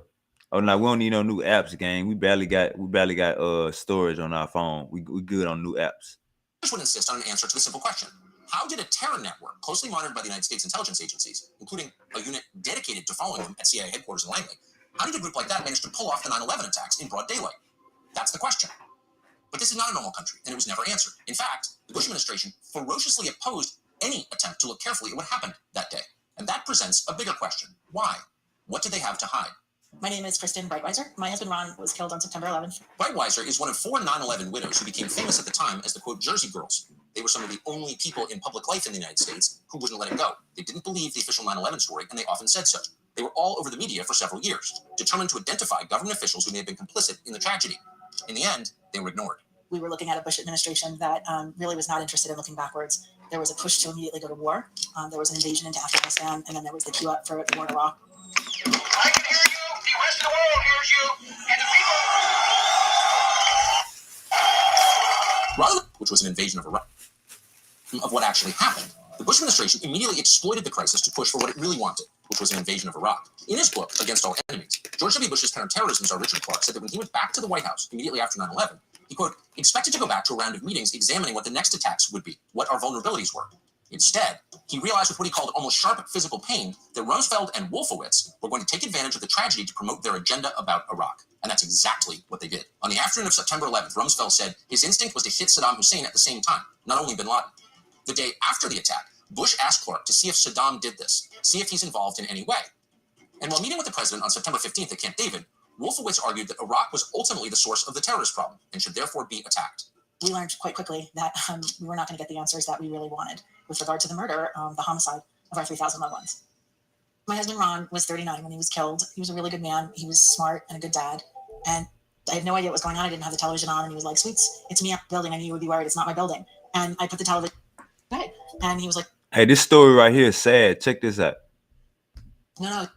nah, we don't need no new apps, gang. We barely got storage on our phone. We good on new apps. Bush would insist on an answer to the simple question. How did a terror network closely monitored by the United States intelligence agencies, including a unit dedicated to following them at CIA headquarters in Langley, how did a group like that manage to pull off the 9/11 attacks in broad daylight? That's the question. But this is not a normal country, and it was never answered. In fact, the Bush administration ferociously opposed any attempt to look carefully at what happened that day. And that presents a bigger question. Why? What did they have to hide? My name is Kristen Breitweiser. My husband Ron was killed on September 11th. Breitweiser is one of 4 9/11 widows who became famous at the time as the, quote, Jersey Girls. They were some of the only people in public life in the United States who wouldn't let it go. They didn't believe the official 9/11 story, and they often said so. They were all over the media for several years, determined to identify government officials who may have been complicit in the tragedy. In the end, they were ignored. We were looking at a Bush administration that really was not interested in looking backwards. There was a push to immediately go to war. There was an invasion into Afghanistan, and then there was the queue up for the war in Iraq. I can hear you. The rest of the world hears you. And the people. Rather than, which was an invasion of Iraq, of what actually happened, the Bush administration immediately exploited the crisis to push for what it really wanted, which was an invasion of Iraq. In his book, Against All Enemies, George W. Bush's counterterrorism czar Richard Clarke said that when he went back to the White House immediately after 9/11, he, quote, expected to go back to a round of meetings examining what the next attacks would be, what our vulnerabilities were. Instead, he realized with what he called almost sharp physical pain that Rumsfeld and Wolfowitz were going to take advantage of the tragedy to promote their agenda about Iraq. And that's exactly what they did. On the afternoon of September 11th, Rumsfeld said his instinct was to hit Saddam Hussein at the same time, not only bin Laden. The day after the attack, Bush asked Clarke to see if Saddam did this, see if he's involved in any way. And while meeting with the president on September 15th at Camp David, Wolfowitz argued that Iraq was ultimately the source of the terrorist problem and should therefore be attacked. We learned quite quickly that we were not going to get the answers that we really wanted with regard to the murder, the homicide of our 3,000 loved ones. My husband, Ron, was 39 when he was killed. He was a really good man. He was smart and a good dad. And I had no idea what was going on. I didn't have the television on. And he was like, Sweets, it's me at the building. I knew you would be worried. It's not my building. And I put the television away. And he was like, Hey, this story right here is sad. Check this out. No.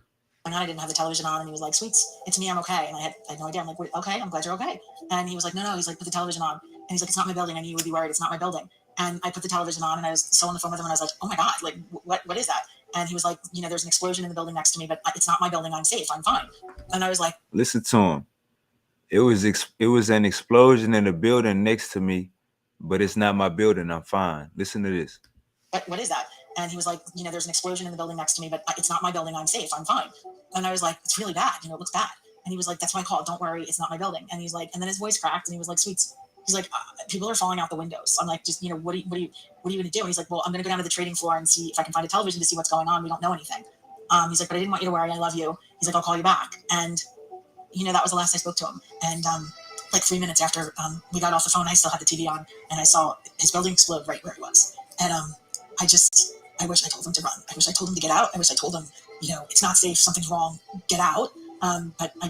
I didn't have the television on. And he was like, Sweets, it's me. I'm okay. And I had no idea. I'm like, okay, I'm glad you're okay. And he was like, no. He's like, put the television on. And he's like, it's not my building. I knew you would be worried. It's not my building. And I put the television on and I was so on the phone with him and I was like, oh my God, like, what is that? And he was like, there's an explosion in the building next to me, but it's not my building. I'm safe. I'm fine. And I was like, listen to him. It was an explosion in the building next to me, but it's not my building. I'm fine. Listen to this. What is that? And he was like, there's an explosion in the building next to me, but it's not my building. I'm safe. I'm fine. And I was like, it's really bad. It looks bad. And he was like, that's my call. Don't worry. It's not my building. And he's like, and then his voice cracked and he was like, Sweets. He's like, people are falling out the windows. I'm like, just, what are you going to do? And he's like, well, I'm going to go down to the trading floor and see if I can find a television to see what's going on. We don't know anything. He's like, but I didn't want you to worry. I love you. He's like, I'll call you back. And, that was the last I spoke to him. And like 3 minutes after we got off the phone, I still had the TV on and I saw his building explode right where he was. And I wish I told him to run. I wish I told him to get out. I wish I told him, it's not safe. Something's wrong. Get out. But I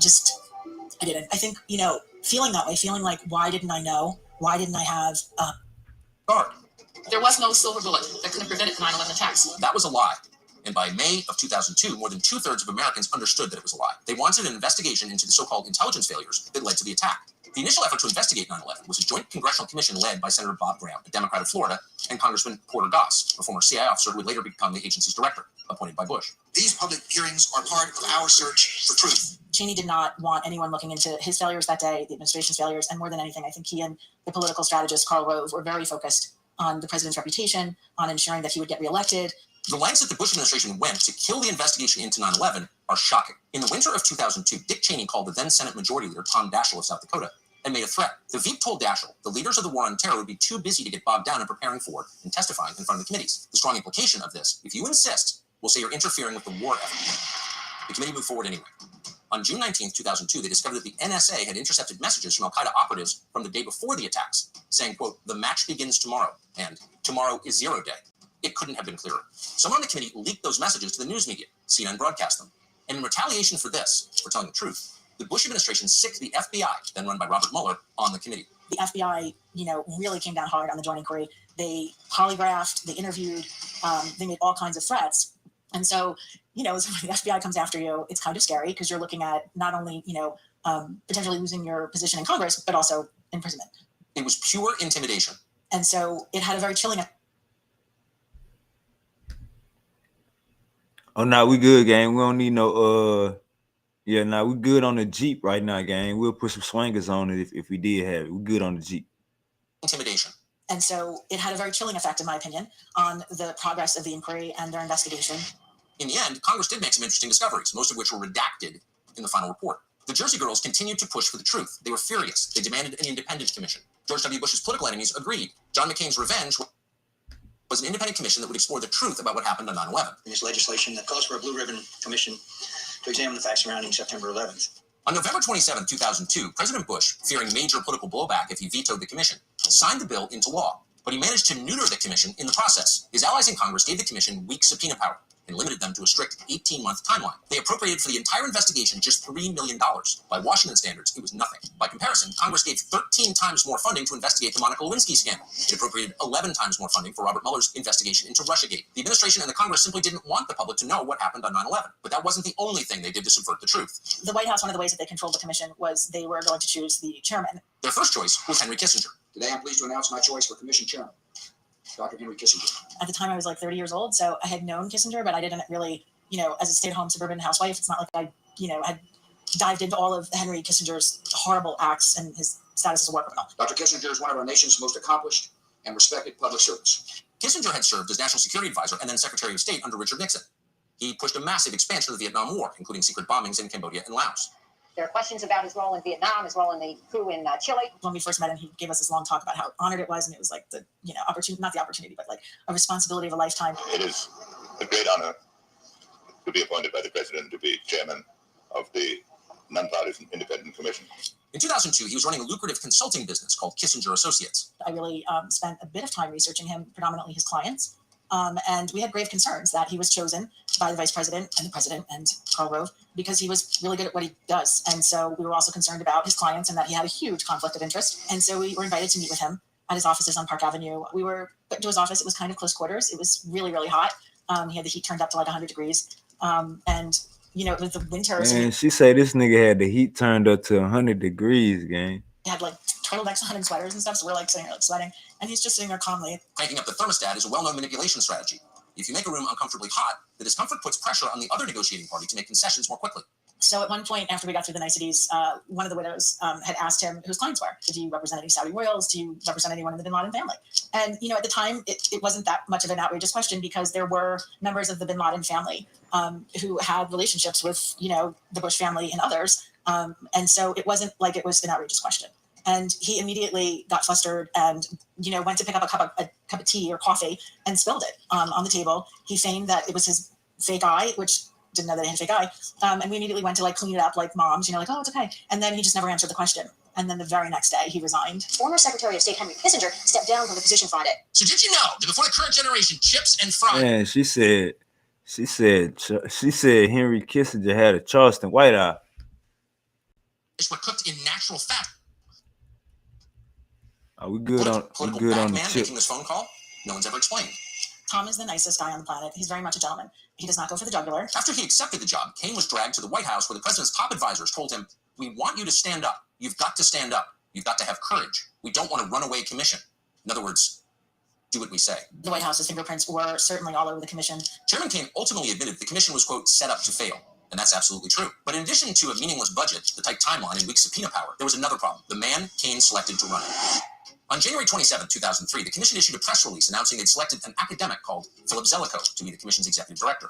didn't. I think, feeling that way, feeling like, why didn't I know? Why didn't I have guard? There was no silver bullet that could have prevented the 9/11 attacks. That was a lie. And by May of 2002, more than 2/3 of Americans understood that it was a lie. They wanted an investigation into the so-called intelligence failures that led to the attack. The initial effort to investigate 9/11 was a joint congressional commission led by Senator Bob Graham, a Democrat of Florida, and Congressman Porter Goss, a former CIA officer who would later become the agency's director, appointed by Bush. These public hearings are part of our search for truth. Cheney did not want anyone looking into his failures that day, the administration's failures, and more than anything, I think he and the political strategist Karl Rove were very focused on the president's reputation, on ensuring that he would get reelected. The lengths that the Bush administration went to kill the investigation into 9/11 are shocking. In the winter of 2002, Dick Cheney called the then Senate Majority Leader Tom Daschle of South Dakota and made a threat. The Veep told Daschle the leaders of the war on terror would be too busy to get bogged down in preparing for and testifying in front of the committees. The strong implication of this, if you insist, we'll say you're interfering with the war effort. The committee moved forward anyway. On June 19, 2002, they discovered that the NSA had intercepted messages from al-Qaeda operatives from the day before the attacks, saying, quote, the match begins tomorrow, and tomorrow is 0 day. It couldn't have been clearer. Someone on the committee leaked those messages to the news media. CNN broadcast them. And in retaliation for this, for telling the truth, the Bush administration sicked the FBI, then run by Robert Mueller, on the committee. The FBI, really came down hard on the joint inquiry. They polygraphed, they interviewed, they made all kinds of threats. And so, when the FBI comes after you, it's kind of scary because you're looking at not only, potentially losing your position in Congress, but also imprisonment. It was pure intimidation. And so it had a very chilling effect. Oh, no, we good, gang. We don't need no, we good on the Jeep right now, gang. We'll put some swangers on it if we did have it. We're good on the Jeep. Intimidation. And so it had a very chilling effect, in my opinion, on the progress of the inquiry and their investigation. In the end, Congress did make some interesting discoveries, most of which were redacted in the final report. The Jersey Girls continued to push for the truth. They were furious. They demanded an independent commission. George W. Bush's political enemies agreed. John McCain's revenge was an independent commission that would explore the truth about what happened on 9/11. There's legislation that calls for a blue ribbon commission to examine the facts surrounding September 11th. On November 27, 2002, President Bush, fearing major political blowback if he vetoed the commission, signed the bill into law. But he managed to neuter the commission in the process. His allies in Congress gave the commission weak subpoena power and limited them to a strict 18-month timeline. They appropriated for the entire investigation just $3 million. By Washington standards, it was nothing. By comparison, Congress gave 13 times more funding to investigate the Monica Lewinsky scandal. It appropriated 11 times more funding for Robert Mueller's investigation into Russiagate. The administration and the Congress simply didn't want the public to know what happened on 9/11. But that wasn't the only thing they did to subvert the truth. The White House, one of the ways that they controlled the commission was they were going to choose the chairman. Their first choice was Henry Kissinger. Today, I'm pleased to announce my choice for commission chairman, Dr. Henry Kissinger. At the time, I was like 30 years old, so I had known Kissinger, but I didn't really, as a stay-at-home suburban housewife, it's not like I, had dived into all of Henry Kissinger's horrible acts and his status as a war criminal. Dr. Kissinger is one of our nation's most accomplished and respected public servants. Kissinger had served as National Security Advisor and then Secretary of State under Richard Nixon. He pushed a massive expansion of the Vietnam War, including secret bombings in Cambodia and Laos. There are questions about his role in Vietnam, his role in the coup in Chile. When we first met him, he gave us this long talk about how honored it was, and it was like the, opportunity, not the opportunity, but like a responsibility of a lifetime. It is a great honor to be appointed by the president to be chairman of the Nonpartisan Independent Commission. In 2002, he was running a lucrative consulting business called Kissinger Associates. I really spent a bit of time researching him, predominantly his clients. And we had grave concerns that he was chosen by the vice president and the president and Karl Rove because he was really good at what he does. And so we were also concerned about his clients and that he had a huge conflict of interest. And so we were invited to meet with him at his offices on Park Avenue. We were put into his office. It was kind of close quarters. It was really, really hot. He had the heat turned up to like 100 degrees. And, it was the winter. Man, she said this nigga had the heat turned up to 100 degrees, gang. He had like turtlenecks on and sweaters and stuff. So we're like sitting there like sweating. And he's just sitting there calmly. Cranking up the thermostat is a well-known manipulation strategy. If you make a room uncomfortably hot, the discomfort puts pressure on the other negotiating party to make concessions more quickly. So at one point, after we got through the niceties, one of the widows had asked him who his clients were. Do you represent any Saudi royals? Do you represent anyone in the bin Laden family? And, at the time, it wasn't that much of an outrageous question because there were members of the bin Laden family who had relationships with, the Bush family and others. And so it wasn't like it was an outrageous question. And he immediately got flustered and, went to pick up a cup of tea or coffee and spilled it on the table. He feigned that it was his fake eye, which didn't know that he had a fake eye. And we immediately went to clean it up like moms, like, oh, it's okay. And then he just never answered the question. And then the very next day he resigned. Former Secretary of State Henry Kissinger stepped down from the position Friday. So did you know that before the current generation chips and fries? Man, she said Henry Kissinger had a Charleston white eye. Were cooked in natural fat. Are we good on the chip? Making this phone call, no one's ever explained. Tom is the nicest guy on the planet. He's very much a gentleman. He does not go for the jugular. After he accepted the job, Kane was dragged to the White House where the president's top advisors told him, we want you to stand up. You've got to stand up. You've got to have courage. We don't want a runaway commission. In other words, do what we say. The White House's fingerprints were certainly all over the commission. Chairman Kane ultimately admitted the commission was, quote, set up to fail. And that's absolutely true. But in addition to a meaningless budget, the tight timeline, and weak subpoena power, there was another problem. The man Kane selected to run it. On January 27, 2003, the commission issued a press release announcing they'd selected an academic called Philip Zelikow to be the commission's executive director.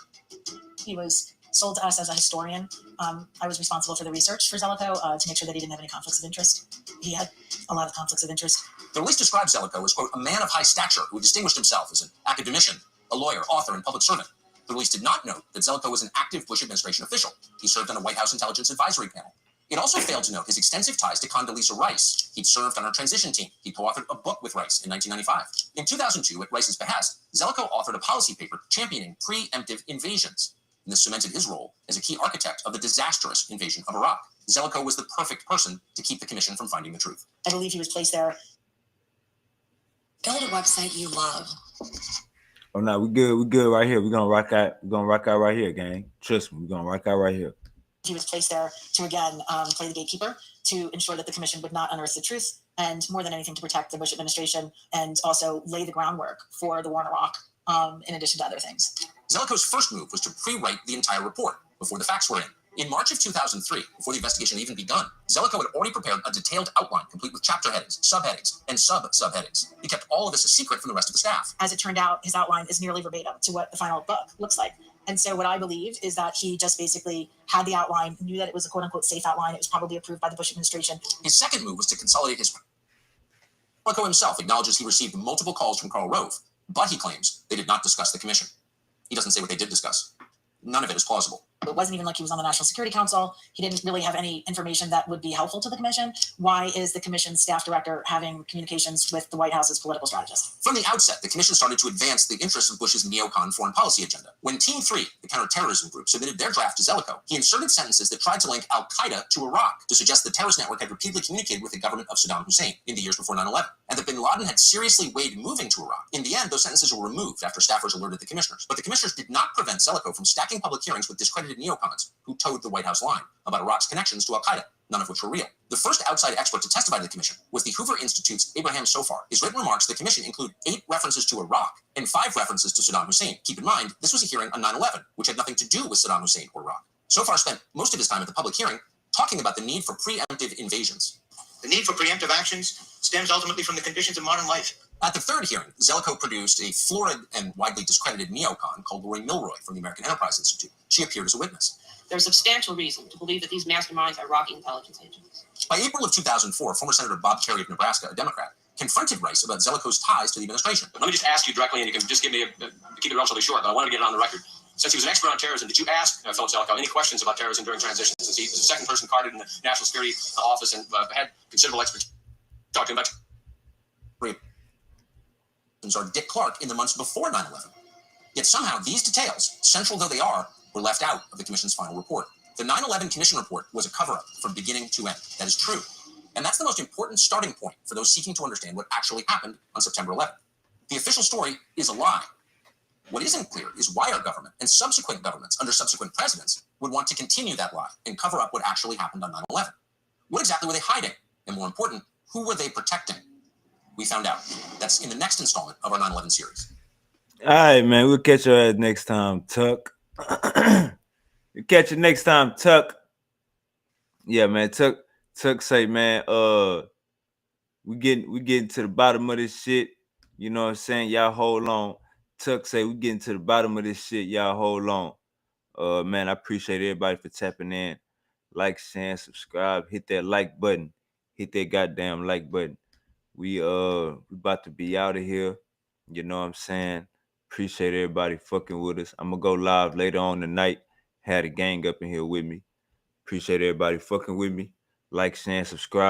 He was sold to us as a historian. I was responsible for the research for Zelikow to make sure that he didn't have any conflicts of interest. He had a lot of conflicts of interest. The release described Zelikow as, quote, a man of high stature who distinguished himself as an academician, a lawyer, author, and public servant. The release did not note that Zelikow was an active Bush administration official. He served on a White House intelligence advisory panel. It also failed to note his extensive ties to Condoleezza Rice. He'd served on her transition team. He co-authored a book with Rice in 1995. In 2002, at Rice's behest, Zelikow authored a policy paper championing preemptive invasions. And this cemented his role as a key architect of the disastrous invasion of Iraq. Zelikow was the perfect person to keep the commission from finding the truth. I believe he was placed there. Build a website you love. Oh no, we good right here. We're gonna rock out right here, gang. Trust me, we're gonna rock out right here. He was placed there to, again, play the gatekeeper, to ensure that the commission would not unearth the truth, and more than anything, to protect the Bush administration and also lay the groundwork for the war in Iraq, in addition to other things. Zelikow's first move was to pre-write the entire report before the facts were in. In March of 2003, before the investigation had even begun, Zelikow had already prepared a detailed outline complete with chapter headings, subheadings, and sub-subheadings. He kept all of this a secret from the rest of the staff. As it turned out, his outline is nearly verbatim to what the final book looks like. And so what I believe is that he just basically had the outline, knew that it was a quote-unquote safe outline. It was probably approved by the Bush administration. His second move was to consolidate his... Zelikow himself acknowledges he received multiple calls from Karl Rove, but he claims they did not discuss the commission. He doesn't say what they did discuss. None of it is plausible. It wasn't even like he was on the National Security Council. He didn't really have any information that would be helpful to the commission. Why is the commission's staff director having communications with the White House's political strategist? From the outset, the commission started to advance the interests of Bush's neocon foreign policy agenda. When Team 3, the counterterrorism group, submitted their draft to Zelikow, he inserted sentences that tried to link al-Qaeda to Iraq to suggest the terrorist network had repeatedly communicated with the government of Saddam Hussein in the years before 9/11, and that bin Laden had seriously weighed moving to Iraq. In the end, those sentences were removed after staffers alerted the commissioners. But the commissioners did not prevent Zelikow from stacking public hearings with discredited neocons who towed the White House line about Iraq's connections to al-Qaeda. none of which were real. The first outside expert to testify to the commission was the Hoover Institute's Abraham Sofar. His written remarks to the commission include 8 references to Iraq and 5 references to Saddam Hussein. Keep in mind, this was a hearing on 9/11, which had nothing to do with Saddam Hussein or Iraq. Sofar spent most of his time at the public hearing talking about the need for preemptive invasions. The need for preemptive actions stems ultimately from the conditions of modern life. At the third hearing, Zelikow produced a florid and widely discredited neocon called Lori Milroy from the American Enterprise Institute. She appeared as a witness. There's substantial reason to believe that these masterminds are Iraqi intelligence agents. By April of 2004, former Senator Bob Kerrey of Nebraska, a Democrat, confronted Rice about Zelikow's ties to the administration. Let me just ask you directly, and you can just give me keep it relatively short, but I wanted to get it on the record. Since he was an expert on terrorism, did you ask Philip Zelikow any questions about terrorism during transition? Since he was the second person carded in the National Security Office and had considerable expertise, talk to him about or Dick Clark in the months before 9/11. Yet somehow these details, central though they are, were left out of the commission's final report. The 9/11 commission report was a cover-up from beginning to end. That is true. And that's the most important starting point for those seeking to understand what actually happened on September 11th. The official story is a lie. What isn't clear is why our government and subsequent governments under subsequent presidents would want to continue that lie and cover up what actually happened on 9/11. What exactly were they hiding? And more important, who were they protecting? We found out. That's in the next installment of our 9/11 series. All right, man. We'll catch your ass next time, Tuck. We'll catch you next time, Tuck. Yeah, man. Tuck say, man, we getting to the bottom of this shit. You know what I'm saying? Y'all hold on. Tuck say we getting to the bottom of this shit. Y'all hold on. Man, I appreciate everybody for tapping in. Like, share, subscribe, hit that like button. Hit that goddamn like button. We about to be out of here. You know what I'm saying? Appreciate everybody fucking with us. I'm gonna go live later on tonight. Had a gang up in here with me. Appreciate everybody fucking with me. Like, share, subscribe.